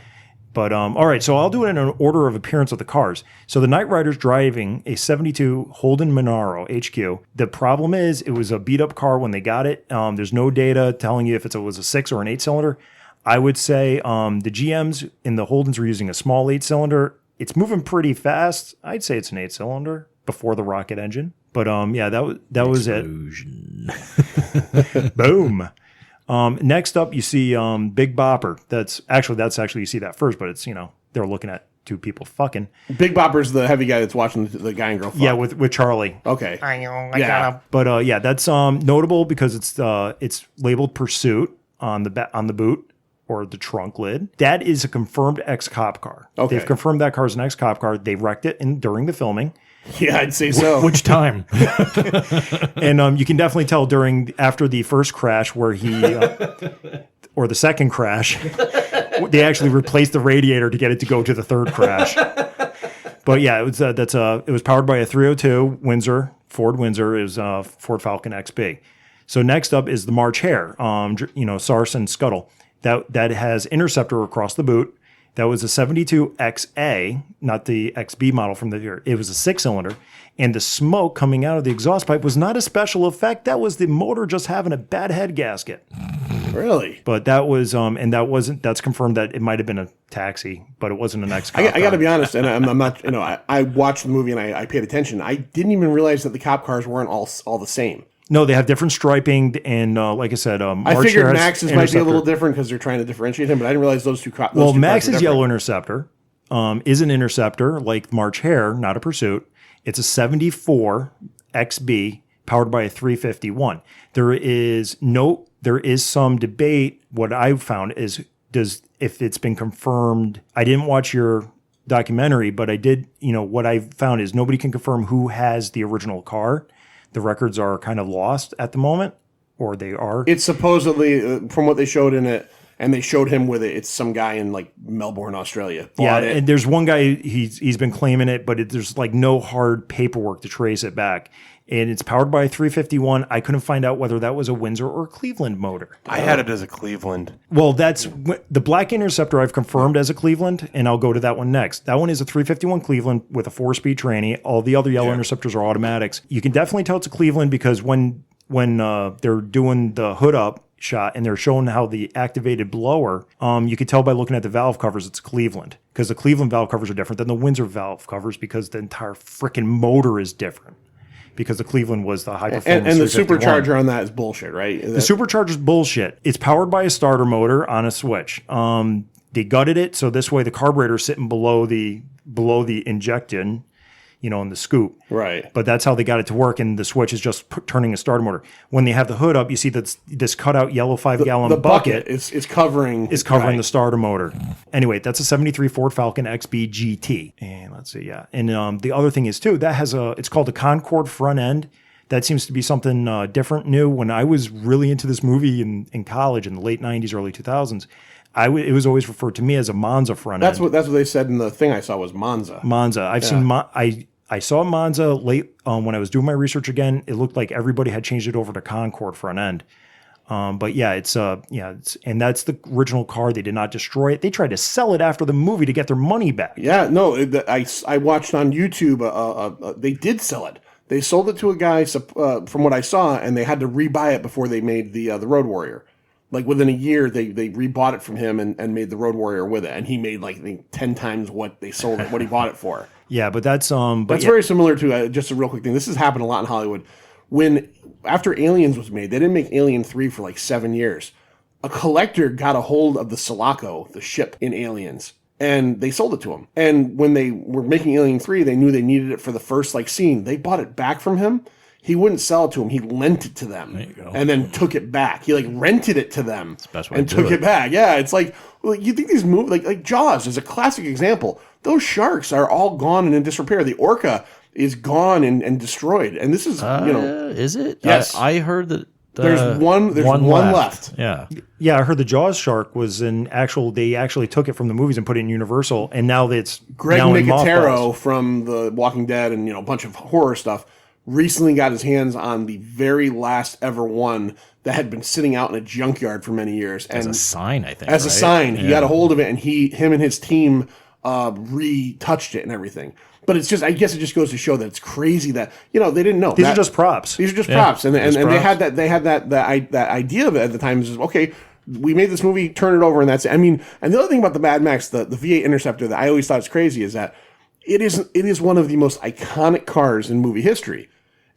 F: But all right, so I'll do it in an order of appearance of the cars. So the Knight Rider's driving a 72 Holden Monaro HQ. The problem is it was a beat up car when they got it. There's no data telling you if it was a 6 or an 8-cylinder. I would say the GMs in the Holdens were using a small 8-cylinder. It's moving pretty fast. I'd say it's an 8-cylinder before the rocket engine. But that was it. Boom. Next up, you see Big Bopper. That's actually you see that first, but it's they're looking at two people fucking.
G: Big Bopper's the heavy guy that's watching the guy and girl fuck.
F: Yeah, with Charlie.
G: Okay.
F: But that's notable because it's labeled Pursuit on the boot. or the trunk lid. That is a confirmed ex-cop car.
G: Okay.
F: They've confirmed that car is an ex-cop car. They wrecked it during the filming.
G: Yeah, I'd say so.
E: Which time?
F: And you can definitely tell after the first crash where or the second crash, they actually replaced the radiator to get it to go to the third crash. But yeah, it was powered by a 302 Windsor, Ford Windsor. It was Ford Falcon XB. So next up is the March Hare, Sarce and Scuttle. That has interceptor across the boot. That was a 72 XA, not the XB model from the year. It was a 6-cylinder, and the smoke coming out of the exhaust pipe was not a special effect. That was the motor just having a bad head gasket.
G: Really?
F: But that was, that's confirmed that it might have been a taxi, but it wasn't an ex-cop
G: I got to be honest, and I'm not, I watched the movie and I paid attention. I didn't even realize that the cop cars weren't all the same.
F: No, they have different striping, and like I said,
G: I figured Max's might be a little different because they're trying to differentiate him, but I didn't realize those two cars.
F: Well, Max's Yellow Interceptor is an Interceptor like March Hare, not a Pursuit. It's a 74 XB powered by a 351. There is some debate. What I've found is if it's been confirmed. I didn't watch your documentary, but I did. What I found is nobody can confirm who has the original car. The records are kind of lost at the moment, or they are. It's
G: supposedly, from what they showed in it, and they showed him with it, it's some guy in like Melbourne, Australia.
F: Yeah, and there's one guy, he's been claiming it, but there's like no hard paperwork to trace it back. And it's powered by a 351. I couldn't find out whether that was a Windsor or a Cleveland motor.
I: I had it as a Cleveland.
F: Well, that's the Black Interceptor I've confirmed as a Cleveland, and I'll go to that one next. That one is a 351 Cleveland with a 4-speed tranny. All the other yellow Interceptors are automatics. You can definitely tell it's a Cleveland because when they're doing the hood up shot and they're showing how the activated blower, you can tell by looking at the valve covers it's Cleveland, because the Cleveland valve covers are different than the Windsor valve covers because the entire freaking motor is different. Because the Cleveland was the high performance.
G: And the supercharger on that is bullshit, right?
F: The supercharger is bullshit. It's powered by a starter motor on a switch. They gutted it so this way the carburetor is sitting below the injection, in the scoop.
G: Right.
F: But that's how they got it to work, and the switch is just turning a starter motor. When they have the hood up, you see that this cutout yellow 5-gallon bucket
G: is covering
F: the starter motor. Anyway, that's a 73 Ford Falcon XB GT. And let's see, yeah. And the other thing is too, that has it's called a Concorde front end. That seems to be something different, new. When I was really into this movie in college in the late 90s, early 2000s, it was always referred to me as a Monza front end.
G: That's what they said in the thing I saw was Monza.
F: I've seen I saw Monza late when I was doing my research again. It looked like everybody had changed it over to Concorde front end. But yeah, and that's the original car. They did not destroy it. They tried to sell it after the movie to get their money back.
G: Yeah, no, I watched on YouTube. They did sell it. They sold it to a guy, from what I saw, and they had to rebuy it before they made the Road Warrior. Like within a year, they rebought it from him and made the Road Warrior with it, and he made like 10 times what they sold it, what he bought it for.
F: Yeah, but that's
G: very similar to just a real quick thing. This has happened a lot in Hollywood. After Aliens was made, they didn't make Alien 3 for like 7 years. A collector got a hold of the Sulaco, the ship in Aliens, and they sold it to him. And when they were making Alien 3, they knew they needed it for the first scene. They bought it back from him. He wouldn't sell it to him. He lent it to them and then took it back. He rented it to them and took it back. Yeah, it's you think these movies, like Jaws is a classic example. Those sharks are all gone and in disrepair. The orca is gone and destroyed. And this is,
E: Is it?
G: Yes.
E: I heard that
G: there's one left.
E: Yeah.
F: Yeah, I heard the Jaws shark was they actually took it from the movies and put it in Universal, and now it's
G: Greg Nicotero from The Walking Dead and a bunch of horror stuff recently got his hands on the very last ever one that had been sitting out in a junkyard for many years.
E: As a sign, I think.
G: As a sign. He got a hold of it, and him and his team retouched it and everything. But it's just, I guess it just goes to show that it's crazy that, they didn't know.
F: These are just props.
G: These are just props. And they had that idea of it at the time is, okay, we made this movie, turn it over, and that's it. I mean, and the other thing about the Mad Max, the V8 Interceptor that I always thought was crazy is that it is one of the most iconic cars in movie history.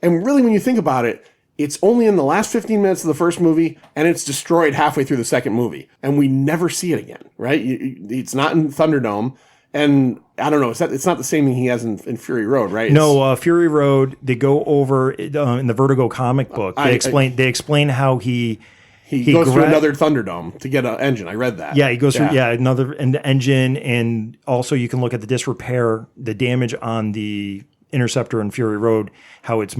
G: And really, when you think about it, it's only in the last 15 minutes of the first movie, and it's destroyed halfway through the second movie. And we never see it again, right? It's not in Thunderdome. And I don't know, it's not the same thing he has in Fury Road, right?
F: No, Fury Road, they go over in the Vertigo comic book. They explain how he
G: He goes through another Thunderdome to get an engine. I read that.
F: Yeah, he goes through another engine, and also you can look at the disrepair, the damage on the Interceptor and Fury Road, how it's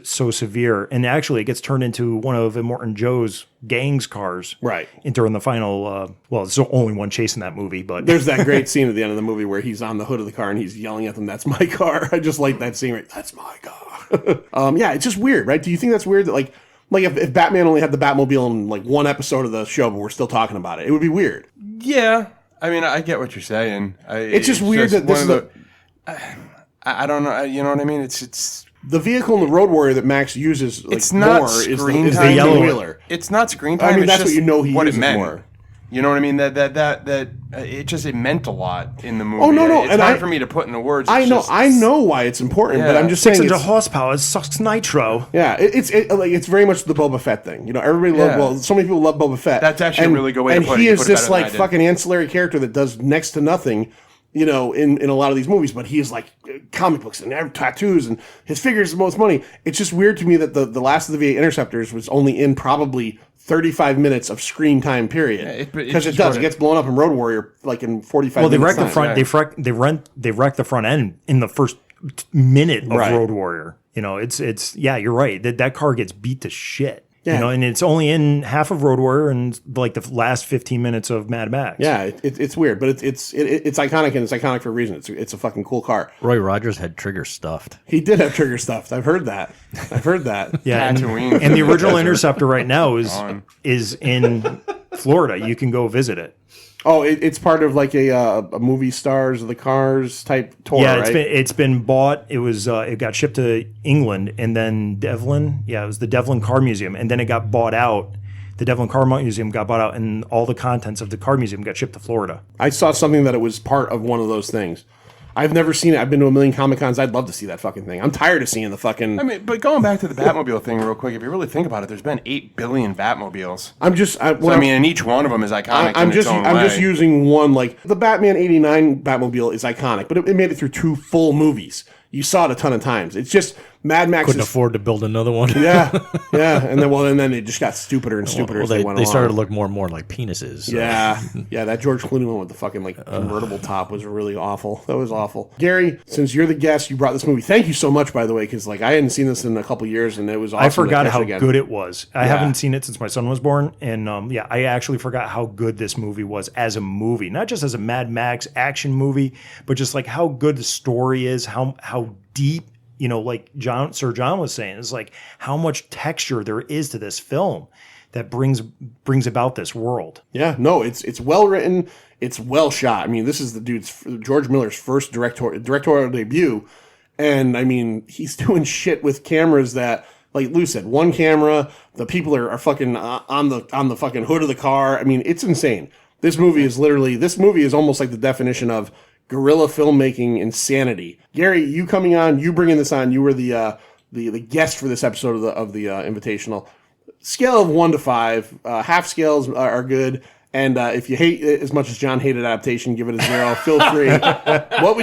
F: so severe, and actually it gets turned into one of Immortan Joe's gang's cars.
G: Right.
F: And during the final, well, there's only one chase in that movie, but
G: there's that great scene at the end of the movie where he's on the hood of the car and he's yelling at them, "That's my car." I just like that scene. Right? That's my car. Yeah, it's just weird, right? Do you think that's weird that like if Batman only had the Batmobile in like one episode of the show, but we're still talking about it? It would be weird.
I: Yeah. I mean, I get what you're saying.
G: It's just weird that this is
I: I don't know. You know what I mean? It's
G: the vehicle in the Road Warrior that Max uses. Like,
I: it's not
G: more
I: screen
G: is
I: time.
G: the yellow wheeler.
I: It's not screen time.
G: I mean,
I: it's
G: that's
I: just
G: what you know. He
I: what
G: uses
I: it meant.
G: More.
I: You know what I mean? That it meant a lot in the movie.
G: Oh no,
I: it's hard for me to put into words.
G: I know why it's important, but I'm just saying
F: 600 horsepower. It sucks nitro.
G: Yeah, it's very much the Boba Fett thing. You know, everybody so many people love Boba Fett.
I: That's actually a really good way to put it.
G: And he
I: You
G: is
I: put it
G: this
I: better than
G: like
I: I did.
G: fucking ancillary character that does next to nothing. You know, in a lot of these movies, but he is like comic books and tattoos, and his figure is the most money. It's just weird to me that the last of the V8 Interceptors was only in probably 35 minutes of screen time period, because it gets blown up in Road Warrior like in 45
F: Well, they
G: minutes.
F: wreck the front.
G: Right.
F: They wreck the front end in the first minute of
G: Right.
F: Road Warrior. You know, it's yeah, you're right. That car gets beat to shit.
G: Yeah.
F: You know, and it's only in half of Road Warrior and like the last 15 minutes of Mad Max.
G: Yeah, it's weird, but it's iconic, and it's iconic for a reason. It's a fucking cool car.
E: Roy Rogers had Trigger stuffed.
G: He did have Trigger stuffed. I've heard that.
F: Yeah, and
I: Tatooine.
F: the original Interceptor right now is in Florida. You can go visit it.
G: Oh, it's part of like a movie stars of the cars type tour,
F: Yeah,
G: right?
F: it's been bought. It was it got shipped to England and then Devlin. Yeah, it was the Devlin Car Museum, and then it got bought out. The Devlin Car Museum got bought out, and all the contents of the car museum got shipped to Florida.
G: I saw something that it was part of one of those things. I've never seen it. I've been to a million Comic Cons. I'd love to see that fucking thing. I'm tired of seeing the fucking.
I: I mean, but going back to the Batmobile thing real quick, if you really think about it, there's been 8 billion Batmobiles. And each one of them is iconic in its own way.
G: I'm just using one, like the Batman '89 Batmobile is iconic, but it made it through 2 full movies. You saw it a ton of times. It's just Mad Max.
E: Couldn't afford to build another one.
G: Yeah, and then it just got stupider and stupider as they went along.
E: They started to look more and more like penises. So.
G: Yeah, that George Clooney one with the fucking like convertible top was really awful. That was awful. Gary, since you're the guest, you brought this movie. Thank you so much, by the way, because like I hadn't seen this in a couple years, and it was awesome.
F: I forgot
G: to catch
F: how
G: it again.
F: good it was. I haven't seen it since my son was born, and I actually forgot how good this movie was as a movie, not just as a Mad Max action movie, but just like how good the story is, how deep. You know, like Sir John was saying, it's like how much texture there is to this film that brings about this world.
G: Yeah, no, it's well written, it's well shot. I mean, this is the dude's George Miller's first directorial debut, and I mean, he's doing shit with cameras that, like Lou said, one camera. The people are fucking on the fucking hood of the car. I mean, it's insane. This movie is almost like the definition of guerrilla filmmaking insanity. Gary, you coming on, you bringing this on. You were the guest for this episode of the Invitational. Scale of 1 to 5. Half scales are good. And if you hate it as much as John hated adaptation, give it a 0. Feel free. What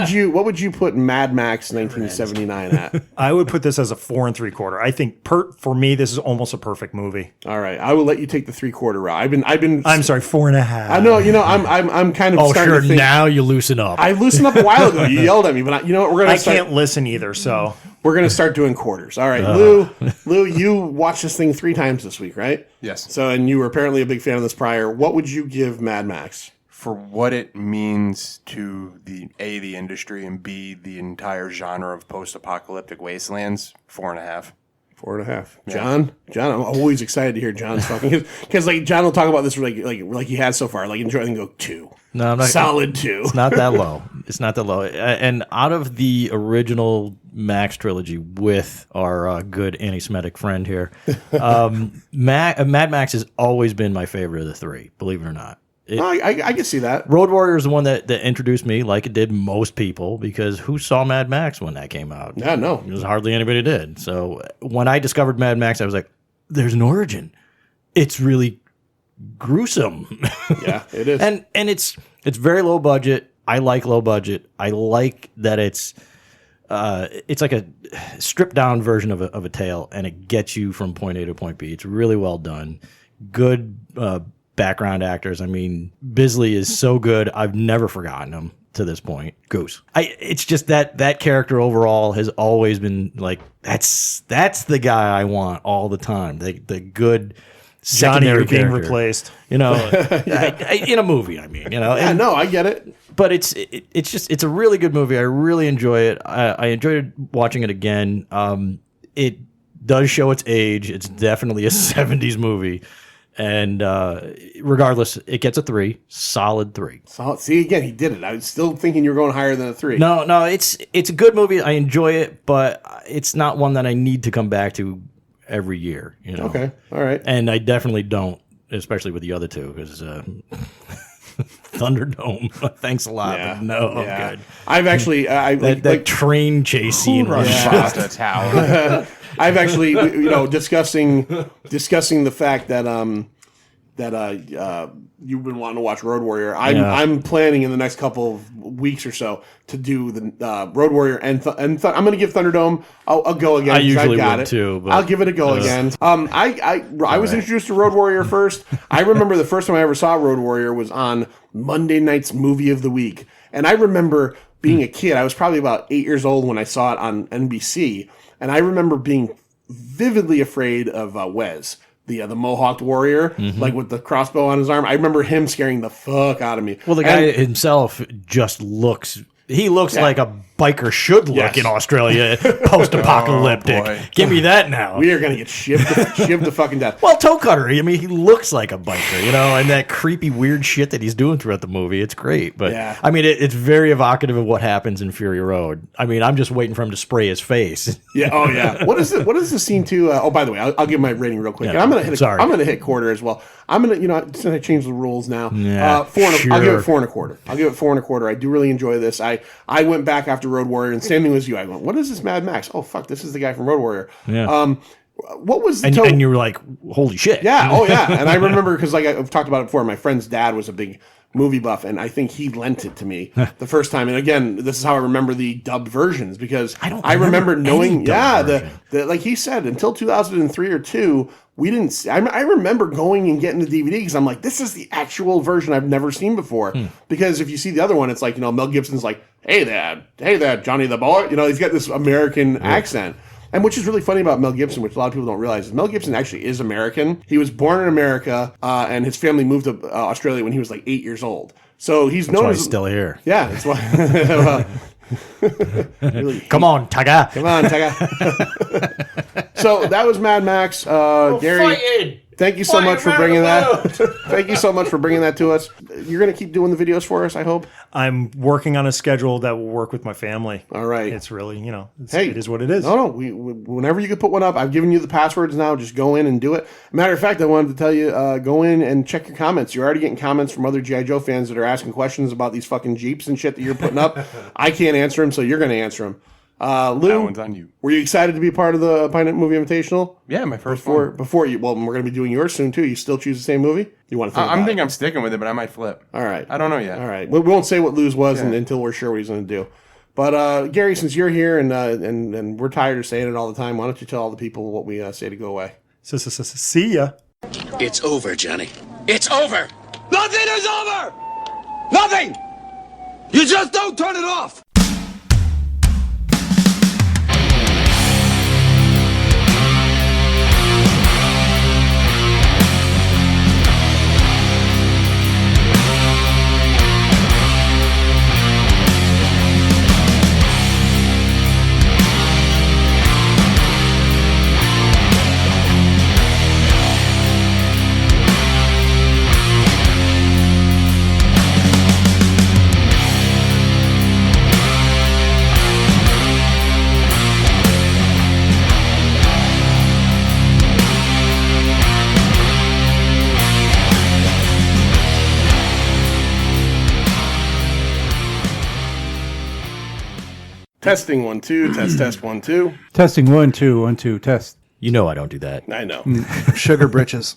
G: would you put Mad Max 1979 at?
F: I would put this as a 4 3/4. I think for me, this is almost a perfect movie.
G: All right, I will let you take the 3/4 route.
F: I'm sorry, 4.5.
G: I know. I'm kind of.
E: Oh,
G: starting
E: sure.
G: to think,
E: Now you loosen up.
G: I loosened up a while ago. You yelled at me, but you know what?
F: I can't listen either. So
G: we're gonna start doing quarters. All right, Lou, you watched this thing 3 times this week, right?
I: Yes.
G: So, and you were apparently a big fan of this prior. What would you give Mad Max?
I: For what it means to the industry, and B, the entire genre of post-apocalyptic wastelands, 4.5.
G: 4.5. John, I'm always excited to hear John's talking because like John will talk about this like he has so far. Like enjoy and go 2.
E: No, I'm not.
G: Solid 2.
E: It's not that low. It's not that low. And out of the original Max trilogy with our good anti-Semitic friend here, Mad Max has always been my favorite of the 3, believe it or not.
G: I can see that.
E: Road Warrior is the one that introduced me, like it did most people, because who saw Mad Max when that came out?
G: Yeah, no.
E: It was hardly anybody did. So when I discovered Mad Max, I was like, there's an origin. It's really gruesome.
G: Yeah, it is.
E: and it's very low budget. I like low budget. I like that it's like a stripped down version of a tale, and it gets you from point A to point B. It's really well done. good background actors. I mean, Bisley is so good. I've never forgotten him to this point. Goose. It's just that character overall has always been like, that's the guy I want all the time. The good
F: Johnny,
E: secondary
F: you're being
E: character.
F: replaced.
E: You know, in a movie, I mean, you know.
G: Yeah, no, I get it.
E: But it's a really good movie. I really enjoy it. I enjoyed watching it again. It does show its age. It's definitely a 70s movie. And regardless, it gets a 3. Solid 3.
G: So, see, again, he did it. I was still thinking you were going higher than a 3.
E: No, it's a good movie. I enjoy it, but it's not one that I need to come back to every year. You know?
G: Okay, all right.
E: And I definitely don't, especially with the other two, because Thunderdome. Thanks a lot.
G: Yeah.
E: But no,
G: Yeah.
E: I'm good.
G: I've actually,
E: That train chase scene was
I: Shasta Tower.
G: I've actually, discussing the fact that you've been wanting to watch Road Warrior. I'm planning in the next couple of weeks or so to do the Road Warrior and I'm going to give Thunderdome a go again.
E: I usually
G: I've got
E: would
G: it.
E: too. But
G: I'll give it a go again. I was introduced to Road Warrior first. I remember the first time I ever saw Road Warrior was on Monday night's Movie of the Week, and I remember being a kid. I was probably about 8 years old when I saw it on NBC. And I remember being vividly afraid of Wes, the Mohawked warrior, like with the crossbow on his arm. I remember him scaring the fuck out of me.
E: Well, the guy himself just looks. He looks like a biker should look in Australia, post-apocalyptic.
I: Oh, boy.
E: Give me that now.
G: We are going to get shivved to fucking death.
E: Well, Toe Cutter, I mean, he looks like a biker, and that creepy, weird shit that he's doing throughout the movie. It's great. But,
G: Yeah.
E: I mean, it's very evocative of what happens in Fury Road. I mean, I'm just waiting for him to spray his face.
G: Yeah. Oh, yeah. What is the scene to? By the way, I'll give my rating real quick.
E: Yeah.
G: And I'm going to
E: Sorry.
G: hit quarter as well. I'm going to, since I changed the rules now,
E: Yeah,
G: I'll give
E: sure.
G: it 4 1/4. I'll give it 4 1/4. I do really enjoy this. I went back after Road Warrior, and same thing as you. I went, what is this Mad Max? Oh, fuck, this is the guy from Road Warrior.
E: Yeah.
G: What was the
E: And you were like, holy shit.
G: Yeah, oh yeah. And I remember, because like I've talked about it before, my friend's dad was a big movie buff, and I think he lent it to me the first time. And again, this is how I remember the dubbed versions, because I remember knowing, the like he said, until 2003 or 2, we didn't see, I remember going and getting the DVD because I'm like, this is the actual version I've never seen before. Because if you see the other one, it's like, Mel Gibson's like, hey there, Johnny the boy. He's got this American accent. And which is really funny about Mel Gibson, which a lot of people don't realize, is Mel Gibson actually is American. He was born in America, and his family moved to Australia when he was like 8 years old. So he's known as...
E: He's still here.
G: Yeah, that's why... really,
E: Come on, Tiger.
G: Come on, Tiger. So that was Mad Max. Gary, thank you so much for bringing that. Thank you so much for bringing that to us. You're going to keep doing the videos for us, I hope?
F: I'm working on a schedule that will work with my family.
G: All right.
F: It's really, it is what it is.
G: No, we whenever you can put one up, I've given you the passwords now. Just go in and do it. Matter of fact, I wanted to tell you, go in and check your comments. You're already getting comments from other G.I. Joe fans that are asking questions about these fucking Jeeps and shit that you're putting up. I can't answer them, so you're going to answer them. Lou,
I: That one's on you.
G: Were you excited to be part of the Pint Movie Invitational?
I: Yeah, my first one.
G: Before you, well, we're going to be doing yours soon too. You still choose the same movie? You want to think?
I: I'm thinking I'm sticking with it, but I might flip.
G: All right.
I: I don't know yet.
G: All right. We won't say what Lou's was until we're sure what he's going to do. But Gary, since you're here and we're tired of saying it all the time, why don't you tell all the people what we say to go away?
F: See ya.
D: It's over, Johnny. It's over. Nothing is over. Nothing. You just don't turn it off.
G: Testing 1 2 test 1 2.
J: Testing 1 2 1 2 test.
E: You know I don't do that.
G: I know.
J: Sugar britches.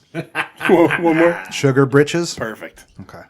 G: One more.
J: Sugar britches.
G: Perfect.
J: Okay.